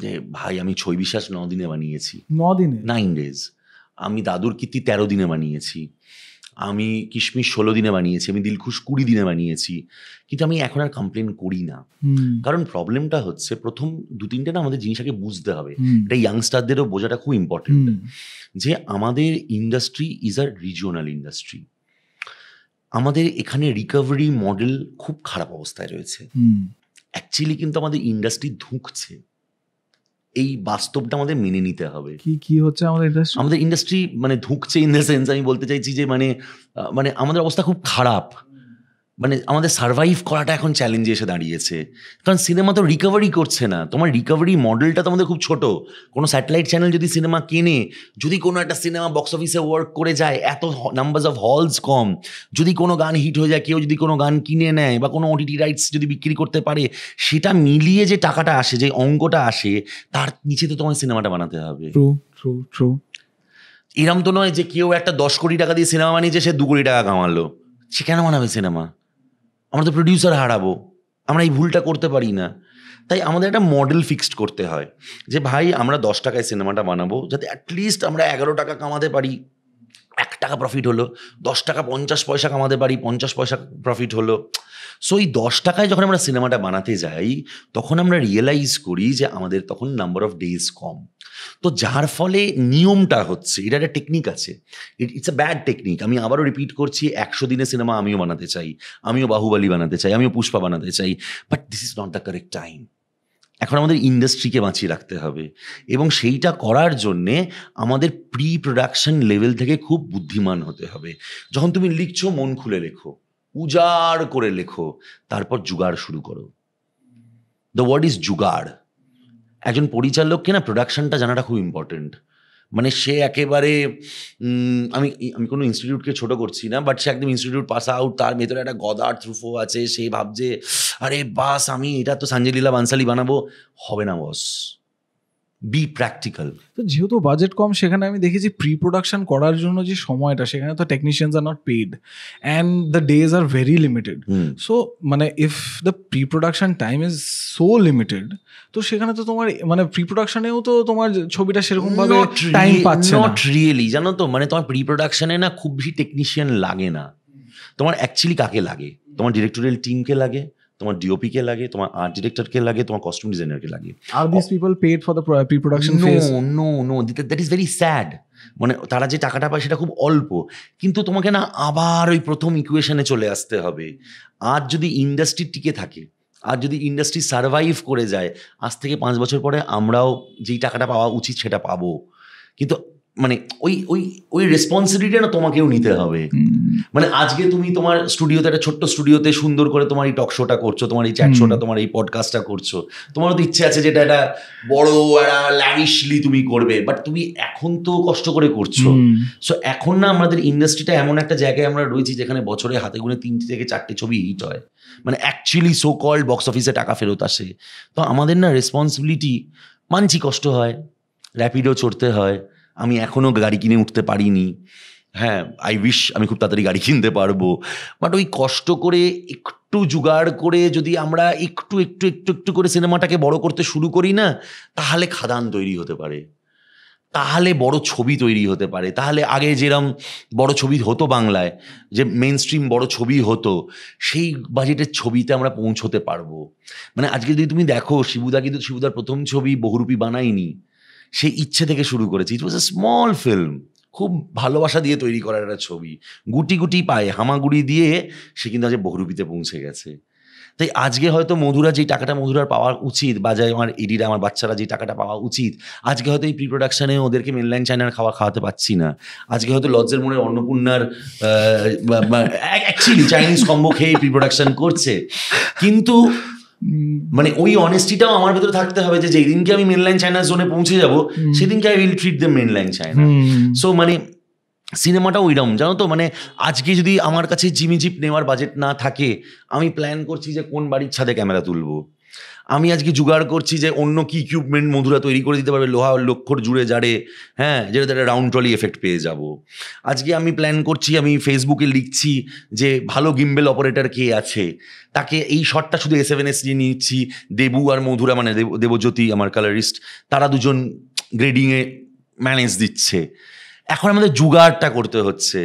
যে ভাই আমি ছই বিশ্বাস 9 দিনে বানিয়েছি, 9 দিনে, 9 days। আমি দাদুর কীর্তি 13 দিনে বানিয়েছি, আমি কিশমিশ 16 দিনে বানিয়েছি, আমি দিলখুশ 20 দিনে বানিয়েছি। কিন্তু আমি এখন আর কমপ্লেন করি না। কারণ প্রবলেমটা হচ্ছে, প্রথম 2-3টে না আমাদের জিনিসটাকে বুঝতে হবে। এটা ইয়াংস্টারদেরও বোঝাটা খুব ইম্পর্টেন্ট, যে আমাদের industry is a regional industry. আমাদের এখানে রিকভারি মডেল খুব খারাপ অবস্থায় রয়েছে। অ্যাকচুয়ালি কিন্তু আমাদের ইন্ডাস্ট্রি ধুঁকছে। এই বাস্তবটা আমাদের মেনে নিতে হবে। কি হচ্ছে আমাদের ইন্ডাস্ট্রি মানে ধুঁকছে, ইন দ্য সেন্স আমি বলতে চাইছি যে মানে আমাদের অবস্থা খুব খারাপ, মানে আমাদের সার্ভাইভ করাটা এখন চ্যালেঞ্জে এসে দাঁড়িয়েছে, কারণ সিনেমা তো রিকভারি করছে না। তোমার রিকভারি মডেলটা তো আমাদের খুব ছোট। কোনো স্যাটেলাইট চ্যানেল যদি সিনেমা কেনে, যদি কোনো একটা সিনেমা বক্স অফিসে ওয়ার্ক করে যায়, এত নাম্বারস অফ হলস কম, যদি কোনো গান হিট হয়ে যায়, কেউ যদি কোনো গান কিনে নেয় বা কোনো ওটিটি রাইটস যদি বিক্রি করতে পারে, সেটা মিলিয়ে যে টাকাটা আসে, যে অঙ্কটা আসে, তার নিচে তো তোমার সিনেমাটা বানাতে হবে। ট্রু। এরম তো নয় যে কেউ একটা 10 কোটি টাকা দিয়ে সিনেমা বানিয়েছে, সে 2 কোটি টাকা কামালো, সে কেন বানাবে সিনেমা? আমরা তো প্রডিউসার হারাবো। আমরা এই ভুলটা করতে পারি না। তাই আমাদের একটা মডেল ফিক্সড করতে হয় যে ভাই আমরা 10 টাকায় সিনেমাটা বানাবো, যাতে অ্যাটলিস্ট আমরা 11 টাকা কামাতে পারি, 1 টাকা প্রফিট হলো, 10 টাকা 50 পয়সা কামাতে পারি, 50 পয়সা প্রফিট হলো। সো এই 10 টাকায় যখন আমরা সিনেমাটা বানাতে যাই, তখন আমরা রিয়েলাইজ করি যে আমাদের তখন নাম্বার অফ ডেজ কম। তো যার ফলে নিয়মটা হচ্ছে, এটা একটা টেকনিক আছে, ইটস আ ব্যাড টেকনিক। আমি আবারও রিপিট করছি, 100 দিনের সিনেমা আমিও বানাতে চাই, আমিও বাহুবলী বানাতে চাই, আমিও পুষ্পা বানাতে চাই, but this is not the correct time. এখন আমাদের ইন্ডাস্ট্রিকে বাঁচিয়ে রাখতে হবে, এবং সেইটা করার জন্যে আমাদের প্রি প্রোডাকশন লেভেল থেকে খুব বুদ্ধিমান হতে হবে। যখন তুমি লিখছো, মন খুলে লেখো, উজাড় করে লেখো, তারপর জুগাড় শুরু করো। দ্য ওয়ার্ড ইজ জুগাড়। একজন পরিচালককে না প্রোডাকশনটা জানাটা খুব ইম্পর্টেন্ট। মানে সে একেবারে আমি কোনো ইনস্টিটিউটকে ছোট করছি না, বাট সে একদম ইনস্টিটিউট পাস আউট, তার ভেতরে একটা গদার থ্রুফো আছে, সে ভাবছে আরে বাস আমি এটা তো সঞ্জয় লীলা বানসালি বানাবো। হবে না বস, বি প্র্যাকটিক্যাল। তো যেহেতু বাজেট কম, সেখানে আমি দেখেছি প্রি প্রোডাকশন করার জন্য যে সময়টা, সেখানে তো technicians are not paid and the days are very limited. So মানে if the pre production time is so limited, তো সেখানে তো তোমার মানে প্রি প্রোডাকশনেও তো তোমার ছবিটা সেরকম ভাবে টাইম পাচ্ছে না। নট রিয়েলি, জানো তো, মানে তোমার প্রি প্রোডাকশনে না খুব বেশি টেকনিশিয়ান লাগে না। তোমার অ্যাকচুয়ালি কাকে লাগে? তোমার ডিরেক্টোরিয়াল টিমকে লাগে, তোমার ডিওপিকে লাগে, তোমার আর্ট ডিরেক্টরকে লাগে, তোমার কস্টিউম ডিজাইনারকে লাগে। Are this people paid for the pre production phase? No, that is very sad. মানে তারা যে টাকাটা পায় সেটা খুব অল্প, কিন্তু তোমাকে না আবার ওই প্রথম ইকুয়েশনে চলে আসতে হবে। আজ যদি ইন্ডাস্ট্রি টিকে থাকে, আর যদি ইন্ডাস্ট্রি সার্ভাইভ করে যায়, আজ থেকে 5 বছর পরে আমরাও যেই টাকাটা পাওয়া উচিত সেটা পাবো। কিন্তু মানে ওই রেসপন্সিবিলিটিটা না তোমাকেও নিতে হবে। মানে আজকে তুমি তোমার স্টুডিওতে, একটা ছোট্ট স্টুডিওতে সুন্দর করে তোমার এই টক শোটা করছো, তোমার এই চ্যাট শোটা, তোমার এই পডকাস্টটা করছো, তোমারও তো ইচ্ছে আছে যেটা একটা বড় ল্যাভিশলি তুমি করবে, বাট তুমি এখন তো কষ্ট করে করছো। সো এখন না আমাদের ইন্ডাস্ট্রিটা এমন একটা জায়গায় আমরা রয়েছি যেখানে বছরে হাতে গুনে 3 থেকে 4টে ছবি হিট হয়, মানে অ্যাকচুয়ালি সো কল্ড বক্স অফিসে টাকা ফেরত আসে। তো আমাদের না রেসপন্সিবিলিটি, মানছি কষ্ট হয়, র্যাপিডো চড়তে হয়, আমি এখনও গাড়ি কিনে উঠতে পারিনি, হ্যাঁ আই উইশ আমি খুব তাড়াতাড়ি গাড়ি কিনতে পারবো, বাট ওই কষ্ট করে একটু জোগাড় করে যদি আমরা একটু একটু একটু একটু করে সিনেমাটাকে বড় করতে শুরু করি না, তাহলে খাদান তৈরি হতে পারে, তাহলে বড় ছবি তৈরি হতে পারে। তাহলে আগে যেরকম বড় ছবি হতো বাংলায়, যে মেইন স্ট্রিম বড় ছবি হতো, সেই বাজেটের ছবিতে আমরা পৌঁছতে পারবো। মানে আজকে যদি তুমি দেখো, শিবুদা কিন্তু শিবুদার প্রথম ছবি বহুরূপী বানায়নি, সেই ইচ্ছে থেকে শুরু করেছে। ইট ওয়াজ এ স্মল ফিল্ম, খুব ভালোবাসা দিয়ে তৈরি করার একটা ছবি, গুটি গুটি পায়ে হামাগুড়ি দিয়ে সে কিন্তু আজ বহুরূপীতে পৌঁছে গেছে। তাই আজকে হয়তো মধুরা যেই টাকাটা মধুরার পাওয়া উচিত, বা যাই আমার এডিরা, আমার বাচ্চারা যেই টাকাটা পাওয়া উচিত, আজকে হয়তো এই প্রি প্রোডাকশনে ওদেরকে মেনল্যান্ড চায়নার খাওয়াতে পাচ্ছি না। আজকে হয়তো লজ্জের মোড়ের অন্নপূর্ণার অ্যাকচুয়ালি চাইনিজ কম্বো খেয়ে প্রি প্রোডাকশন করছে, কিন্তু মানে ওই অনেস্টিটাও আমার ভেতরে থাকতে হবে যে যেদিনকে আমি মেনল্যান্ড চায়নার জোনে পৌঁছে যাব, সেদিনকে I will treat the mainland China. So মানে সিনেমাটা ওইরকম, জানো তো, মানে আজকে যদি আমার কাছে জিমি জিপ নেওয়ার বাজেট না থাকে, আমি প্ল্যান করছি যে কোন বাড়ির ছাদে ক্যামেরা তুলবো, আমি আজকে জোগাড় করছি যে অন্য কি ইকুইপমেন্ট মধুরা তৈরি করে দিতে পারবে লোহা লক্ষর জুড়ে জাড়ে, হ্যাঁ, যেটাতে একটা রাউন্ড ট্রলি এফেক্ট পেয়ে যাব। আজকে আমি প্ল্যান করছি, আমি ফেসবুকে লিখছি যে ভালো গিম্বেল অপারেটর কে আছে, তাকে এই শটটা শুধু A7S নিয়ে নিচ্ছি, দেবু আর মধুরা মানে দেবজ্যোতি আমার কালারিস্ট, তারা দুজন গ্রেডিংয়ে ম্যানেজ দিচ্ছে। এখন আমাদের জুগাড়টা করতে হচ্ছে।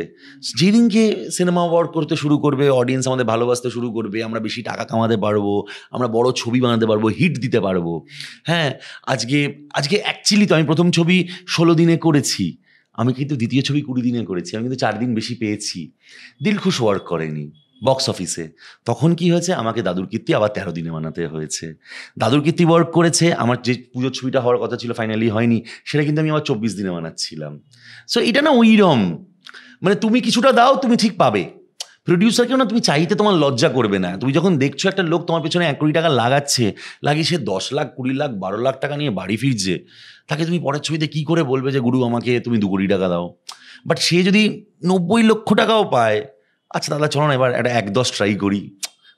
যেদিনকে সিনেমা ওয়ার্ক করতে শুরু করবে, অডিয়েন্স আমাদের ভালোবাসতে শুরু করবে, আমরা বেশি টাকা কামাতে পারবো, আমরা বড় ছবি বানাতে পারবো, হিট দিতে পারবো। হ্যাঁ, আজকে অ্যাকচুয়ালি তো আমি প্রথম ছবি 16 দিনে করেছি, আমি কিন্তু দ্বিতীয় ছবি 20 দিনে করেছি, আমি কিন্তু 4 দিন বেশি পেয়েছি। দিলখুশ ওয়ার্ক করেনি, বক্স অফিসে। তখন কি হয়েছে, আমাকে দাদুর কীর্তি আবার 13 দিনে বানাতে হয়েছে। দাদুর কীর্তি ওয়ার্ক করেছে, আমার যে পুজোর ছবিটা হওয়ার কথা ছিল ফাইনালি হয়নি, সেটা কিন্তু আমি আবার 24 দিনে বানাচ্ছিলাম। সো এটা না ওইরম, মানে তুমি কিছুটা দাও তুমি ঠিক পাবে। প্রডিউসারকেও না তুমি চাইতে তোমার লজ্জা করবে না। তুমি যখন দেখছো একটা লোক তোমার পেছনে 1 কোটি টাকা লাগাচ্ছে, লাগিয়ে সে 10 লাখ 20 লাখ 12 লাখ টাকা নিয়ে বাড়ি ফিরছে, তাকে তুমি পরের ছবিতে কি করে বলবে যে গুরু আমাকে তুমি 2 কোটি টাকা দাও? বাট সে যদি 90 লক্ষ টাকাও পায়, আচ্ছা দাদা চলো না এবার একটা 1-10 ট্রাই করি,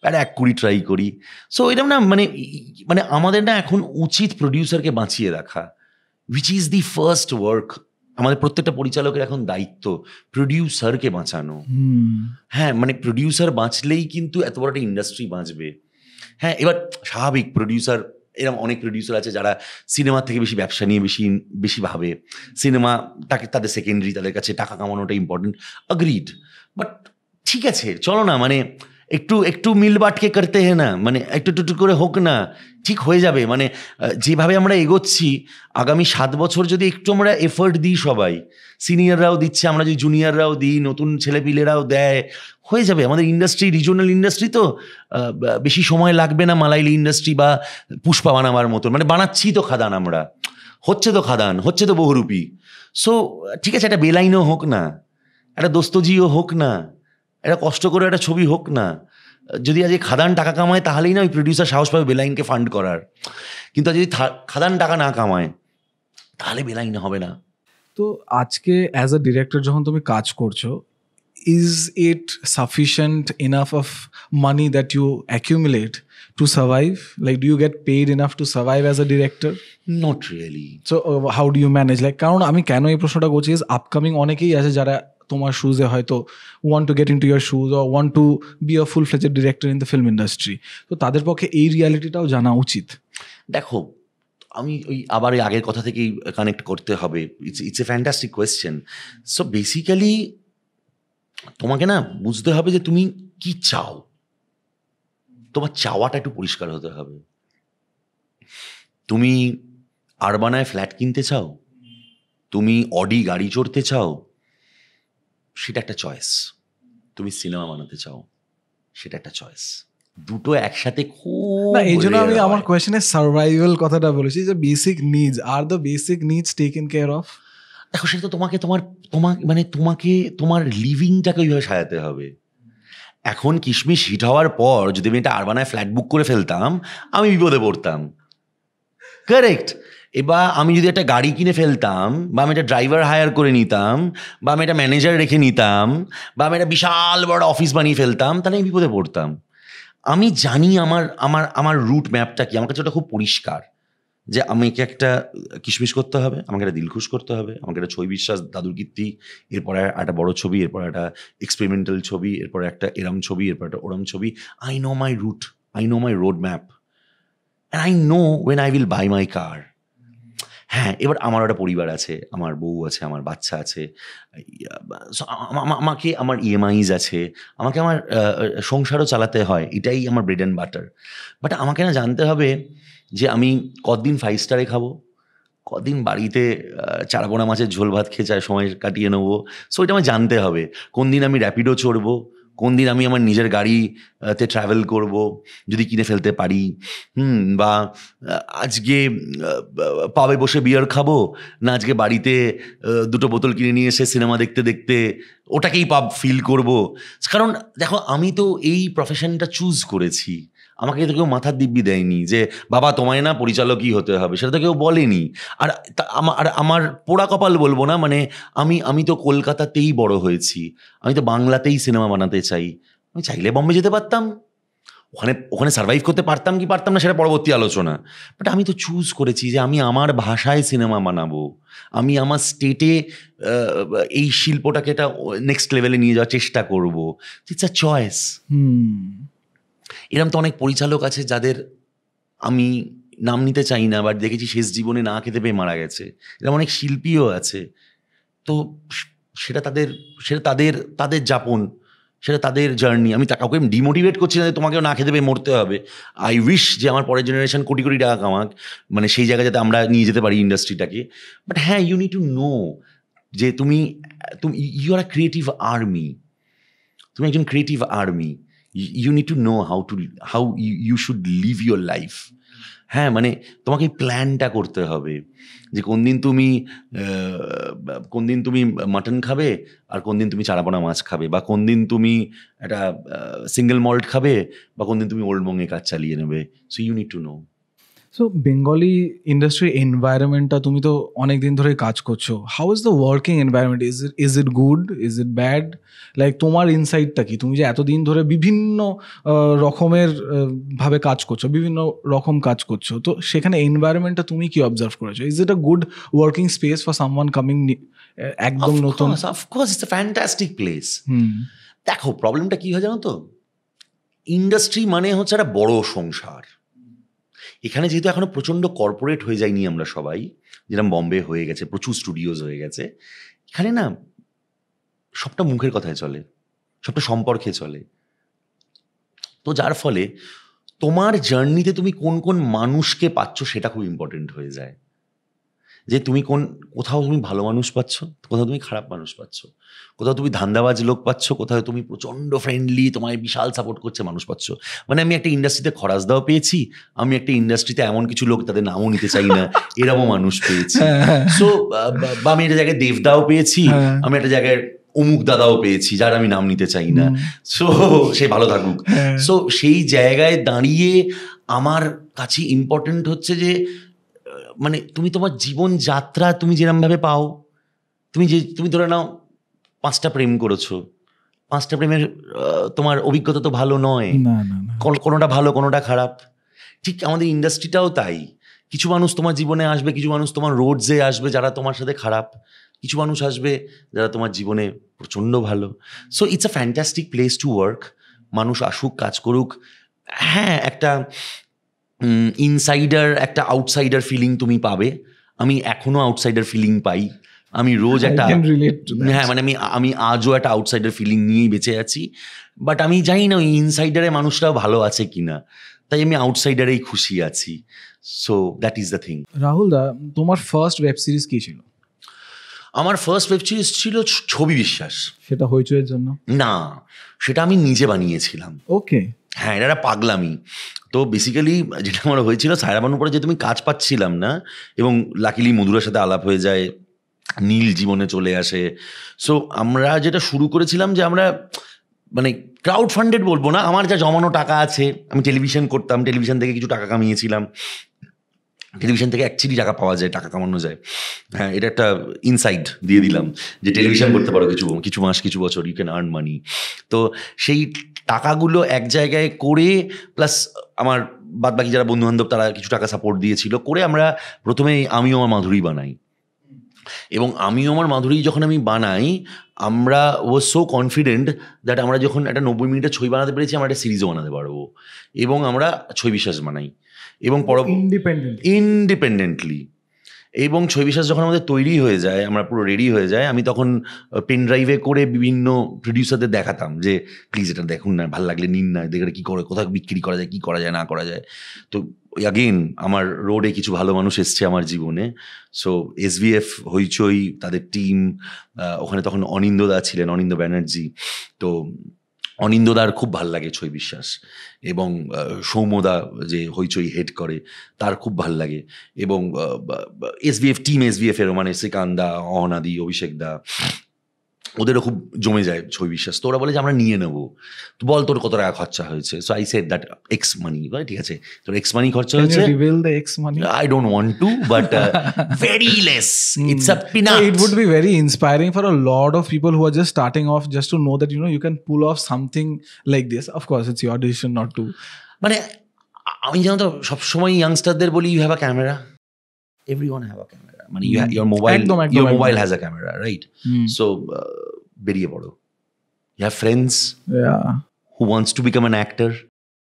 একটা 1 কোটি ট্রাই করি। সো এরকম না, মানে আমাদের না এখন উচিত প্রডিউসারকে বাঁচিয়ে রাখা, which is the first work. আমাদের প্রত্যেকটা পরিচালকের এখন দায়িত্ব প্রডিউসারকে বাঁচানো। হ্যাঁ, মানে প্রডিউসার বাঁচলেই কিন্তু এত বড় একটা ইন্ডাস্ট্রি বাঁচবে। হ্যাঁ, এবার স্বাভাবিক প্রডিউসার, এরকম অনেক প্রডিউসার আছে যারা সিনেমার থেকে বেশি ব্যবসা নিয়ে বেশি ভাবে, সিনেমাটাকে তাদের সেকেন্ডারি, তাদের কাছে টাকা কামানোটা ইম্পর্টেন্ট, অ্যাগ্রিড। বাট ঠিক আছে, চলো না, মানে একটু মিল বাটকে করতে হ্যাঁ না, মানে একটু করে হোক না, ঠিক হয়ে যাবে। মানে যেভাবে আমরা এগোচ্ছি, আগামী 7 বছর যদি একটু আমরা এফোর্ট দিই, সবাই সিনিয়ররাও দিচ্ছে, আমরা যদি জুনিয়ররাও দিই, নতুন ছেলেপিলেরাও দেয়, হয়ে যাবে। আমাদের ইন্ডাস্ট্রি রিজনাল ইন্ডাস্ট্রি তো বেশি সময় লাগবে না মালাইলি ইন্ডাস্ট্রি বা পুষ্পা বানাবার মতন। মানে বানাচ্ছি তো খাদান, আমরা হচ্ছে তো খাদান, হচ্ছে তো বহুরূপী। সো ঠিক আছে, একটা বেলাইনও হোক না, একটা দোস্তজিও হোক না, একটা কষ্ট করে একটা ছবি হোক না। যদি আজ খাদান টাকা কামায় তাহলেই না ওই প্রডিউসার সাহস পাবে বেলাইনকে ফান্ড করার। কিন্তু যদি খাদান টাকা না কামায় তাহলে বেলাইন হবে না। তো আজকে অ্যাজ আ ডিরেক্টর যখন তুমি কাজ করছো, is it sufficient enough of money that you accumulate to survive? Like, do you get paid enough to survive as a director? Not really. So how do you manage? Like, কারণ আমি কেন এই প্রশ্নটা করছি, is upcoming অনেকেই আছে যারা তোমার শুজে হয়তো want to get into your shoes or want to be a full-fledged director in the film industry. তো তাদের পক্ষে এই রিয়ালিটিটাও জানা উচিত। দেখো, আমি আবার ওই আগের কথা থেকেই কানেক্ট করতে হবে। It's a fantastic question. So basically তোমাকে না বুঝতে হবে যে তুমি কি চাও, তোমার চাওয়াটা একটু পরিষ্কার হতে হবে। তুমি আরবানায় ফ্ল্যাট কিনতে চাও, তুমি অডি গাড়ি চড়তে চাও, সেটা একটা চয়েস। তুমি সিনেমা বানাতে চাও, সেটা একটা চয়েস। দুটো একসাথে খুব না, এই জন্য আমি আমার কোয়েশ্চেনে সার্ভাইভাল কথাটা বলেছি, যে basic needs, are the basic needs taken care of. দেখো, সেটা তো তোমাকে তোমার লিভিংটাকে ওইভাবে সাজাতে হবে। এখন কিশমিশ হিট হওয়ার পর যদি আমি একটা আরবানায় ফ্ল্যাট বুক করে ফেলতাম, আমি বিপদে পড়তাম। কারেক্ট। এবার আমি যদি একটা গাড়ি কিনে ফেলতাম, বা আমি একটা ড্রাইভার হায়ার করে নিতাম, বা আমি একটা ম্যানেজার রেখে নিতাম, বা আমি একটা বিশাল বড় অফিস বানিয়ে ফেলতাম, তাহলে আমি বিপদে পড়তাম। আমি জানি আমার রুট ম্যাপটা কি, আমার কাছে ওটা খুব পরিষ্কার, যে আমাকে একটা কিশমিশ করতে হবে, আমাকে একটা দিলখুশ করতে হবে, আমাকে একটা ছবি বিশ্বাস দাদুর কীর্তি, এরপরে একটা বড় ছবি, এরপর একটা এক্সপেরিমেন্টাল ছবি, এরপরে একটা এরম ছবি, এরপর একটা ওরম ছবি। I know my route, I know my road map, and I know when I will buy my car. হ্যাঁ, এবার আমার একটা পরিবার আছে, আমার বউ আছে, আমার বাচ্চা আছে, আমাকে আমার ইএমআইজ আছে, আমাকে আমার সংসারও চালাতে হয়, এটাই আমার ব্রেড অ্যান্ড বাটার। বাট আমাকে না জানতে হবে যে আমি কতদিন 5 স্টারে খাবো, কদিন বাড়িতে চারাপোনা মাছের ঝোল ভাত খেয়ে চায় সময় কাটিয়ে নেবো। সো এটা আমার জানতে হবে। কোন দিন আমি র্যাপিডো চড়বো, কোন দিন আমি আমার নিজের গাড়িতে ট্রাভেল করব যদি কিনে ফেলতে পারি, বা আজকে পাবে বসে বিয়ার খাবো, না আজকে বাড়িতে 2 বোতল কিনে নিয়ে এসে সিনেমা দেখতে দেখতে ওটাকেই পাব ফিল করব। কারণ দেখো, আমি তো এই প্রফেশনটা চুজ করেছি, আমাকে তো কেউ মাথার দিব্যি দেয়নি যে বাবা তোমায় না পরিচালকই হতে হবে, সেটা তো কেউ বলেনি। আর আমার পোড়া কপাল বলবো না, মানে আমি তো কলকাতাতেই বড় হয়েছি, আমি তো বাংলাতেই সিনেমা বানাতে চাই। আমি চাইলে বম্বে যেতে পারতাম, ওখানে সার্ভাইভ করতে পারতাম কি পারতাম না সেটা পরবর্তী আলোচনা। বাট আমি তো চুজ করেছি যে আমি আমার ভাষায় সিনেমা বানাবো, আমি আমার স্টেটে এই শিল্পটাকে এটা নেক্সট লেভেলে নিয়ে যাওয়ার চেষ্টা করবো। It's a choice. এরকম তো অনেক পরিচালক আছে যাদের আমি নাম নিতে চাই না, বাট দেখেছি শেষ জীবনে না খেতে পেয়ে মারা গেছে। এরকম অনেক শিল্পীও আছে। তো সেটা তাদের যাপন, সেটা তাদের জার্নি। আমি কাউকে ডিমোটিভেট করছি না যে তোমাকেও না খেতে পেয়ে মরতে হবে। আই উইশ যে আমার পরের জেনারেশন কোটি কোটি টাকা কামাক, মানে সেই জায়গায় যাতে আমরা নিয়ে যেতে পারি ইন্ডাস্ট্রিটাকে। বাট হ্যাঁ, ইউ নিড টু নো যে তুমি you are a creative army, তুমি একজন creative army. You need to know how you should live your life. হ্যাঁ, মানে তোমাকে প্ল্যানটা করতে হবে যে কোন দিন তুমি মাটন খাবে আর কোন দিন তুমি চারাপোনা মাছ খাবে, বা কোন দিন তুমি একটা সিঙ্গেল মল্ট খাবে, বা কোন দিন তুমি ওল্ড মঙ্গে কাজ চালিয়ে নেবে। So you need to know. So Bengali industry এনভায়রনমেন্টটা তুমি তো অনেক দিন ধরে কাজ করছো, how is the working environment? Is it good, is it bad? Like তোমার ইনসাইটটা কি? তুমি যে এতদিন ধরে বিভিন্ন রকমের ভাবে কাজ করছো, বিভিন্ন রকম কাজ করছো, তো সেখানে এনভায়রনমেন্টটা তুমি কি অবজার্ভ করেছো? Is it a good working space for someone coming একদম নতুন? Of course it's a fantastic place. দেখো প্রবলেমটা কি হয় জানো তো, ইন্ডাস্ট্রি মানে হচ্ছে একটা বড় সংসার। এখানে যেহেতু এখনো প্রচণ্ড কর্পোরেট হয়ে যায়নি আমরা সবাই, যেরকম বম্বে হয়ে গেছে, প্রচুর স্টুডিওজ হয়ে গেছে, এখানে না সবটা মুখের কথায় চলে, সবটা সম্পর্কে চলে। তো যার ফলে তোমার জার্নিতে তুমি কোন কোন মানুষকে পাচ্ছ সেটা খুব ইম্পর্টেন্ট হয়ে যায়। যে তুমি কোথাও তুমি ভালো মানুষ পাচ্ছ, কোথাও তুমি খারাপ মানুষ পাচ্ছ, কোথাও তুমি ধান্দাবাজ লোক পাচ্ছ, কোথাও তুমি প্রচণ্ড ফ্রেন্ডলি, তোমায় বিশাল সাপোর্ট করছে মানুষ পাচ্ছ। মানে আমি একটা ইন্ডাস্ট্রিতে খরাজদাও পেয়েছি, আমি একটা ইন্ডাস্ট্রিতে এমন কিছু লোক তাদের নামও নিতে চাই না এরকমও মানুষ পেয়েছি। সো বা আমি একটা জায়গায় দেবদাও পেয়েছি, আমি একটা জায়গায় অমুক দাদাও পেয়েছি যার আমি নাম নিতে চাই না। সো সে ভালো থাকুক। সো সেই জায়গায় দাঁড়িয়ে আমার কাছে ইম্পর্টেন্ট হচ্ছে যে মানে তুমি তোমার জীবন যাত্রা তুমি যেরমভাবে পাও, তুমি ধরে নাও 5টা প্রেম করেছো, 5টা প্রেমের তোমার অভিজ্ঞতা তো ভালো নয়, কোনোটা ভালো কোনোটা খারাপ। ঠিক আমাদের ইন্ডাস্ট্রিটাও তাই, কিছু মানুষ তোমার জীবনে আসবে, কিছু মানুষ তোমার রোডসে আসবে যারা তোমার সাথে খারাপ, কিছু মানুষ আসবে যারা তোমার জীবনে প্রচণ্ড ভালো। So it's a fantastic place to work. মানুষ আসুক, কাজ করুক। হ্যাঁ, একটা ইনসাইডার একটা আউটসাইডার ফিলিং তুমি পাবে। আমি এখনো আউটসাইডার ফিলিং পাই। আমি রোজ একটা, হ্যাঁ মানে আমি আজও একটা আউটসাইডার ফিলিং নিয়েই বেঁচে আছি। বাট আমি জানি না ওই ইনসাইডারে মানুষরাও ভালো আছে কিনা, তাই আমি আউটসাইডারেই খুশি আছি। So that is the thing. Rahul da, তোমার ফার্স্ট ওয়েব সিরিজ কি ছিল? আমার ফার্স্ট ওয়েব সিরিজ ছিল ছবি বিশ্বাস। সেটা হইচইয়ের জন্য? না, সেটা আমি নিজে বানিয়েছিলাম। ওকে। হ্যাঁ, এটা একটা পাগলামি। তো বেসিক্যালি যেটা আমার হয়েছিল, সায়রা বানুর পরে যেহেতু আমি কাজ পাচ্ছিলাম না, এবং লাকিলি মধুরার সাথে আলাপ হয়ে যায়, নীল জীবনে চলে আসে। সো আমরা যেটা শুরু করেছিলাম যে আমরা মানে ক্রাউড ফান্ডেড বলবো না, আমার যা জমানো টাকা আছে, আমি টেলিভিশন করতাম, টেলিভিশন থেকে কিছু টাকা কামিয়েছিলাম। টেলিভিশন থেকে অ্যাকচুয়ালি টাকা পাওয়া যায়, টাকা কামানো যায়। হ্যাঁ, এটা একটা ইনসাইট দিয়ে দিলাম যে টেলিভিশন করতে পারো কিছু মাস, কিছু বছর, ইউ ক্যান আর্ন মানি। তো সেই টাকাগুলো এক জায়গায় করে, প্লাস আমার বাদবাকি যারা বন্ধুবান্ধব তারা কিছু টাকা সাপোর্ট দিয়েছিল, করে আমরা প্রথমে আমিও আমার মাধুরী বানাই। এবং আমিও আমার মাধুরী যখন আমি বানাই, আমরা ওয়াজ সো কনফিডেন্ট দ্যাট আমরা যখন একটা 90 মিনিটের ছবি বানাতে পেরেছি, আমরা একটা সিরিজও বানাতে পারবো। এবং আমরা ছবি বিশ্বাস বানাই, এবং ইন্ডিপেন্ডেন্টলি। এবং ছবি বিশ্বাস যখন আমাদের তৈরি হয়ে যায়, আমরা পুরো রেডি হয়ে যায়, আমি তখন পেন ড্রাইভে করে বিভিন্ন প্রডিউসারদের দেখাতাম যে প্লিজ এটা দেখুন না, ভালো লাগলে নিন না, দেখে কী করে, কোথাও বিক্রি করা যায়, কী করা যায় না করা যায়। তো অ্যাগেন আমার রোডে কিছু ভালো মানুষ এসছে আমার জীবনে। সো SVF, হইচই, তাদের টিম, ওখানে তখন অনিন্দদা ছিলেন, অনিন্দ ব্যানার্জি। তো অনিন্দদার খুব ভাল লাগে ছবি বিশ্বাস, এবং সৌম্যদা যে হইচই হেড করে তার খুব ভাল লাগে, এবং SVF টিম, SVF-এর মানে শ্রীকান্ত দা, অহনাদি, অভিষেক দা, ওদেরও খুব জমে যায় ছবি বিশ্বাস। তো ওরা বলে যে আমরা নিয়ে নেবো, তো বল তোর কত টাকা খরচা হয়েছে। So I said that X money. ঠিক আছে, তোর এক্স মানি খরচা হয়েছে। I don't want to, but very less. It's a peanut. It would be very inspiring for a lot of people who are just starting off, just to know that you can pull off something like this. Of course, it's your decision not to. মানে আমি জানো তো সবসময় ইয়াংস্টারদের বলি, you have a camera, everyone have a camera. মানে your mobile has a camera, right? So বেরিয়ে পড়ো। You have friends who wants to become an actor,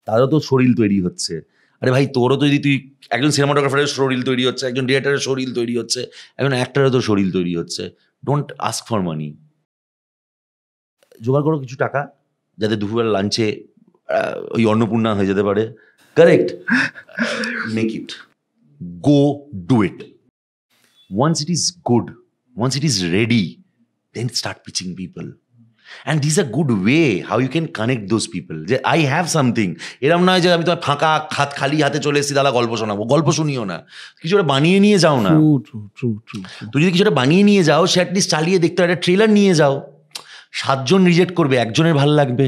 তারও তো শরীর তৈরি হচ্ছে। আরে ভাই, তোরও তো যদি তুই একজন সিনেমাটোগ্রাফারের শরীর তৈরি হচ্ছে, একজন ডিরেক্টরের শরীর তৈরি হচ্ছে, একজন অ্যাক্টরের তো শরীর তৈরি হচ্ছে। Don't ask for money. জোগাড় করো কিছু টাকা, যাতে দুপুরবেলা লাঞ্চে ওই অন্নপূর্ণা হয়ে যেতে পারে। Correct? Make it, go do it. Once it is good, once it is ready, then start pitching people. And this a good way how you can connect those people, যে আই হ্যাভ সামথিং। এরম নয় যে আমি তোমার ফাঁকা খালি হাতে চলে এসেছি, দাদা গল্প শোনাবো, গল্প শুনিও না, কিছু একটা বানিয়ে নিয়ে যাও না। তুই যদি কিছুটা বানিয়ে নিয়ে যাও, সে অ্যাটলিস্ট চালিয়ে দেখতে একটা ট্রেলার নিয়ে যাও, 7 জন রিজেক্ট করবে, 1 জনের ভালো লাগবে,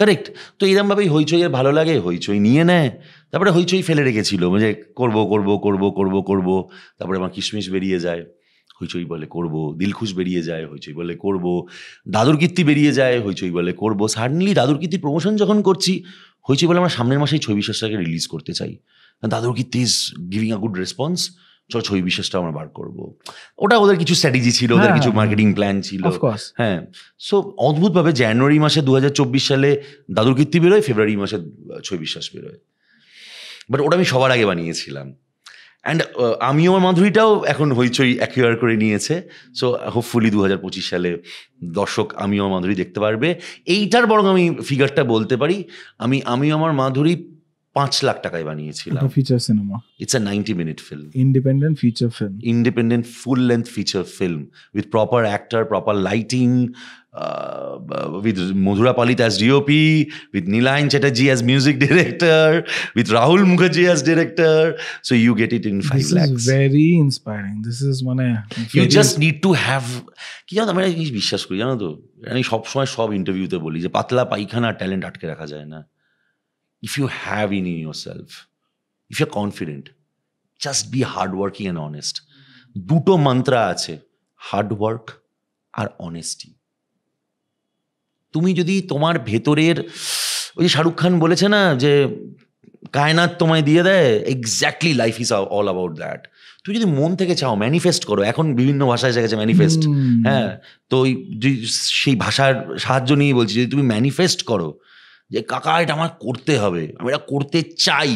কারেক্ট? তো এরমভাবেই হইচইয়ের ভালো লাগে, হইচই নিয়ে নেয়, তারপরে হইচই ফেলে রেখেছিল যে করবো করবো করবো করবো করবো, তারপরে আমার কিশমিশ বেরিয়ে যায়, হইচই বলে করবো, দিলখুশ বেরিয়ে যায়, হইচই বলে করবো, দাদুর কীর্তি বেরিয়ে যায়, হইচই বলে করবো। সাডেনলি দাদুর কীর্তির প্রমোশন যখন করছি, হইচই বলে আমরা সামনের মাসেই ছবি বিশ্বাসটাকে রিলিজ করতে চাই, Dadur Kirti is giving a good response, চল ছবি বিশ্বাসটা আমরা বার করবো। ওটা ওদের কিছু স্ট্র্যাটেজি ছিল, ওদের কিছু মার্কেটিং প্ল্যান ছিল। হ্যাঁ, সো অদ্ভুতভাবে জানুয়ারি মাসে 2024 সালে দাদুর কীর্তি বেরোয়, ফেব্রুয়ারি মাসে ছবি বিশ্বাস বেরোয়, বাট ওটা আমি সবার আগে বানিয়েছিলাম। অ্যান্ড আমি আমার মাধুরীটাও এখন হইচই অ্যাকুয়ার করে নিয়েছে, সো হোপফুলি 2025 সালে দর্শক আমি আমার মাধুরী দেখতে পারবে। এইটার বরং আমি ফিগারটা বলতে পারি, আমি আমার মাধুরী 5 লাখ টাকায় বানিয়েছিলাম। Feature cinema, it's a 90-minute film, independent feature film, independent full-length feature film with proper actor, proper lighting, with Madhura Palit as DOP, with Nilayan Chatterjee as music director, with Rahul Mukherjee as director, so you get it in 5 lakhs. This is very inspiring. This is you just need to have, কি জানো, আমি বিশ্বাস করি, জানো তো, আমি সবসময় সব ইন্টারভিউতে বলি যে পাতলা পায়খানা ট্যালেন্ট আটকে রাখা যায় না। If you have in yourself, if you're confident, just be hardworking and honest. 2টো মন্ত্র আছে, হার্ড ওয়ার্ক আর অনেস্টি। তুমি যদি তোমার ভেতরের, ওই যে শাহরুখ খান বলেছে না যে কায়নাত তোমায় দিয়ে দেয়, exactly life is all about that. তুমি যদি মন থেকে চাও, ম্যানিফেস্ট করো, এখন বিভিন্ন ভাষায় এসে গেছে ম্যানিফেস্ট, হ্যাঁ, তো সেই ভাষার সাহায্য নিয়ে বলছি, যদি তুমি ম্যানিফেস্ট করো যে কাকা এটা আমার করতে হবে, আমি এটা করতে চাই,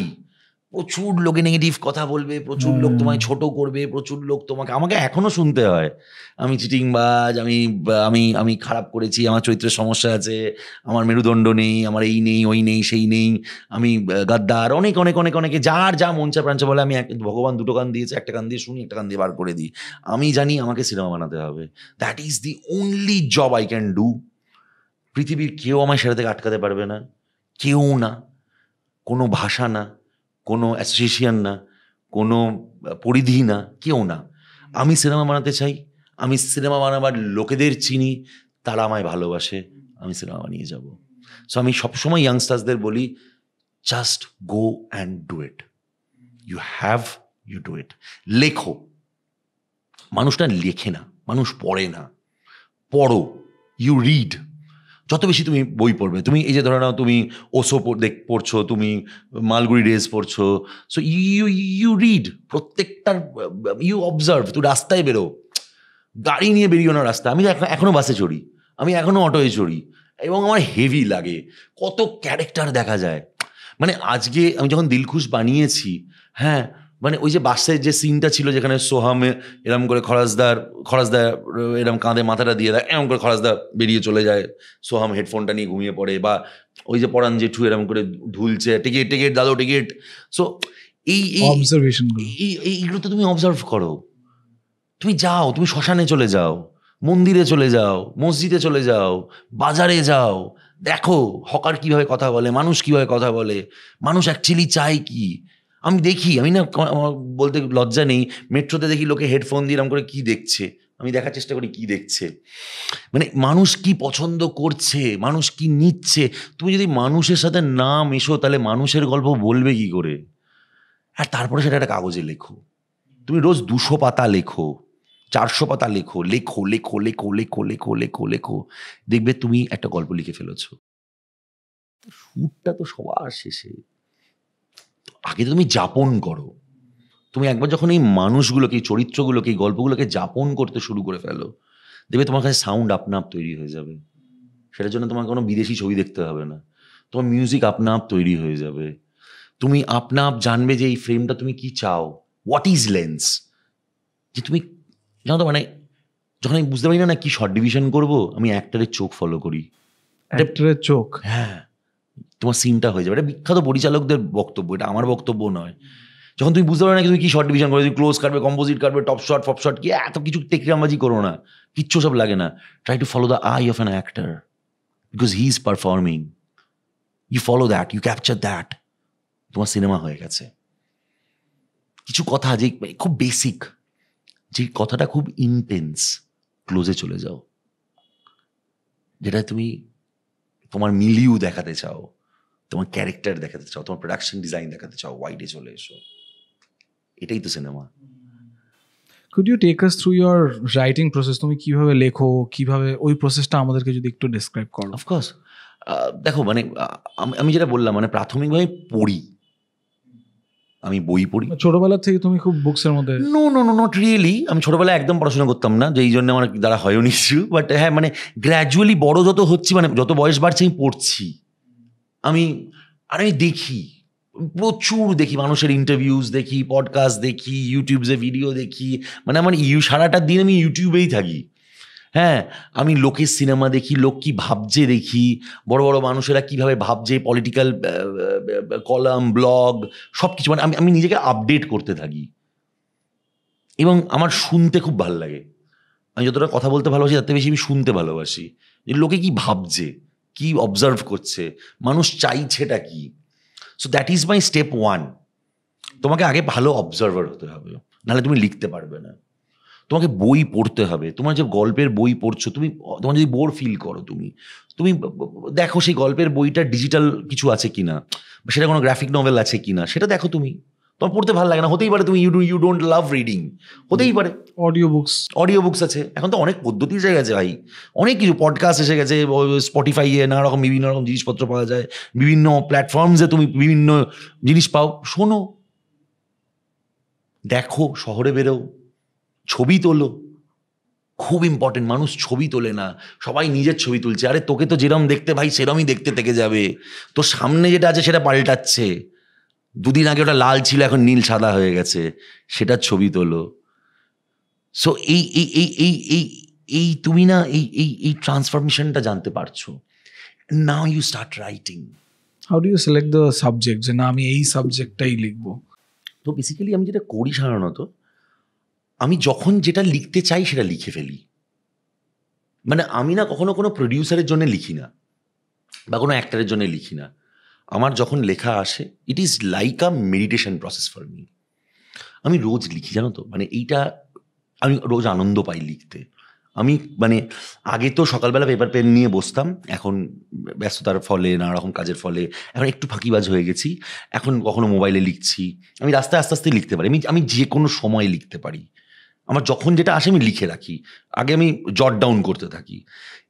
প্রচুর লোকে নেগেটিভ কথা বলবে, প্রচুর লোক তোমায় ছোট করবে, প্রচুর লোক তোমাকে, আমাকে এখনো শুনতে হয় আমি চিটিংবাজ, আমি খারাপ করেছি, আমার চরিত্রের সমস্যা আছে, আমার মেরুদণ্ড নেই, আমার এই নেই, ওই নেই, সেই নেই, আমি গাদ্দার, অনেক অনেক অনেক অনেকে যার যা মঞ্চা প্রাঞ্চা বলে। আমি ভগবান 2টো কান দিয়েছে, একটা কান দিয়ে শুনি, একটা কান দিয়ে বার করে দিই। আমি জানি আমাকে সিনেমা বানাতে হবে, that is the only job I can do. পৃথিবীর কেউ আমায় সেটা থেকে আটকাতে পারবে না, কেউ না, কোনো ভাষা না, কোনো অ্যাসোসিয়েশন না, কোনো পরিধি না, কেউ না। আমি সিনেমা বানাতে চাই, আমি সিনেমা বানাবার লোকেদের চিনি, তারা আমায় ভালোবাসে, আমি সিনেমা বানিয়ে যাব। সো আমি সবসময় ইয়াংস্টার্সদের বলি, just go and do it, you have, you do it. লেখো, মানুষটা লেখে না, মানুষ পড়ে না, পড়ো, ইউ রিড। যত বেশি তুমি বই পড়বে, তুমি এই যে ধরে নাও তুমি ওসো পড়ছো, তুমি মালগুড়ি ডেজ পড়ছো, সো ইউ রিড, প্রত্যেকটার ইউ অবজার্ভ। তুই রাস্তায় বেরো, গাড়ি নিয়ে বেরিও না রাস্তায়। আমি এখনো বাসে চড়ি, আমি এখনো অটোয় চড়ি, এবং আমার হেভি লাগে, কত ক্যারেক্টার দেখা যায়। মানে আজকে আমি যখন দিলখুশ বানিয়েছি, হ্যাঁ, মানে ওই যে বাসের যে সিনটা ছিল যেখানে সোহামে এরম করে খরাজদার এরম কাঁধে মাথাটা দিয়ে দেয়, এরম করে খরাজদা বেরিয়ে চলে যায়, সোহাম হেডফোনটা নিয়ে ঘুমিয়ে পড়ে, বা ওই যে পরাণ জেঠু এরম করে ঢুলছে, টিকিট টিকিট দাদু টিকিট। সো এইগুলো তো তুমি অবজার্ভ করো, তুমি যাও, তুমি শ্মশানে চলে যাও, মন্দিরে চলে যাও, মসজিদে চলে যাও, বাজারে যাও, দেখো হকার কিভাবে কথা বলে, মানুষ কিভাবে কথা বলে, মানুষ অ্যাকচুয়ালি চায় কি। আমি দেখি, আমি না বলতে লজ্জা নেই, মেট্রোতে দেখি লোকে হেডফোন দিয়ে এরকম করে কি দেখছে, আমি দেখার চেষ্টা করি কি দেখছে, মানে মানুষ কি পছন্দ করছে, মানুষ কি নিচ্ছে। তুমি যদি মানুষের সাথে না মেশো, তাহলে মানুষের গল্প বলবে কি করে? আর তারপরে সেটা একটা কাগজে লেখো, তুমি রোজ 200 পাতা লেখো, 400 পাতা লেখো, লেখো লেখো লেখো লেখো লেখো লেখো লেখো, দেখবে তুমি একটা গল্প লিখে ফেলেছো। শুটটা তো সবার শেষে, আগে তুমি যাপন করো। তুমি একবার যখন এই মানুষগুলোকে, এই চরিত্রগুলোকে, এই গল্পগুলোকে যাপন করতে শুরু করে ফেলো, দেখবে তোমার কাছে সাউন্ড আপনা আপ তৈরি হয়ে যাবে। সেটার জন্য তোমাকে কোনো বিদেশি ছবি দেখতে হবে না, তোমার মিউজিক আপনা আপ তৈরি হয়ে যাবে। তুমি আপনা আপ জানবে যে এই ফ্রেমটা তুমি কি চাও, হোয়াট ইজ লেন্স। যে তুমি জানো তো, মানে যখন আমি বুঝতে পারি না কি শর্ট ডিভিশন করবো, আমি অ্যাক্টরের চোখ ফলো করি, অ্যাক্টরের চোখ, হ্যাঁ, তোমার সিনটা হয়ে যাবে। এটা বিখ্যাত পরিচালকদের বক্তব্য, এটা আমার বক্তব্য নয়। যখন তুমি বুঝতে পারো না তুমি কি শর্ট ডিভিশন করবে, তুমি ক্লোজ কাটবে, কম্পোজিট কাটবে, টপ শট, ফপ শট, কি এত কিছু টেকরামবাজি করো না, কিচ্ছু সব লাগে না। Try to follow the eye of an actor because he is performing, you follow that, you capture that, তোমার সিনেমা হয়ে গেছে। কিছু কথা যে খুব বেসিক, যে কথাটা খুব ইন্টেন্স, ক্লোজে চলে যাও, যেটা তুমি তোমার মিলিউ দেখাতে চাও, তোমার ক্যারেক্টার দেখাতে চাও, তোমার প্রোডাকশন ডিজাইন দেখাতে চাও, ওয়াইডে চলে এসো, এটাই তো cinema. Could you take us through your writing process? তুমি কিভাবে লেখো, কিভাবে ওই প্রসেসটা আমাদেরকে যদি একটু ডেসক্রাইব করো। অফকোর্স দেখো মানে আমি যেটা বললাম, মানে প্রাথমিকভাবে পড়ি, আমি বই পড়ি। ছোটবেলা থেকে তুমি খুব বুকসের মধ্যে? No no no not really. আমি ছোটবেলায় একদম পড়াশোনা করতাম না, যে এই জন্য আমার দ্বারা হয়ও নিশ্চয়, বাট হ্যাঁ মানে গ্র্যাজুয়ালি বড় যত হচ্ছি, মানে যত বয়স বাড়ছে আমি পড়ছি। আমি দেখি, প্রচুর দেখি, মানুষের ইন্টারভিউজ দেখি, পডকাস্ট দেখি, ইউটিউবে ভিডিও দেখি, মানে আমার সারাটা দিন আমি ইউটিউবেই থাকি। হ্যাঁ, আমি লোকের সিনেমা দেখি, লোক কি ভাবছে দেখি, বড় বড় মানুষেরা কিভাবে ভাবছে, পলিটিক্যাল কলাম, ব্লগ, সব কিছু, মানে আমি নিজেকে আপডেট করতে থাকি। এবং আমার শুনতে খুব ভালো লাগে। আমি যতটা কথা বলতে ভালোবাসি তার থেকে বেশি আমি শুনতে ভালোবাসি, যে লোকে কি ভাবছে, কি অবজার্ভ করছে, মানুষ চাইছেটা কি। So that is my step one. তোমাকে আগে ভালো অবজারভার হতে হবে, নাহলে তুমি লিখতে পারবে না। তোমাকে বই পড়তে হবে, তোমার যে গল্পের বই পড়ছো, তোমার যদি বোর ফিল করো, তুমি দেখো সেই গল্পের বইটা ডিজিটাল কিছু আছে কিনা, বা সেটা কোনো গ্রাফিক নভেল আছে কিনা, সেটা দেখো। তোমার পড়তে ভালো লাগে না, হতেই পারে তুমি ইউ ডোন্ট লাভ রিডিং, হতেই পারে। অডিও বুকস আছে, এখন তো অনেক পদ্ধতি এসে গেছে ভাই, অনেক কিছু পডকাস্ট এসে গেছে, স্পটিফাইয়ে নানা রকম বিভিন্ন রকম জিনিসপত্র পাওয়া যায়, বিভিন্ন প্ল্যাটফর্মসে তুমি বিভিন্ন জিনিস পাও, শোনো, দেখো, শহরে বেরো, ছবি তোলো, খুব ইম্পর্টেন্ট। মানুষ ছবি তোলে না, সবাই নিজের ছবি তুলছে। আরে তোকে তো যেরকম দেখতে ভাই সেরমই দেখতে থেকে যাবে, তোর সামনে যেটা আছে সেটা পাল্টাচ্ছে, দুদিন আগে ওটা লাল ছিল এখন নীল সাদা হয়ে গেছে, সেটা ছবি তোলো। সো এই তুমি না এই ট্রান্সফরমেশনটা জানতে পারছো, now you start writing. How do you select the subject, যে না আমি এই সাবজেক্টটাই লিখবো? তো বেসিক্যালি আমি যেটা করি সাধারণত, আমি যখন যেটা লিখতে চাই সেটা লিখে ফেলি। মানে আমি না কখনো কোনো প্রডিউসারের জন্য লিখি না, বা কোনো অ্যাক্টারের জন্য লিখি না। আমার যখন লেখা আসে, it is like a meditation process for me. আমি রোজ লিখি, জানো তো, মানে এইটা আমি রোজ আনন্দ পাই লিখতে। আমি মানে আগে তো সকালবেলা পেপার পেন নিয়ে বসতাম, এখন ব্যস্ততার ফলে, নানা রকম কাজের ফলে এখন একটু ফাঁকিবাজ হয়ে গেছি। এখন কখনো মোবাইলে লিখছি, আমি রাস্তায় আস্তে আস্তে লিখতে পারি, আমি যে কোনো সময় লিখতে পারি। আমার যখন যেটা আসে আমি লিখে রাখি, আগে আমি জট ডাউন করতে থাকি,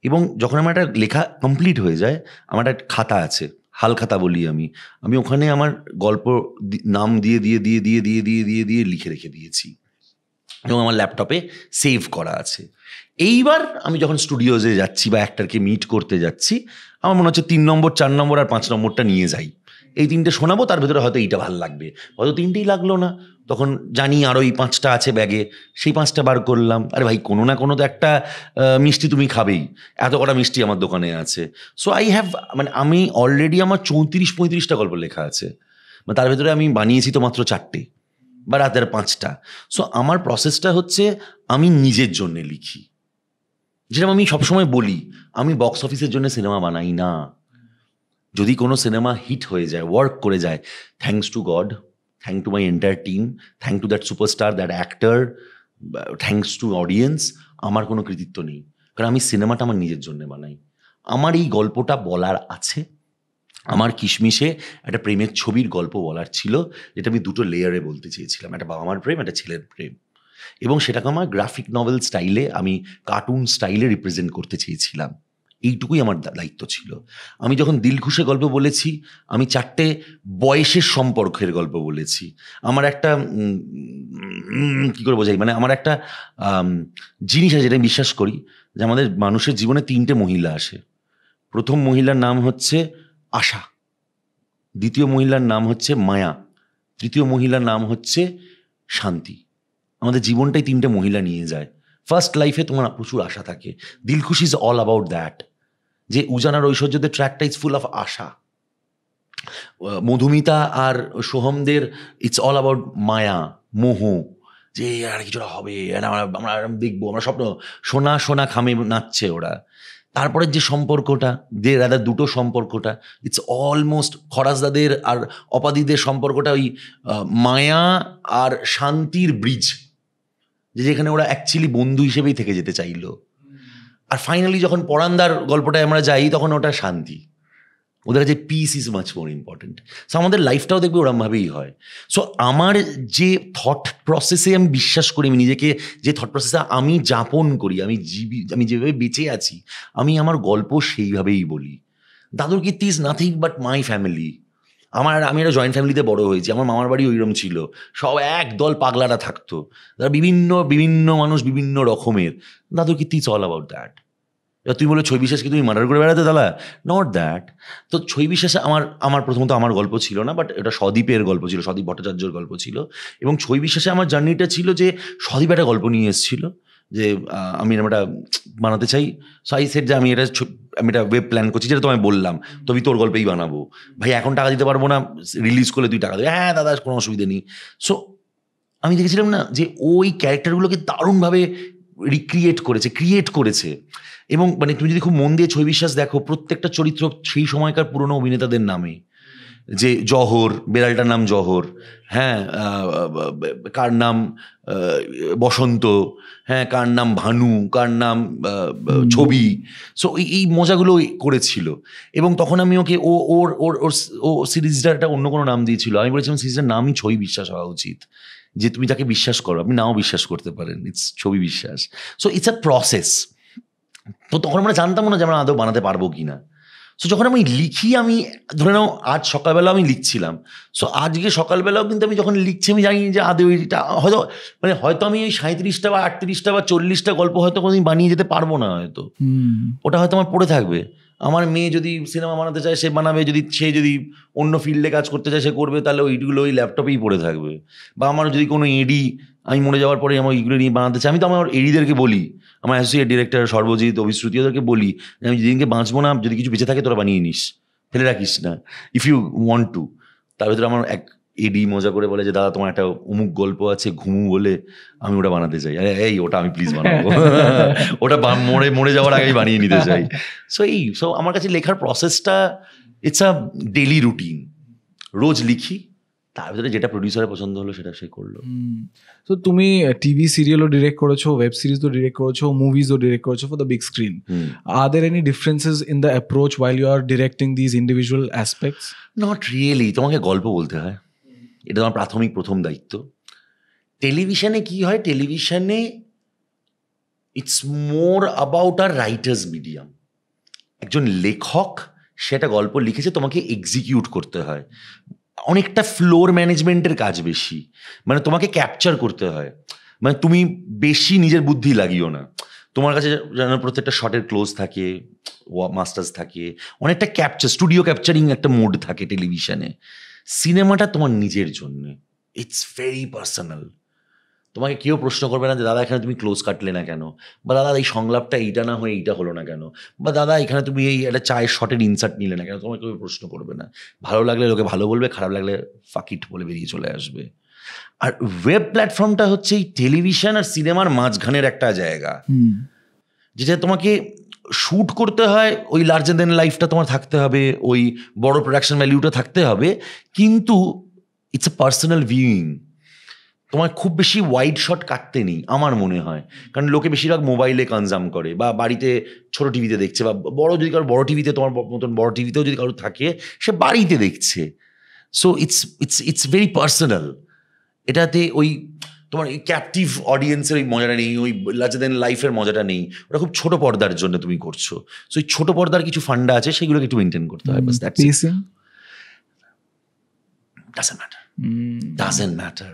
এবং যখন আমার একটা লেখা কমপ্লিট হয়ে যায়, আমার একটা খাতা আছে, হাল খাতা বলি আমি ওখানে আমার গল্প নাম দিয়ে দিয়ে দিয়ে দিয়ে দিয়ে দিয়ে দিয়ে দিয়ে লিখে রেখে দিয়েছি, এবং আমার ল্যাপটপে সেভ করা আছে। এইবার আমি যখন স্টুডিওজে যাচ্ছি বা অ্যাক্টরকে মিট করতে যাচ্ছি, আমার মনে হচ্ছে 3 নম্বর, 4 নম্বর আর 5 নম্বরটা নিয়ে যাই, এই 3টে শোনাবো, তার ভেতরে হয়তো এইটা ভালো লাগবে, হয়তো 3টেই লাগলো না, তখন জানি আরও এই 5টা আছে ব্যাগে, সেই 5টা বার করলাম। আরে ভাই, কোনো না কোনো তো একটা মিষ্টি তুমি খাবেই, এত কটা মিষ্টি আমার দোকানে আছে। সো আই হ্যাভ, মানে আমি অলরেডি আমার 34-35টা গল্প লেখা আছে, মানে তার ভেতরে আমি বানিয়েছি তো মাত্র 4টে বা রাতের 5টা। সো আমার প্রসেসটা হচ্ছে, আমি নিজের জন্যে লিখি। যেরকম আমি সবসময় বলি, আমি বক্স অফিসের জন্য সিনেমা বানাই না। যদি কোনো সিনেমা হিট হয়ে যায়, ওয়ার্ক করে যায়, thanks to God, thank to my entire team, thank to that superstar, that actor, thanks to audience. আমার কোনো কৃতিত্ব নেই, কারণ আমি সিনেমাটা আমার নিজের জন্য বানাই। আমার এই গল্পটা বলার আছে, আমার কিশমিশে একটা প্রেমের ছবির গল্প বলার ছিল, যেটা আমি 2টো লেয়ারে বলতে চেয়েছিলাম, একটা বাবা মার প্রেম, একটা ছেলের প্রেম, এবং সেটাকে আমার গ্রাফিক নভেল স্টাইলে, আমি কার্টুন স্টাইলে রিপ্রেজেন্ট করতে চেয়েছিলাম। এইটুকুই আমার দায়িত্ব ছিল। আমি যখন দিলখুশে গল্প বলেছি, আমি 4টে বয়সের সম্পর্কের গল্প বলেছি। আমার একটা কী করে বোঝাই, মানে আমার একটা জিনিস আছে, যেটা আমি বিশ্বাস করি, যে আমাদের মানুষের জীবনে 3টে মহিলা আসে। প্রথম মহিলার নাম হচ্ছে আশা, দ্বিতীয় মহিলার নাম হচ্ছে মায়া, তৃতীয় মহিলার নাম হচ্ছে শান্তি। আমাদের জীবনটাই 3টে মহিলা নিয়ে যায়। ফার্স্ট লাইফে তোমার প্রচুর আশা থাকে, Dilkhush is all about that, যে উজানার ঐশ্বর্যদের ট্র্যাকটা is full of asha. Madhumita আর সোহমদের it's all about maya, moh, যে আর কিছুটা হবে, আমরা দেখবো, আমরা স্বপ্ন, সোনা সোনা খামে নাচছে ওরা। তারপরের যে সম্পর্কটা, যে রাদার দুটো সম্পর্কটা, ইটস অলমোস্ট খরাজদাদের আর অপাদিদের সম্পর্কটা ওই মায়া আর শান্তির ব্রিজ, যেখানে ওরা অ্যাকচুয়ালি বন্ধু হিসেবেই থেকে যেতে চাইলো। আর ফাইনালি যখন পরান্দার গল্পটায় আমরা যাই তখন ওটা শান্তি, ওদের কাছে piece is much more important. So আমাদের লাইফটাও দেখবে ওরমভাবেই হয়। সো আমার যে থট প্রসেসে আমি বিশ্বাস করি, আমি নিজেকে যে থট প্রসেসে আমি যাপন করি, আমি যেভাবে বেঁচে আছি, আমি আমার গল্প সেইভাবেই বলি। Dadur Kirti is nothing but my family. আমি একটা জয়েন্ট ফ্যামিলিতে বড় হয়েছি, আমার মামার বাড়ি ওইরকম ছিল, সব একদল পাগলারা থাকতো, তারা বিভিন্ন বিভিন্ন মানুষ বিভিন্ন রকমের। দাদুর Kirti is all about that. তুমি বলে ছবি বিশ্বাসকে তুমি মার্ডার করে বেড়াতে দাদা, নট দ্যাট। তো ছবি বিশ্বাসে আমার প্রথমত আমার গল্প ছিল না, বাট এটা সদীপের গল্প ছিল, সদীপ ভট্টাচার্যর গল্প ছিল। এবং ছবি বিশ্বাসে আমার জার্নিটা ছিল যে সদীপ একটা গল্প নিয়ে এসেছিল যে আমি এটা বানাতে চাই। সো আই সেড যে আমি এটা ওয়েব প্ল্যান করছি, যেটা তোমায় বললাম, তবে তোর গল্পেই বানাবো ভাই, এখন টাকা দিতে পারবো না, রিলিজ করলে তুই টাকা দেবে। হ্যাঁ দাদা, কোনো অসুবিধা নেই। সো আমি দেখেছিলাম না যে ওই ক্যারেক্টারগুলোকে দারুণভাবে ক্রিয়েট করেছে। এবং মানে তুমি যদি খুব মন দিয়ে ছবি বিশ্বাস দেখো, প্রত্যেকটা চরিত্র সেই সময়কার পুরনো অভিনেতাদের নামে, যে জহর, বেড়ালটার নাম জহর, হ্যাঁ, কার নাম বসন্ত, হ্যাঁ, কার নাম ভানু, কার নাম ছবি। সো এই মজাগুলো করেছিল। এবং তখন আমি ওকে ও সিরিজটা একটা অন্য কোনো নাম দিয়েছিল, আমি বলেছিলাম সিরিজটার নামই ছবি বিশ্বাস হওয়া উচিত, যে তুমি তাকে বিশ্বাস করো, আপনি নাও বিশ্বাস করতে পারেন, ইটস ছবি বিশ্বাস। So it's a process. তো তখন আমরা জানতাম না যে আমরা আদৌ বানাতে পারবো কি না। সো যখন আমি লিখি, আমি ধরে নাও আজ সকালবেলা আমি লিখছিলাম, সো আজকে সকালবেলাও কিন্তু আমি যখন লিখছি আমি জানি যে আদৌ এটা হয়তো আমি ওই 37টা বা 38টা বা 40টা গল্প হয়তো কোনোদিন বানিয়ে যেতে পারবো না, হয়তো ওটা হয়তো আমার পড়ে থাকবে। আমার মেয়ে যদি সিনেমা বানাতে চায় সে বানাবে, সে যদি অন্য ফিল্ডে কাজ করতে চায় সে করবে, তাহলে ওইগুলো ওই ল্যাপটপেই পড়ে থাকবে। বা আমার যদি কোনো এডি আমি মরে যাওয়ার পরে আমার এইগুলো নিয়ে বানাতে চাই, আমি তো আমার এডিদেরকে বলি, আমার অ্যাসোসিয়েট ডিরেক্টর সর্বজিৎ, অভিশ্রুতি, ওদেরকে বলি আমি যেদিনকে বাঁচবো না, যদি কিছু বেঁচে থাকে তোরা বানিয়ে নিস, ফেলে রাখিস না, ইফ ইউ ওয়ান্ট টু। তার ভিতরে আমার এক এডি মজা করে বলে যে দাদা তোমার একটা অমুক গল্প আছে ঘুমু বলে, আমি ওটা বানাতে চাই। এই ওটা আমি প্লিজ বানাবো, ওটা মরে যাওয়ার আগেই বানিয়ে নিতে চাই। সো আমার কাছে লেখার প্রসেসটা ইটস আ ডেইলি রুটিন। রোজ লিখি, তার ভিতরে যেটা প্রডিউসারের পছন্দ হলো সেটা সে করলো। তো তুমি টিভি সিরিয়ালও ডিরেক্ট করেছো, ওয়েব সিরিজও ডিরেক্ট করেছো, মুভিজও ডিরেক্ট করেছো for the big screen. Are there any differences in the approach while you are directing these individual aspects? Not really. তোমাকে গল্প বলতে হয়, এটা তোমার প্রথম দায়িত্ব। টেলিভিশনে কি হয়, টেলিভিশনে it's more about a writer's medium. একজন লেখক সেটা গল্প লিখেছে, তোমাকে এক্সিকিউট করতে হয়, অনেকটা ফ্লোর ম্যানেজমেন্টের কাজ বেশি, মানে তোমাকে ক্যাপচার করতে হয়, মানে তুমি বেশি নিজের বুদ্ধি লাগিও না, তোমার কাছে যেন প্রত্যেকটা শটের ক্লোজ থাকে, মাস্টার্স থাকে, অনেকটা স্টুডিও ক্যাপচারিং একটা মোড থাকে টেলিভিশনে। সিনেমাটা তোমার নিজের জন্য, ইটস ভেরি পার্সোনাল। তোমাকে কেউ প্রশ্ন করবে না যে দাদা এখানে তুমি ক্লোজ কাটলে না কেন, বা দাদা এই সংলাপটা এইটা না হয়ে এইটা হলো না কেন, বা দাদা এখানে তুমি এই একটা চায়ের শটের ইনসার্ট নিলে না কেন, তোমাকে কেউ প্রশ্ন করবে না। ভালো লাগলে লোকে ভালো বলবে, খারাপ লাগলে ফাকিট বলে বেরিয়ে চলে আসবে। আর ওয়েব প্ল্যাটফর্মটা হচ্ছে এই টেলিভিশন আর সিনেমার মাঝখানের একটা জায়গা, যেটা তোমাকে শ্যুট করতে হয়, ওই লার্জার দেন লাইফটা তোমার থাকতে হবে, ওই বড় প্রোডাকশন ভ্যালিউটা থাকতে হবে, কিন্তু ইটস এ পার্সোনাল ভিউইং। তোমার খুব বেশি ওয়াইড শট কাটতে নেই আমার মনে হয়, কারণ লোকে বেশিরভাগ মোবাইলে কনজাম করে, বা বাড়িতে ছোট টিভিতে দেখছে, বা যদি কারো বড় টিভিতে, তোমার মতন বড় টিভিতেও যদি কারো থাকে, সে বাড়িতে দেখছে। So it's very personal. এটাতে ওই তোমার এই ক্যাপটিভ অডিয়েন্সের ওই মজাটা নেই, ওই লার্জার দেন লাইফের মজাটা নেই, ওটা খুব ছোট পর্দার জন্য তুমি করছো। সো এই ছোট পর্দার কিছু ফান্ডা আছে, সেগুলোকে একটু মেনটেন করতে হয়। Doesn't matter.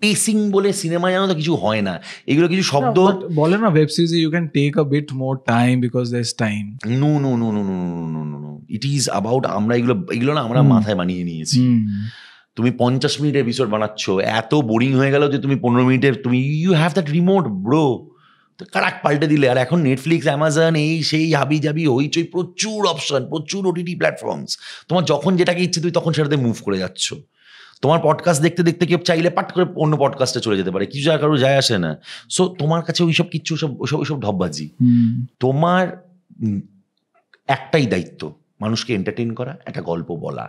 পেসিং বলে সিনেমায় জানো তো কিছু হয় না, এগুলো কিছু শব্দ বলে না, ওয়েব সিরিজে you can take a bit more time because there is time. No, it is about আমরা এগুলো না আমরা মাথায় বানিয়ে নিয়েছি। তুমি 50 মিনিট এপিসোড বানাচ্ছ, এত বোরিং হয়ে গেল যে তুমি 15 মিনিটের তুমি you have that remote bro, তো কারাক পাল্টে দিলে। আর এখন নেটফ্লিক্স, অ্যামাজন, এই সেই হাবি জাবি হইচই, প্রচুর অপশন, প্রচুর ওটিটি প্ল্যাটফর্মস। তোমার যখন যেটাকে ইচ্ছে তুমি তখন সেটাতে মুভ করে যাচ্ছ। তোমার পডকাস্ট দেখতে দেখতে কেউ চাইলে পাট করে অন্য পডকাস্টে চলে যেতে পারে, কিছু কারো যায় আসে না। সো তোমার কাছে ওইসব কিচ্ছু ওইসব ঢপবাজি। তোমার একটাই দায়িত্ব, মানুষকে এন্টারটেইন করা, একটা গল্প বলা।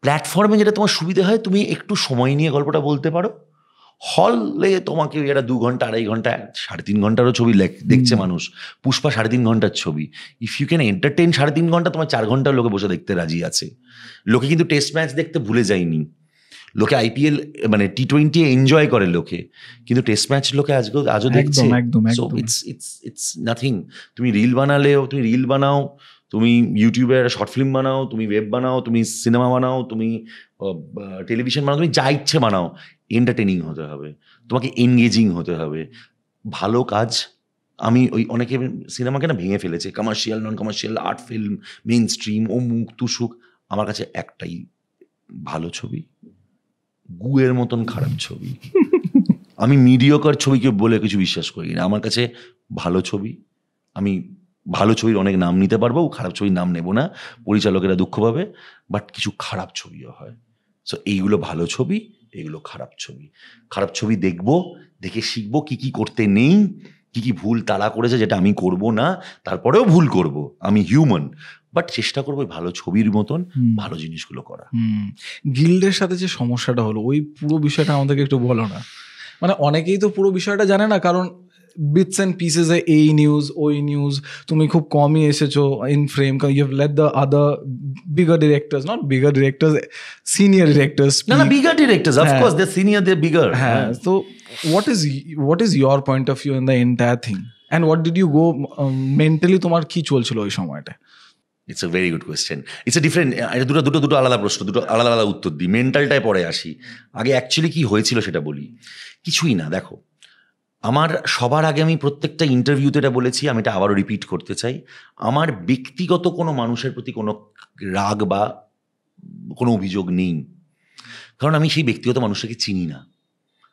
প্ল্যাটফর্মে যেটা তোমার সুবিধা হয়, তুমি একটু সময় নিয়ে গল্পটা বলতে পারো। হলে তোমাকে এটা 2 ঘন্টা 2.5 ঘন্টা 3.5 ঘন্টারও ছবি দেখছে মানুষ। পুষ্পা 3.5 ঘন্টার ছবি, ইফ ইউ ক্যান এন্টারটেইন 3.5 ঘন্টা, তোমার 4 ঘন্টার লোকে বসে দেখতে রাজি আছে। লোকে কিন্তু টেস্ট ম্যাচ দেখতে ভুলে যায়নি, লোকে IPL মানে T20 এনজয় করে লোকে, কিন্তু টেস্ট ম্যাচ লোকে আজও দেখছে। So it's nothing. তুমি রিল বানালেও, তুমি রিল বানাও, তুমি ইউটিউবে একটা শর্ট ফিল্ম বানাও, তুমি ওয়েব বানাও, তুমি সিনেমা বানাও, তুমি টেলিভিশন বানাও, তুমি যা ইচ্ছে বানাও, এন্টারটেনিং হতে হবে, তোমাকে এনগেজিং হতে হবে। ভালো কাজ, আমি ওই অনেকে সিনেমাকে না ভেঙে ফেলেছে, কমার্শিয়াল, নন commercial, art film, main stream, মুখ তুসুক। আমার কাছে একটাই ভালো ছবি, গুয়ের মতন খারাপ ছবি। আমি মিডিয়কার ছবিকে বলে কিছু বিশ্বাস করি না। আমার কাছে ভালো ছবি, আমি ভালো ছবির অনেক নাম নিতে পারবো, খারাপ ছবির নাম নেব না, পরিচালকেরা দুঃখ পাবে, বাট কিছু খারাপ ছবিও হয়। সো এইগুলো ভালো ছবি, এগুলো খারাপ ছবি। খারাপ ছবি দেখবো, দেখে শিখবো কি কি করতে নেই, কি কি ভুল তারা করেছে যেটা আমি করব না, তারপরেও ভুল করব, আমি হিউম্যান, বাট চেষ্টা করবো ভালো ছবির মতন ভালো জিনিসগুলো করা। গিল্ডের সাথে যে সমস্যাটা হলো, ওই পুরো বিষয়টা আমাদেরকে একটু বলো না। মানে অনেকেই তো পুরো বিষয়টা জানে না, কারণ বিটস অ্যান্ড পিসেসে এই নিউজ ওই নিউজ, তুমি খুব কমই এসেছো in frame, you have let the other bigger directors, not bigger directors, senior directors, না bigger directors, of course they senior, they bigger. হ্যাঁ, তো what is your point of view in the entire thing, and what did you go mentally, তোমার কি চলছিল ওই সময়টা? It's a very good question. It's a different, দুটো আলাদা প্রশ্ন, দুটো আলাদা আলাদা উত্তর দিই। মেন্টালটায় পরে আসি, আগে অ্যাকচুয়ালি কি হয়েছিল সেটা বলি। কিছুই না, দেখো আমার সবার আগে আমি প্রত্যেকটা ইন্টারভিউতে এটা বলেছি, আমি এটা আবারও রিপিট করতে চাই, আমার ব্যক্তিগত কোনো মানুষের প্রতি কোনো রাগ বা কোনো অভিযোগ নেই, কারণ আমি সেই ব্যক্তিগত মানুষটাকে চিনি না।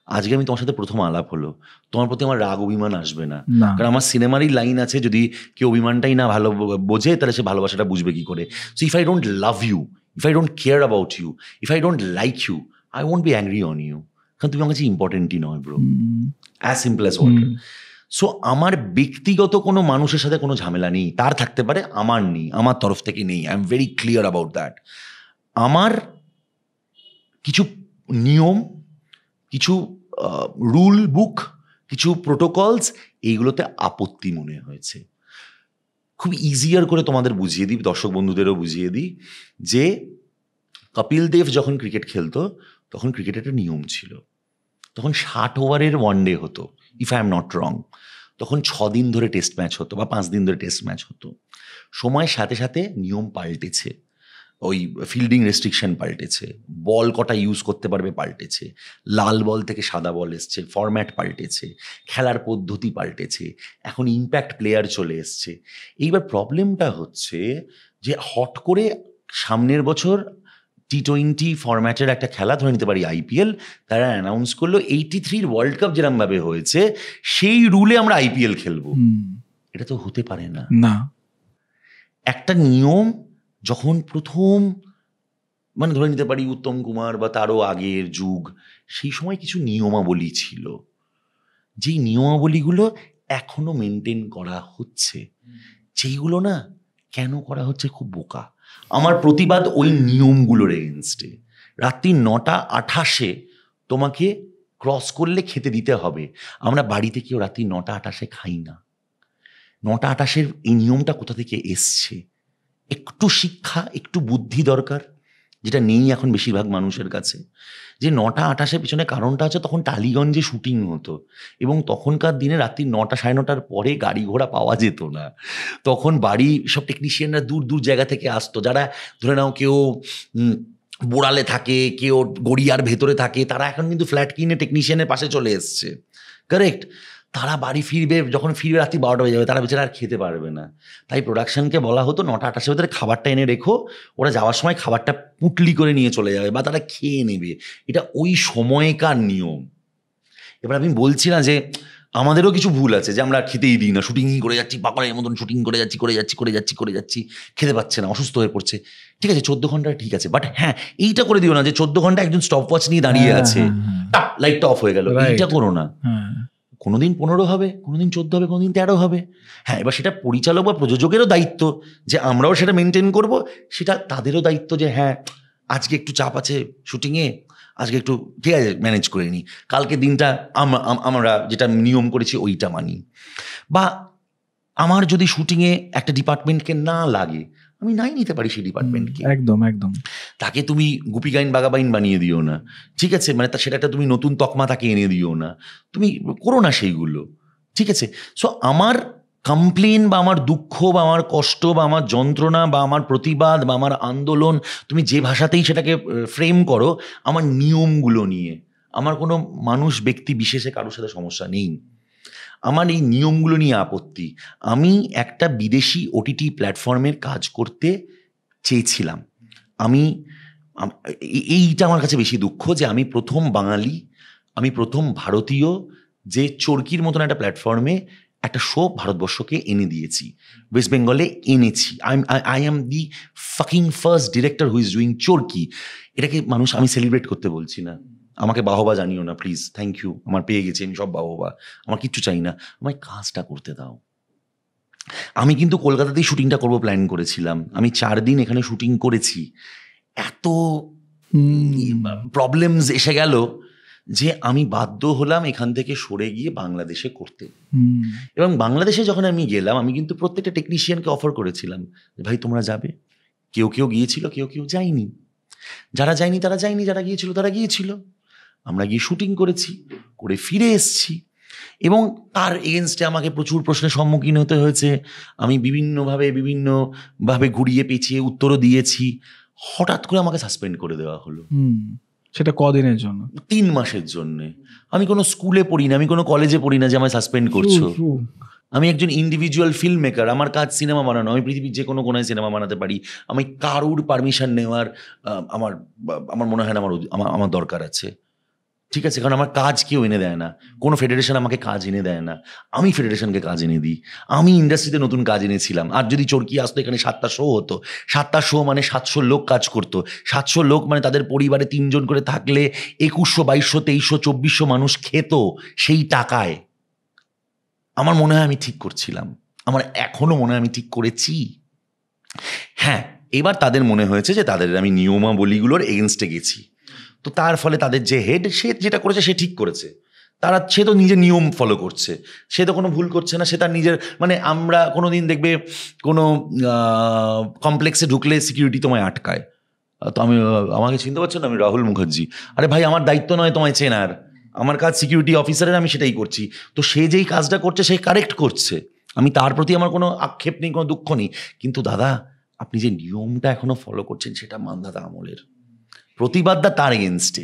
আজকে আমি তোমার সাথে প্রথম আলাপ হলো, তোমার প্রতি আমার রাগ অভিমান আসবে না, কারণ আমার সিনেমারই লাইন আছে, যদি কেউ অভিমানটাই না ভালো বোঝে তাহলে সে ভালোবাসাটা বুঝবে কি করে। So if I don't love you, if I don't care about you, if I don't like you, I won't be angry on you, কারণ তুমি আমার কাছে ইম্পর্টেন্টই নয় bro, as simple as water. So আমার ব্যক্তিগত কোনো মানুষের সাথে কোনো ঝামেলা নেই, তার থাকতে পারে, আমার নেই, আমার তরফ থেকে নেই। I am very clear about that. আমার কিছু নিয়ম, কিছু রুল বুক, কিছু প্রোটোকলস, এইগুলোতে আপত্তি মনে হয়েছে। খুব ইজিয়ার করে তোমাদের বুঝিয়ে দিই, দর্শক বন্ধুদেরও বুঝিয়ে দিই, যে কপিল দেব যখন ক্রিকেট খেলতো তখন ক্রিকেটের একটা নিয়ম ছিল, তখন 60 ওভারের ওয়ানডে হতো, ইফ আই এম নট রং। তখন 6 দিন ধরে টেস্ট ম্যাচ হতো বা 5 দিন ধরে টেস্ট ম্যাচ হতো। সময়ের সাথে সাথে নিয়ম পাল্টেছে, ওই ফিল্ডিং রেস্ট্রিকশন পাল্টেছে, বল কটা ইউজ করতে পারবে পাল্টেছে, লাল বল থেকে সাদা বল এসছে, ফরম্যাট পাল্টেছে, খেলার পদ্ধতি পাল্টেছে, এখন ইম্প্যাক্ট প্লেয়ার চলে এসছে। এইবার প্রবলেমটা হচ্ছে যে হট করে সামনের বছর T20 ফরম্যাটের একটা খেলা, ধরে নিতে পারি IPL, তারা অ্যানাউন্স করলো 83 ওয়ার্ল্ড কাপ যেরকমভাবে হয়েছে সেই রুলে আমরা IPL খেলবো। এটা তো হতে পারে না। একটা নিয়ম যখন প্রথম, মানে ধরে নিতে পারি উত্তম কুমার বা তারও আগের যুগ, সেই সময় কিছু নিয়মাবলী ছিল, যেই নিয়মাবলীগুলো এখনো মেনটেন করা হচ্ছে, যেইগুলো না কেন করা হচ্ছে খুব বোকা। আমার প্রতিবাদ ওই নিয়মগুলোর এগেনস্টে। রাত্রি 9:28 তোমাকে ক্রস করলে খেতে দিতে হবে। আমরা বাড়িতে কেউ রাত্রি 9:28 খাই না। 9:28 এই নিয়মটা কোথা থেকে এসছে? একটু শিক্ষা, একটু বুদ্ধি দরকার, যেটা নেই এখন বেশিরভাগ মানুষের কাছে। যে 9:28 পিছনে কারণটা আছে, তখন টালিগঞ্জে শুটিং হতো এবং তখনকার দিনে রাত্রি 9টা 9:30টার পরে গাড়ি ঘোড়া পাওয়া যেত না। তখন বাড়ি সব টেকনিশিয়ানরা দূর দূর জায়গা থেকে আসতো, যারা ধরে নাও কেউ বোড়ালে থাকে, কেউ গড়িয়ার ভেতরে থাকে, তারা এখন কিন্তু ফ্ল্যাট কিনে টেকনিশিয়ানের পাশে চলে এসছে, কারেক্ট। তারা বাড়ি ফিরবে, যখন ফিরবে রাত্রি 12টা হয়ে যাবে, তারা বেচারা আর খেতে পারবে না। তাই প্রোডাকশনকে বলা হতো 9:28 ভেতরে খাবারটা এনে রেখো, ওরা যাওয়ার সময় খাবারটা পুটলি করে নিয়ে চলে যাবে বা তারা খেয়ে নেবে। এটা ওই সময়কার নিয়ম। এবার আমি বলছি না যে আমাদেরও কিছু ভুল আছে যে আমরা খেতেই দিই না, শুটিংই করে যাচ্ছি, পাগলের মতন শুটিং করে যাচ্ছি, খেতে পাচ্ছে না, অসুস্থ হয়ে পড়ছে। ঠিক আছে 14 ঘন্টা ঠিক আছে, বাট হ্যাঁ এইটা করে দিও না যে 14 ঘন্টা একজন স্টপ ওয়াচ নিয়ে দাঁড়িয়ে আছে, লাইটটা অফ হয়ে গেল, এইটা করো না। কোনোদিন 15 হবে, কোনোদিন 14 হবে, কোনোদিন 13 হবে। হ্যাঁ, এবার সেটা পরিচালক বা প্রযোজকেরও দায়িত্ব যে আমরাও সেটা মেনটেন করব, সেটা তাদেরও দায়িত্ব যে হ্যাঁ আজকে একটু চাপ আছে শুটিংয়ে, আজকে একটু ঠিক আছে ম্যানেজ করে নিই, কালকে দিনটা আমরা যেটা নিয়ম করেছি ওইটা মানি। বা আমার যদি শুটিংয়ে একটা ডিপার্টমেন্টকে না লাগে, আমি নাই নিতে পারি সেই ডিপার্টমেন্টকে। একদম একদম। তাকে তুমি গুপি গাইন বাগাবাইন বানিয়ে দিও না, ঠিক আছে, মানে সেটা একটা তুমি নতুন তকমা তাকে এনে দিও না, তুমি করো না সেইগুলো, ঠিক আছে। সো আমার কমপ্লেন বা আমার দুঃখ বা আমার কষ্ট বা আমার যন্ত্রণা বা আমার প্রতিবাদ বা আমার আন্দোলন, তুমি যে ভাষাতেই সেটাকে ফ্রেম করো, আমার নিয়মগুলো নিয়ে। আমার কোনো মানুষ ব্যক্তি বিশেষে কারোর সাথে সমস্যা নেই, আমার এই নিয়মগুলো নিয়ে আপত্তি। আমি একটা বিদেশি ওটিটি প্ল্যাটফর্মের কাজ করতে চেয়েছিলাম, এইটা আমার কাছে বেশি দুঃখ যে আমি প্রথম বাঙালি, আমি প্রথম ভারতীয় যে চরকির মতন একটা প্ল্যাটফর্মে একটা শো ভারতবর্ষকে এনে দিয়েছি, ওয়েস্ট বেঙ্গলে এনেছি। I am the fucking first director who is doing Chorki. এটাকে মানুষ, আমি সেলিব্রেট করতে বলছি না, আমাকে বাহবা জানিও না প্লিজ, থ্যাংক ইউ, আমার পেয়ে গেছি আমি সব বাহবা, আমার কিচ্ছু চাই না, আমায় কাজটা করতে দাও। আমি কিন্তু কলকাতাতেই শুটিংটা করবো প্ল্যান করেছিলাম, আমি 4 দিন এখানে শুটিং করেছি, এত প্রবলেমস এসে গেল যে আমি বাধ্য হলাম এখান থেকে সরে গিয়ে বাংলাদেশে করতে। এবং বাংলাদেশে যখন আমি গেলাম, আমি কিন্তু প্রত্যেকটা টেকনিশিয়ানকে অফার করেছিলাম যে ভাই তোমরা যাবে। কেউ কেউ গিয়েছিল, কেউ কেউ যায়নি, যারা যায়নি তারা যায়নি, যারা গিয়েছিল তারা গিয়েছিল। আমরা গিয়ে শুটিং করেছি, করে ফিরে এসছি, এবং তার এগেনস্টে আমাকে প্রচুর প্রশ্নের সম্মুখীন হতে হয়েছে। আমি বিভিন্নভাবে ঘুরিয়ে পেঁচিয়ে উত্তরও দিয়েছি। হঠাৎ করে আমাকে সাসপেন্ড করে দেওয়া হলো। সেটা কদিনের জন্য? 3 মাসের জন্যে। আমি কোনো স্কুলে পড়ি না, আমি কোনো কলেজে পড়ি না যে আমায় সাসপেন্ড করছো। আমি একজন ইন্ডিভিজুয়াল ফিল্ম মেকার, আমার কাজ সিনেমা বানানো, আমি পৃথিবীর যে কোনো কোনায় সিনেমা বানাতে পারি। আমি কারুর পারমিশন নেওয়ার আমার মনে হয় না আমার দরকার আছে, ঠিক আছে, কারণ আমার কাজ কেউ এনে দেয় না, কোনো ফেডারেশন আমাকে কাজ এনে দেয় না, আমি ফেডারেশনকে কাজ এনে দিই। আমি ইন্ডাস্ট্রিতে নতুন কাজ এনেছিলাম। আর যদি চরকি আসতো, এখানে 7টা শো হতো, 7টা শো মানে 700 লোক কাজ করতো, 700 লোক মানে তাদের পরিবারে 3 জন করে থাকলে 2100, 2200, 2300, 2400 মানুষ খেত সেই টাকায়। আমার মনে হয় আমি ঠিক করছিলাম, আমার এখনো মনে হয় আমি ঠিক করেছি। হ্যাঁ, এবার তাদের মনে হয়েছে যে তাদের আমি নিয়মাবলীগুলোর এগেনস্টে গেছি, তো তার ফলে তাদের যে হেড, সে যেটা করেছে সে ঠিক করেছে, সে তো নিজের নিয়ম ফলো করছে, সে তো কোনো ভুল করছে না, সে তার নিজের, মানে আমরা কোনো দিন দেখবে কোনো কমপ্লেক্সে ঢুকলে সিকিউরিটি তোমায় আটকায়, তো আমাকে চিনতে পারছো না, আমি রাহুল মুখার্জি। আরে ভাই, আমার দায়িত্ব নয় তোমায় চেনার, আমার কাজ সিকিউরিটি অফিসারের, আমি সেটাই করছি। তো সে যেই কাজটা করছে সে কারেক্ট করছে, আমি তার প্রতি আমার কোনো আক্ষেপ নেই, কোনো দুঃখ নেই। কিন্তু দাদা, আপনি যে নিয়মটা এখনো ফলো করছেন সেটা মান্ধাতা আমলের, প্রতিবাদটা তার এগেনস্টে।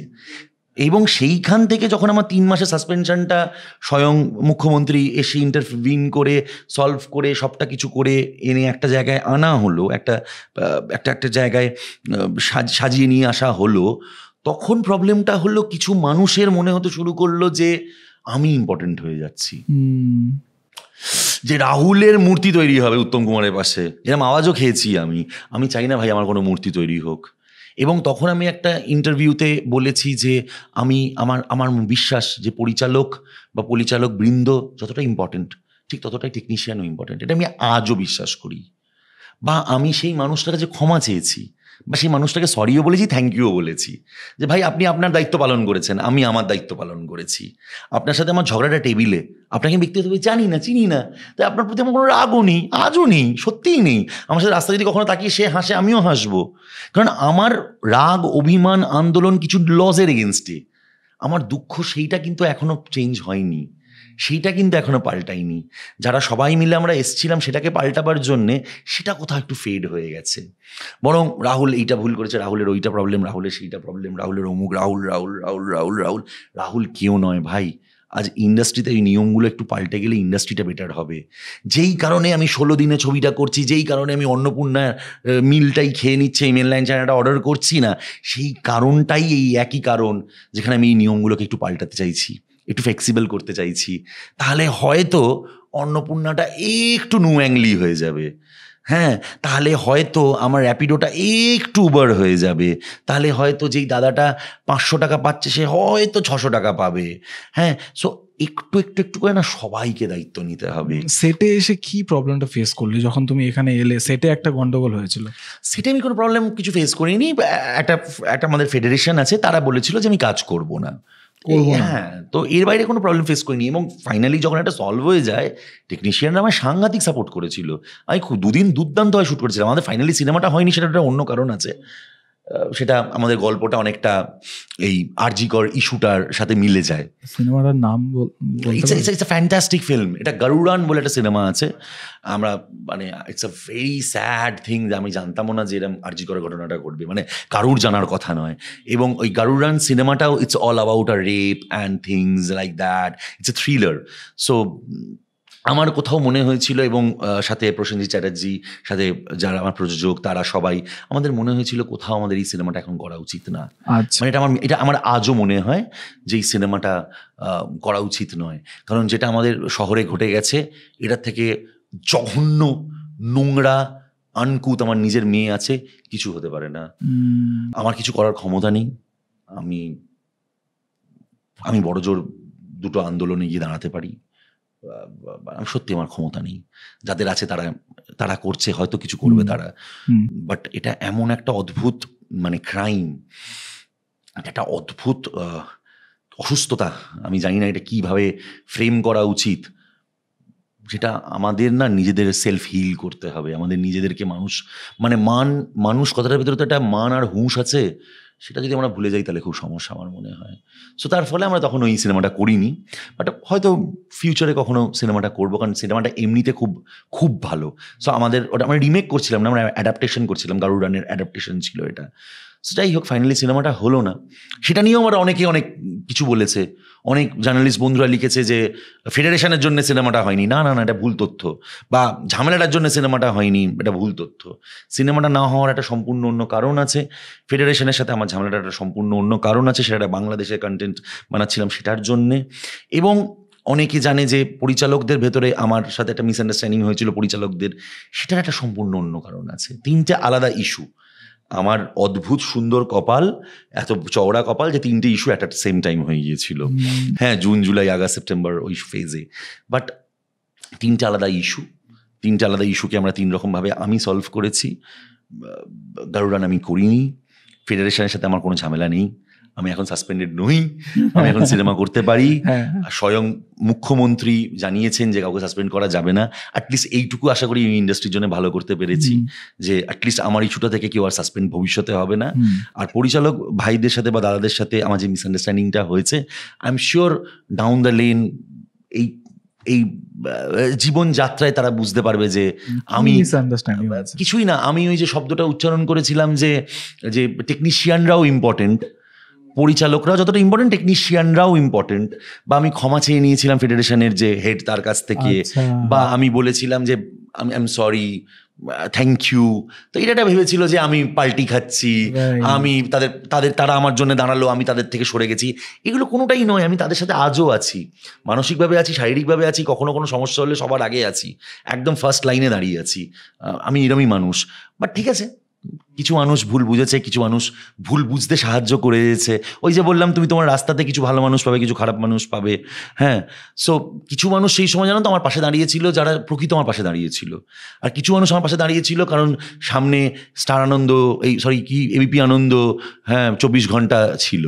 এবং সেইখান থেকে যখন আমার 3 মাসের সাসপেনশনটা স্বয়ং মুখ্যমন্ত্রী এসে ইন্টারভিন করে সলভ করে সবটা কিছু করে এনে একটা জায়গায় আনা হলো, একটা জায়গায় সাজিয়ে নিয়ে আসা হলো, তখন প্রবলেমটা হলো কিছু মানুষের মনে হতে শুরু করলো যে আমি ইম্পর্টেন্ট হয়ে যাচ্ছি, যে রাহুলের মূর্তি তৈরি হবে উত্তম কুমারের পাশে, এরকম আওয়াজও খেয়েছি আমি চাই না ভাই আমার কোনো মূর্তি তৈরি হোক। এবং তখন আমি একটা ইন্টারভিউতে বলেছি যে আমার বিশ্বাস যে পরিচালক বৃন্দ যতটা ইম্পর্টেন্ট, ঠিক ততটাই টেকনিশিয়ানও ইম্পর্টেন্ট, এটা আমি আজও বিশ্বাস করি। বা আমি সেই মানুষটার কাছে ক্ষমা চেয়েছি, বা সেই মানুষটাকে সরিও বলেছি, থ্যাংক ইউও বলেছি, যে ভাই আপনি আপনার দায়িত্ব পালন করেছেন, আমি আমার দায়িত্ব পালন করেছি। আপনার সাথে আমার ঝগড়াটা টেবিলে, আপনাকে ব্যক্তিগতভাবে জানি না, চিনি না, তাই আপনার প্রতি আমার কোনো রাগও নেই, আজও নেই, সত্যিই নেই। আমার সাথে রাস্তা যদি কখনো তাকিয়ে সে হাসে, আমিও হাসবো, কারণ আমার রাগ, অভিমান, আন্দোলন কিছু লজের এগেনস্টে। আমার দুঃখ সেইটা কিন্তু এখনো চেঞ্জ হয়নি, সেইটা কিন্তু এখনো পাল্টাইনি। যারা সবাই মিলে আমরা এসছিলাম সেটাকে পাল্টাবার জন্যে, সেটা কোথাও একটু ফেড হয়ে গেছে। বরং রাহুল এইটা ভুল করেছে, রাহুলের ওইটা প্রবলেম, রাহুলের সেইটা প্রবলেম, রাহুলের অমুক, রাহুল কেউ নয় ভাই। আজ ইন্ডাস্ট্রিতে এই নিয়মগুলো একটু পাল্টে গেলে ইন্ডাস্ট্রিটা বেটার হবে। যেই কারণে আমি 16 দিনে ছবিটা করছি, যেই কারণে আমি অন্নপূর্ণা মিলটাই খেয়ে নিচ্ছে, এই মেনলাইন চ্যানেলটা অর্ডার করছি না, সেই কারণটাই এই একই কারণ যেখানে আমি এই নিয়মগুলোকে একটু পাল্টাতে চাইছি। একটু ফ্লেক্সিবল করতে চাইছি, তাহলে হয়তো অন্নপূর্ণাটা একটু নুয়াংলি হয়ে যাবে, হ্যাঁ, তাহলে হয়তো আমার র্যাপিডোটা একটু উবার হয়ে যাবে, তাহলে হয়তো যেই দাদাটা 500 টাকা পাচ্ছে সে হয়তো 600 টাকা পাবে, হ্যাঁ। সো একটু একটু একটু করে না সবাইকে দায়িত্ব নিতে হবে। সেটে এসে কি প্রবলেমটা ফেস করলি যখন তুমি এখানে এলে? সেটে একটা গন্ডগোল হয়েছিল। সেটা আমি কোনো প্রবলেম কিছু ফেস করিনি। একটা আমাদের ফেডারেশন আছে, তারা বলেছিল যে আমি কাজ করব না। হ্যাঁ, তো এর বাইরে কোনো প্রবলেম ফেস করিনি। এবং ফাইনালি যখন একটা সলভ হয়ে যায়, টেকনিশিয়ানরা আমার সাংঘাতিক সাপোর্ট করেছিল। আমি খুব 2 দিন দুর্দান্ত হয় শ্যুট করেছিলাম। আমাদের ফাইনালি সিনেমাটা হয়নি, সেটা একটা অন্য কারণ আছে। সেটা আমাদের গল্পটা অনেকটা এই আরজিকর ইস্যুটার সাথে মিলে যায়। সিনেমাটার নাম ইটস আ ফ্যান্টাস্টিক ফিল্ম। এটা গারুড়ান বলে একটা সিনেমা আছে। আমরা মানে it's a very sad thing যে আমি জানতামও না যে এরকম আরজিকরের ঘটনাটা ঘটবে, মানে কারুর জানার কথা নয়। এবং ওই গারুড়ান সিনেমাটাও it's all about a rape and things like that. It's a thriller. So আমার কোথাও মনে হয়েছিল, এবং সাথে প্রসেনজিৎ চ্যাটার্জি, সাথে যারা আমার প্রযোজক, তারা সবাই আমাদের মনে হয়েছিল কোথাও আমাদের এই সিনেমাটা এখন করা উচিত না। মানে এটা আমার আজও মনে হয় যে এই সিনেমাটা করা উচিত নয়। কারণ যেটা আমাদের শহরে ঘটে গেছে, এটার থেকে জঘন্য, নোংরা, আনকুত আমার নিজের মেয়ে আছে, কিছু হতে পারে না। আমার কিছু করার ক্ষমতা নেই। আমি বড় জোর 2টো আন্দোলনে গিয়ে দাঁড়াতে পারি, সত্যি আমার ক্ষমতা নেই। যাদের আছে তারা করছে, হয়তো কিছু করবে তারা। বাট এটা এমন একটা অদ্ভুত মানে ক্রাইম, একটা অদ্ভুত অসুস্থতা, আমি জানি না এটা কিভাবে ফ্রেম করা উচিত, যেটা আমাদের না নিজেদের সেলফ হিল করতে হবে। আমাদের নিজেদেরকে মানুষ কথাটার ভিতরে তো একটা মান আর হুঁশ আছে, সেটা যদি আমরা ভুলে যাই তাহলে খুব সমস্যা আমার মনে হয়। সো তার ফলে আমরা তখন ওই সিনেমাটা করিনি। বাট হয়তো ফিউচারে কখনো সিনেমাটা করবো, কারণ সিনেমাটা এমনিতে খুব খুব ভালো। সো ওটা আমরা রিমেক করছিলাম না, আমরা অ্যাডাপ্টেশন করছিলাম, গারুড়ানের অ্যাডাপ্টেশন ছিল এটা। সো যাই হোক, ফাইনালি সিনেমাটা হলো না। সেটা নিয়েও আমরা অনেকে অনেক কিছু বলেছে। অনেক জার্নালিস্ট বন্ধুরা লিখেছে যে ফেডারেশনের জন্য সিনেমাটা হয়নি। না, এটা ভুল তথ্য। বা ঝামেলাটার জন্য সিনেমাটা হয়নি, এটা ভুল তথ্য। সিনেমাটা না হওয়ার একটা সম্পূর্ণ অন্য কারণ আছে। ফেডারেশনের সাথে আমার ঝামেলাটা একটা সম্পূর্ণ অন্য কারণ আছে, সেটা বাংলাদেশের কন্টেন্ট বানাচ্ছিলাম সেটার জন্যে। এবং অনেকে জানে যে পরিচালকদের ভেতরে আমার সাথে একটা মিসআন্ডারস্ট্যান্ডিং হয়েছিল পরিচালকদের, সেটার একটা সম্পূর্ণ অন্য কারণ আছে। 3টে আলাদা ইস্যু। আমার অদ্ভুত সুন্দর কপাল, এত চওড়া কপাল যে 3টে ইস্যু অ্যাট সেম টাইম হয়ে গিয়েছিল। হ্যাঁ, জুন, জুলাই, আগস্ট, সেপ্টেম্বর ওই ফেজে। বাট 3টে আলাদা ইস্যুকে আমরা 3 রকমভাবে আমি সলভ করেছি। গারুড়ান আমি করিনি। ফেডারেশনের সাথে আমার কোনো ঝামেলা নেই। আমি এখন সাসপেন্ডেড নই, আমি এখন সিনেমা করতে পারি। স্বয়ং মুখ্যমন্ত্রী জানিয়েছেন যে কাউকে সাসপেন্ড করা যাবে না। অ্যাটলিস্ট এইটুকু আশা করি এই ইন্ডাস্ট্রির জন্য ভালো করতে পেরেছি, যে অ্যাটলিস্ট আমার ইস্যুটা থেকে কেউ আর সাসপেন্ড ভবিষ্যতে হবে না। আর পরিচালক ভাইদের সাথে বা দাদাদের সাথে আমার যে মিসআন্ডারস্ট্যান্ডিংটা হয়েছে, I am sure down the lane এই জীবনযাত্রায় তারা বুঝতে পারবে যে আমি কিছুই না। আমি ওই যে শব্দটা উচ্চারণ করেছিলাম যে টেকনিশিয়ানরাও ইম্পর্টেন্ট, পরিচালকরাও যতটা ইম্পর্টেন্ট, টেকনিশিয়ানরাও ইম্পর্টেন্ট। বা আমি ক্ষমা চেয়ে নিয়েছিলাম ফেডারেশনের যে হেড, তার কাছ থেকে। বা আমি বলেছিলাম যে I am sorry, thank you. তো এটা ভেবেছিল যে আমি পাল্টি খাচ্ছি, আমি তারা আমার জন্য দাঁড়ালো, আমি তাদের থেকে সরে গেছি। এগুলো কোনোটাই নয়। আমি তাদের সাথে আজও আছি, মানসিকভাবে আছি, শারীরিকভাবে আছি। কখনো কোনো সমস্যা হলে সবার আগে আছি, একদম ফার্স্ট লাইনে দাঁড়িয়ে আছি। আমি এরমই মানুষ। বাট ঠিক আছে, কিছু মানুষ ভুল বুঝেছে, কিছু মানুষ ভুল বুঝতে সাহায্য করে দিয়েছে। ওই যে বললাম, তুমি তোমার রাস্তাতে কিছু ভালো মানুষ পাবে, কিছু খারাপ মানুষ পাবে। হ্যাঁ, সো কিছু মানুষ সেই সময় জানো তো আমার পাশে দাঁড়িয়েছিল, যারা প্রকৃত আমার পাশে দাঁড়িয়েছিল। আর কিছু মানুষ আমার পাশে দাঁড়িয়েছিল কারণ সামনে স্টার আনন্দ, এবিপি আনন্দ, হ্যাঁ, 24 ঘন্টা ছিল।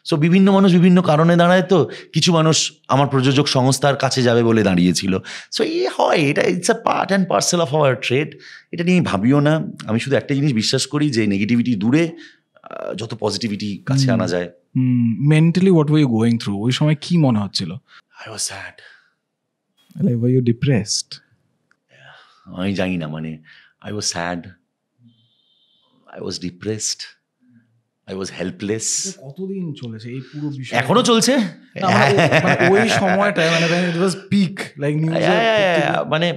সো বিভিন্ন মানুষ বিভিন্ন কারণে দাঁড়ায়। তো কিছু মানুষ আমার প্রযোজক সংস্থার কাছে যাবে বলে দাঁড়িয়েছিল। সো হয়, এটা it's a part and parcel of our trade. এটা নিয়ে ভাবিও না। আমি শুধু একটা জিনিস বিশ্বাস করি, যে নেগেটিভিটি দূরে যত পজিটিভিটি কাছে আনা যায়। Mentally what were you going through? ওই সময় কি মনে হচ্ছিল? I was sad. Like were you depressed? আমি জানি না, মানে I was sad, I was depressed, I was helpless. কতদিন চলেছে এই পুরো বিষয়? এখনো চলছে। ওই সময়টা মানে ইট ওয়াজ পিক, লাইক মানে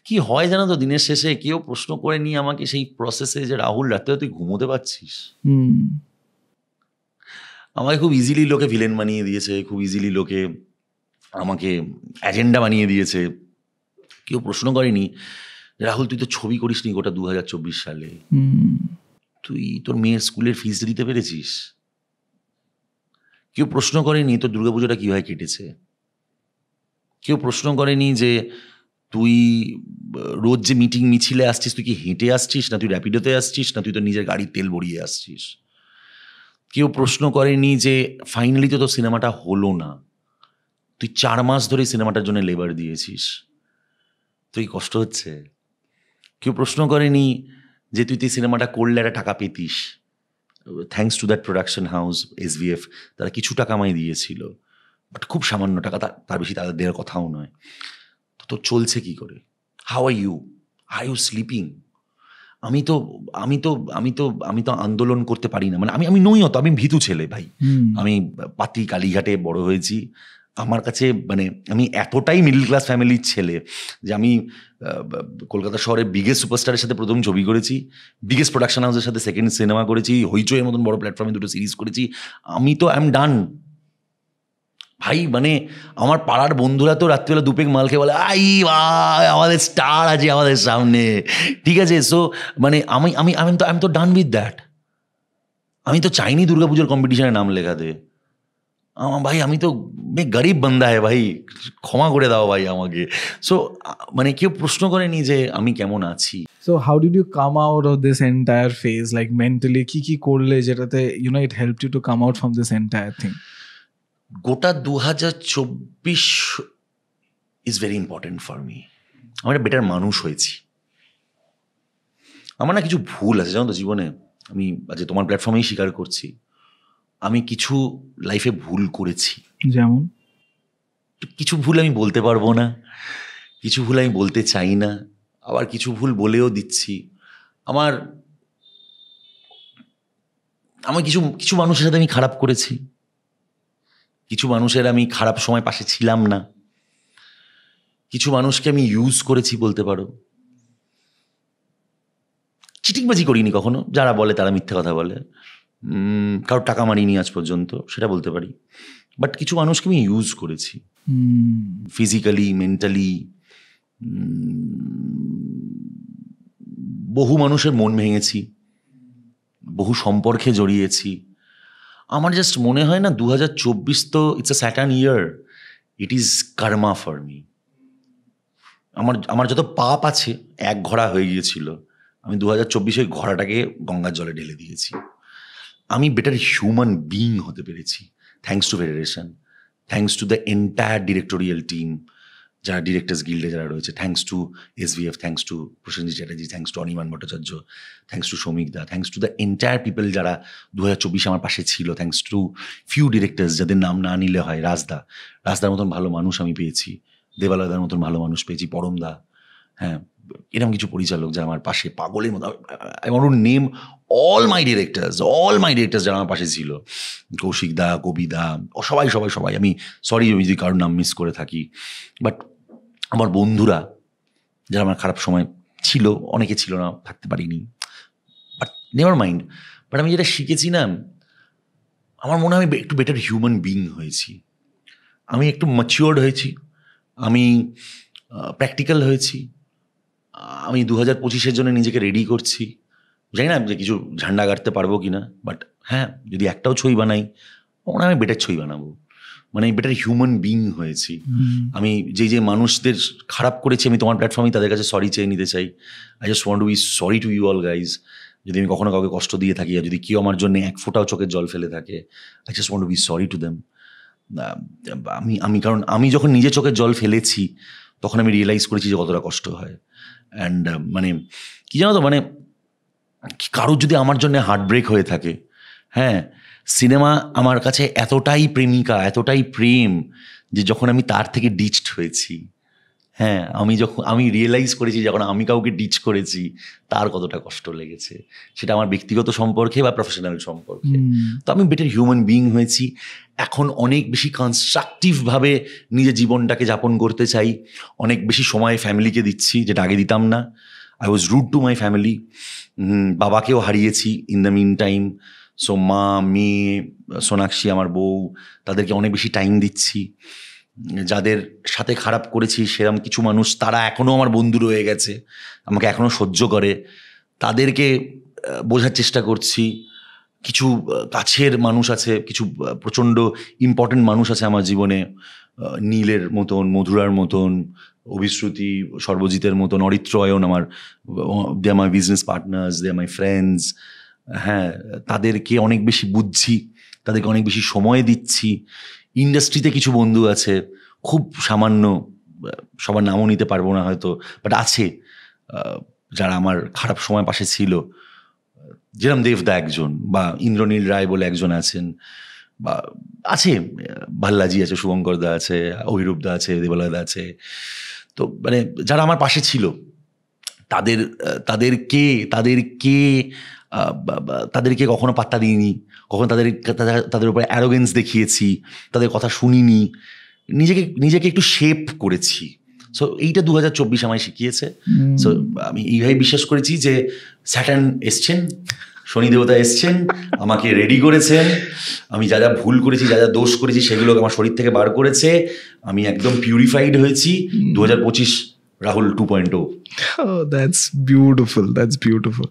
কি হয় জানো তো, দিনের শেষে কেউ প্রশ্ন করে নিয়ে আমাকে সেই প্রসেসে, যে রাহুল রাতে তুই ঘুমোতে পারছিস? আমাকে খুব ইজিলি লোকে ভিলেন বানিয়ে দিয়েছে, খুব ইজিলি লোকে আমাকে এজেন্ডা বানিয়ে দিয়েছে। কেউ প্রশ্ন করেনি রাহুল তুই তো ছবি করিসনি গোটা 2024 সালে, তুই তোর মেয়ের স্কুলের ফিস দিতে পেরেছিস? কেউ প্রশ্ন করেনি তোর দুর্গাপুজোটা কীভাবে কেটেছে। কেউ প্রশ্ন করেনি যে তুই রোজ যে মিটিং মিছিলে আসছিস তুই কি হেঁটে আসছিস, না তুই র্যাপিডোতে আসছিস, না তুই তোর নিজের গাড়ির তেল ভরিয়ে আসছিস। কেউ প্রশ্ন করেনি যে ফাইনালি তো তোর সিনেমাটা হলো না, তুই 4 মাস ধরে সিনেমাটার জন্য লেবার দিয়েছিস, তুই কষ্ট হচ্ছে। কেউ প্রশ্ন করেনি যে তুই সিনেমাটা করলে একটা টাকা পেতিস। Thanks to that production house SVF, তারা কিছু টাকা আমায় দিয়েছিল, বাট খুব সামান্য টাকা, তার বেশি তাদের দেওয়ার কথাও নয়। তো চলছে কি করে? How are you sleeping? আমি তো আন্দোলন করতে পারি না, মানে আমি নই অত, আমি ভীতু ছেলে ভাই। আমি পাতি কালীঘাটে বড় হয়েছি। আমার কাছে মানে আমি এতটাই মিডল ক্লাস ফ্যামিলির ছেলে যে আমি কলকাতা শহরে বিগেস্ট সুপারস্টারের সাথে প্রথম ছবি করেছি, বিগেস্ট প্রোডাকশন হাউসের সাথে সেকেন্ড সিনেমা করেছি, হইচইয়ের মতন বড় প্ল্যাটফর্মে 2টো সিরিজ করেছি। আমি তো আই এম ডান ভাই। মানে আমার পাড়ার বন্ধুরা তো রাত্রিবেলা 2 পেগ মাল খেয়ে বলে আই ভাই আমাদের স্টার আছে আমাদের সামনে, ঠিক আছে। সো মানে আমি তো ডান উইথ দ্যাট। আমি তো চাইনি দুর্গাপুজোর কম্পিটিশনে নাম লেখাতে। ভাই আমি তো গরিব বান্দা হ্যাঁ ভাই, ক্ষমা করে দাও ভাই আমাকে। সো মানে কেউ প্রশ্ন করেনি যে আমি কেমন আছি। So how did you come out of this entire phase, like mentally কি করলে যেটাতে it helped you to come out from this entire thing? গোটা 2024 is very important for me. আমি একটা বেটার মানুষ হয়েছি। আমার না কিছু ভুল আছে জানো তো জীবনে, আমি আজ তোমার প্ল্যাটফর্মেই স্বীকার করছি। আমি কিছু লাইফে ভুল করেছি। যেমন কিছু ভুল আমি বলতে পারবো না, কিছু ভুল আমি বলতে চাই না, আবার কিছু ভুল বলেও দিচ্ছি। আমার কিছু মানুষের সাথে আমি খারাপ করেছি, কিছু মানুষের আমি খারাপ সময় পাশে ছিলাম না, কিছু মানুষকে আমি ইউজ করেছি বলতে পারো। চিটিংবাজি করিনি কখনো, যারা বলে তারা মিথ্যে কথা বলে। কারোর টাকা মারিনি আজ পর্যন্ত, সেটা বলতে পারি। বাট কিছু মানুষকে আমি ইউজ করেছি ফিজিক্যালি, মেন্টালি। বহু মানুষের মন ভেঙেছি, বহু সম্পর্কে জড়িয়েছি। আমার জাস্ট মনে হয় না 2024 তো it's a Saturn year, it is karma for me. আমার যত পাপ আছে এক ঘোড়া হয়ে গিয়েছিল, আমি 2024 ঘোড়াটাকে গঙ্গার জলে ঢেলে দিয়েছি। আমি বেটার হিউম্যান বিইং হতে পেরেছি thanks to federation, thanks to the entire directorial team, যারা ডিরেক্টার্স গিল্ডে যারা রয়েছে, thanks to SVF, thanks to Prosenjit Chatterjee, thanks to Anirban Bhattacharya, thanks to Soumik da, thanks to the entire people যারা 2024 আমার পাশে ছিল, থ্যাঙ্কস টু ফিউ ডিরেক্টার্স যাদের নাম না নিলে হয়। রাজদার মতন ভালো মানুষ আমি পেয়েছি, দেবালয়দার মতন ভালো মানুষ পেয়েছি, পরমদা, হ্যাঁ, এরকম কিছু পরিচালক যারা আমার পাশে পাগলের মতো। I want two name all my directors যারা আমার পাশে ছিল, কৌশিক দা, কবি দা, সবাই। আমি সরি যদি কারোর নাম মিস করে থাকি। বাট আমার বন্ধুরা যারা আমার খারাপ সময় ছিল, অনেকে ছিল না, থাকতে পারিনি, বাট নেভার মাইন্ড। বাট আমি যেটা শিখেছি না, আমার মনে হয় আমি একটু বেটার হিউম্যান বিইং হয়েছি, আমি একটু ম্যাচিওর্ড হয়েছি, আমি প্র্যাকটিক্যাল হয়েছি। আমি 2025 জন্য নিজেকে রেডি করছি। জানি না যে কিছু ঝান্ডা গাড়তে পারবো কি না, বাট হ্যাঁ যদি একটাও ছবি বানাই, মনে হয় আমি বেটার ছবি বানাবো। মানে বেটার হিউম্যান বিইং হয়েছি। আমি যে মানুষদের খারাপ করেছি, আমি তোমার প্ল্যাটফর্মে তাদের কাছে সরি চেয়ে নিতে চাই। I just want to be sorry to you all guys. যদি আমি কখনো কাউকে কষ্ট দিয়ে থাকি, আর যদি কেউ আমার জন্য এক ফোঁটাও চোখের জল ফেলে থাকে, I just want to be sorry to them. কারণ আমি যখন নিজে চোখের জল ফেলেছি, তখন আমি রিয়েলাইজ করেছি যে কতটা কষ্ট হয়। অ্যান্ড মানে কি জানো তো, মানে কারোর যদি আমার জন্য হার্ট ব্রেক হয়ে থাকে, হ্যাঁ, সিনেমা আমার কাছে এতটাই প্রেমিকা, এতটাই প্রেম, যে যখন আমি তার থেকে ডিচড হয়েছি, হ্যাঁ, আমি রিয়েলাইজ করেছি যখন আমি কাউকে ডিচ করেছি তার কতটা কষ্ট লেগেছে, সেটা আমার ব্যক্তিগত সম্পর্কে বা প্রফেশনাল সম্পর্কে। তো আমি বেটার হিউম্যান বিইং হয়েছি। এখন অনেক বেশি কনস্ট্রাকটিভভাবে নিজের জীবনটাকে যাপন করতে চাই, অনেক বেশি সময় ফ্যামিলিকে দিচ্ছি, যেটা আগে দিতাম না। I was rude to my family. বাবাকেও হারিয়েছি in the mean time. So মা, মেয়ে, সোনাক্ষী আমার বউ, তাদেরকে অনেক বেশি টাইম দিচ্ছি। যাদের সাথে খারাপ করেছি সেরকম কিছু মানুষ, তারা এখনো আমার বন্ধু রয়ে গেছে, আমাকে এখনো সহ্য করে, তাদেরকে বোঝার চেষ্টা করছি। কিছু কাছের মানুষ আছে, কিছু প্রচণ্ড ইম্পর্টেন্ট মানুষ আছে আমার জীবনে, নীলের মতন, মধুরার মতন, অভিশ্রুতি, সর্বজিতের মতন, অরিত্র অয়ন আমার, they are my business partners, they are my friends. হ্যাঁ, তাদেরকে অনেক বেশি বুঝছি, তাদেরকে অনেক বেশি সময় দিচ্ছি। ইন্ডাস্ট্রিতে কিছু বন্ধু আছে, খুব সামান্য, সবার নামও নিতে পারবো না হয়তো, বাট আছে যারা আমার খারাপ সময় পাশে ছিল, যেরকম দেবদা একজন, বা ইন্দ্রনীল রায় বলে একজন আছেন, বা আছে ভাল্লাজি আছে, শুভঙ্কর দা আছে, অভিরূপ দা আছে, দেবালয় দা আছে। তো মানে যারা আমার পাশে ছিল, তাদেরকে কখনো পাত্তা দিইনি, কখনো তাদের উপরে অ্যারোগেন্স দেখিয়েছি, তাদের কথা শুনিনি, নিজেকে একটু শেপ করেছি। সো এইটা 2024 আমায় শিখিয়েছে। সো আমি এইভাবে বিশ্বাস করেছি যে স্যাটার্ন এসছেন, শনি দেবতা এসছেন, আমাকে রেডি করেছেন, আমি যা যা ভুল করেছি, যা যা দোষ করেছি সেগুলোকে আমার শরীর থেকে বার করেছে, আমি একদম পিউরিফাইড হয়েছি। 2025 Rahul 2.0। Oh, that's beautiful. That's beautiful.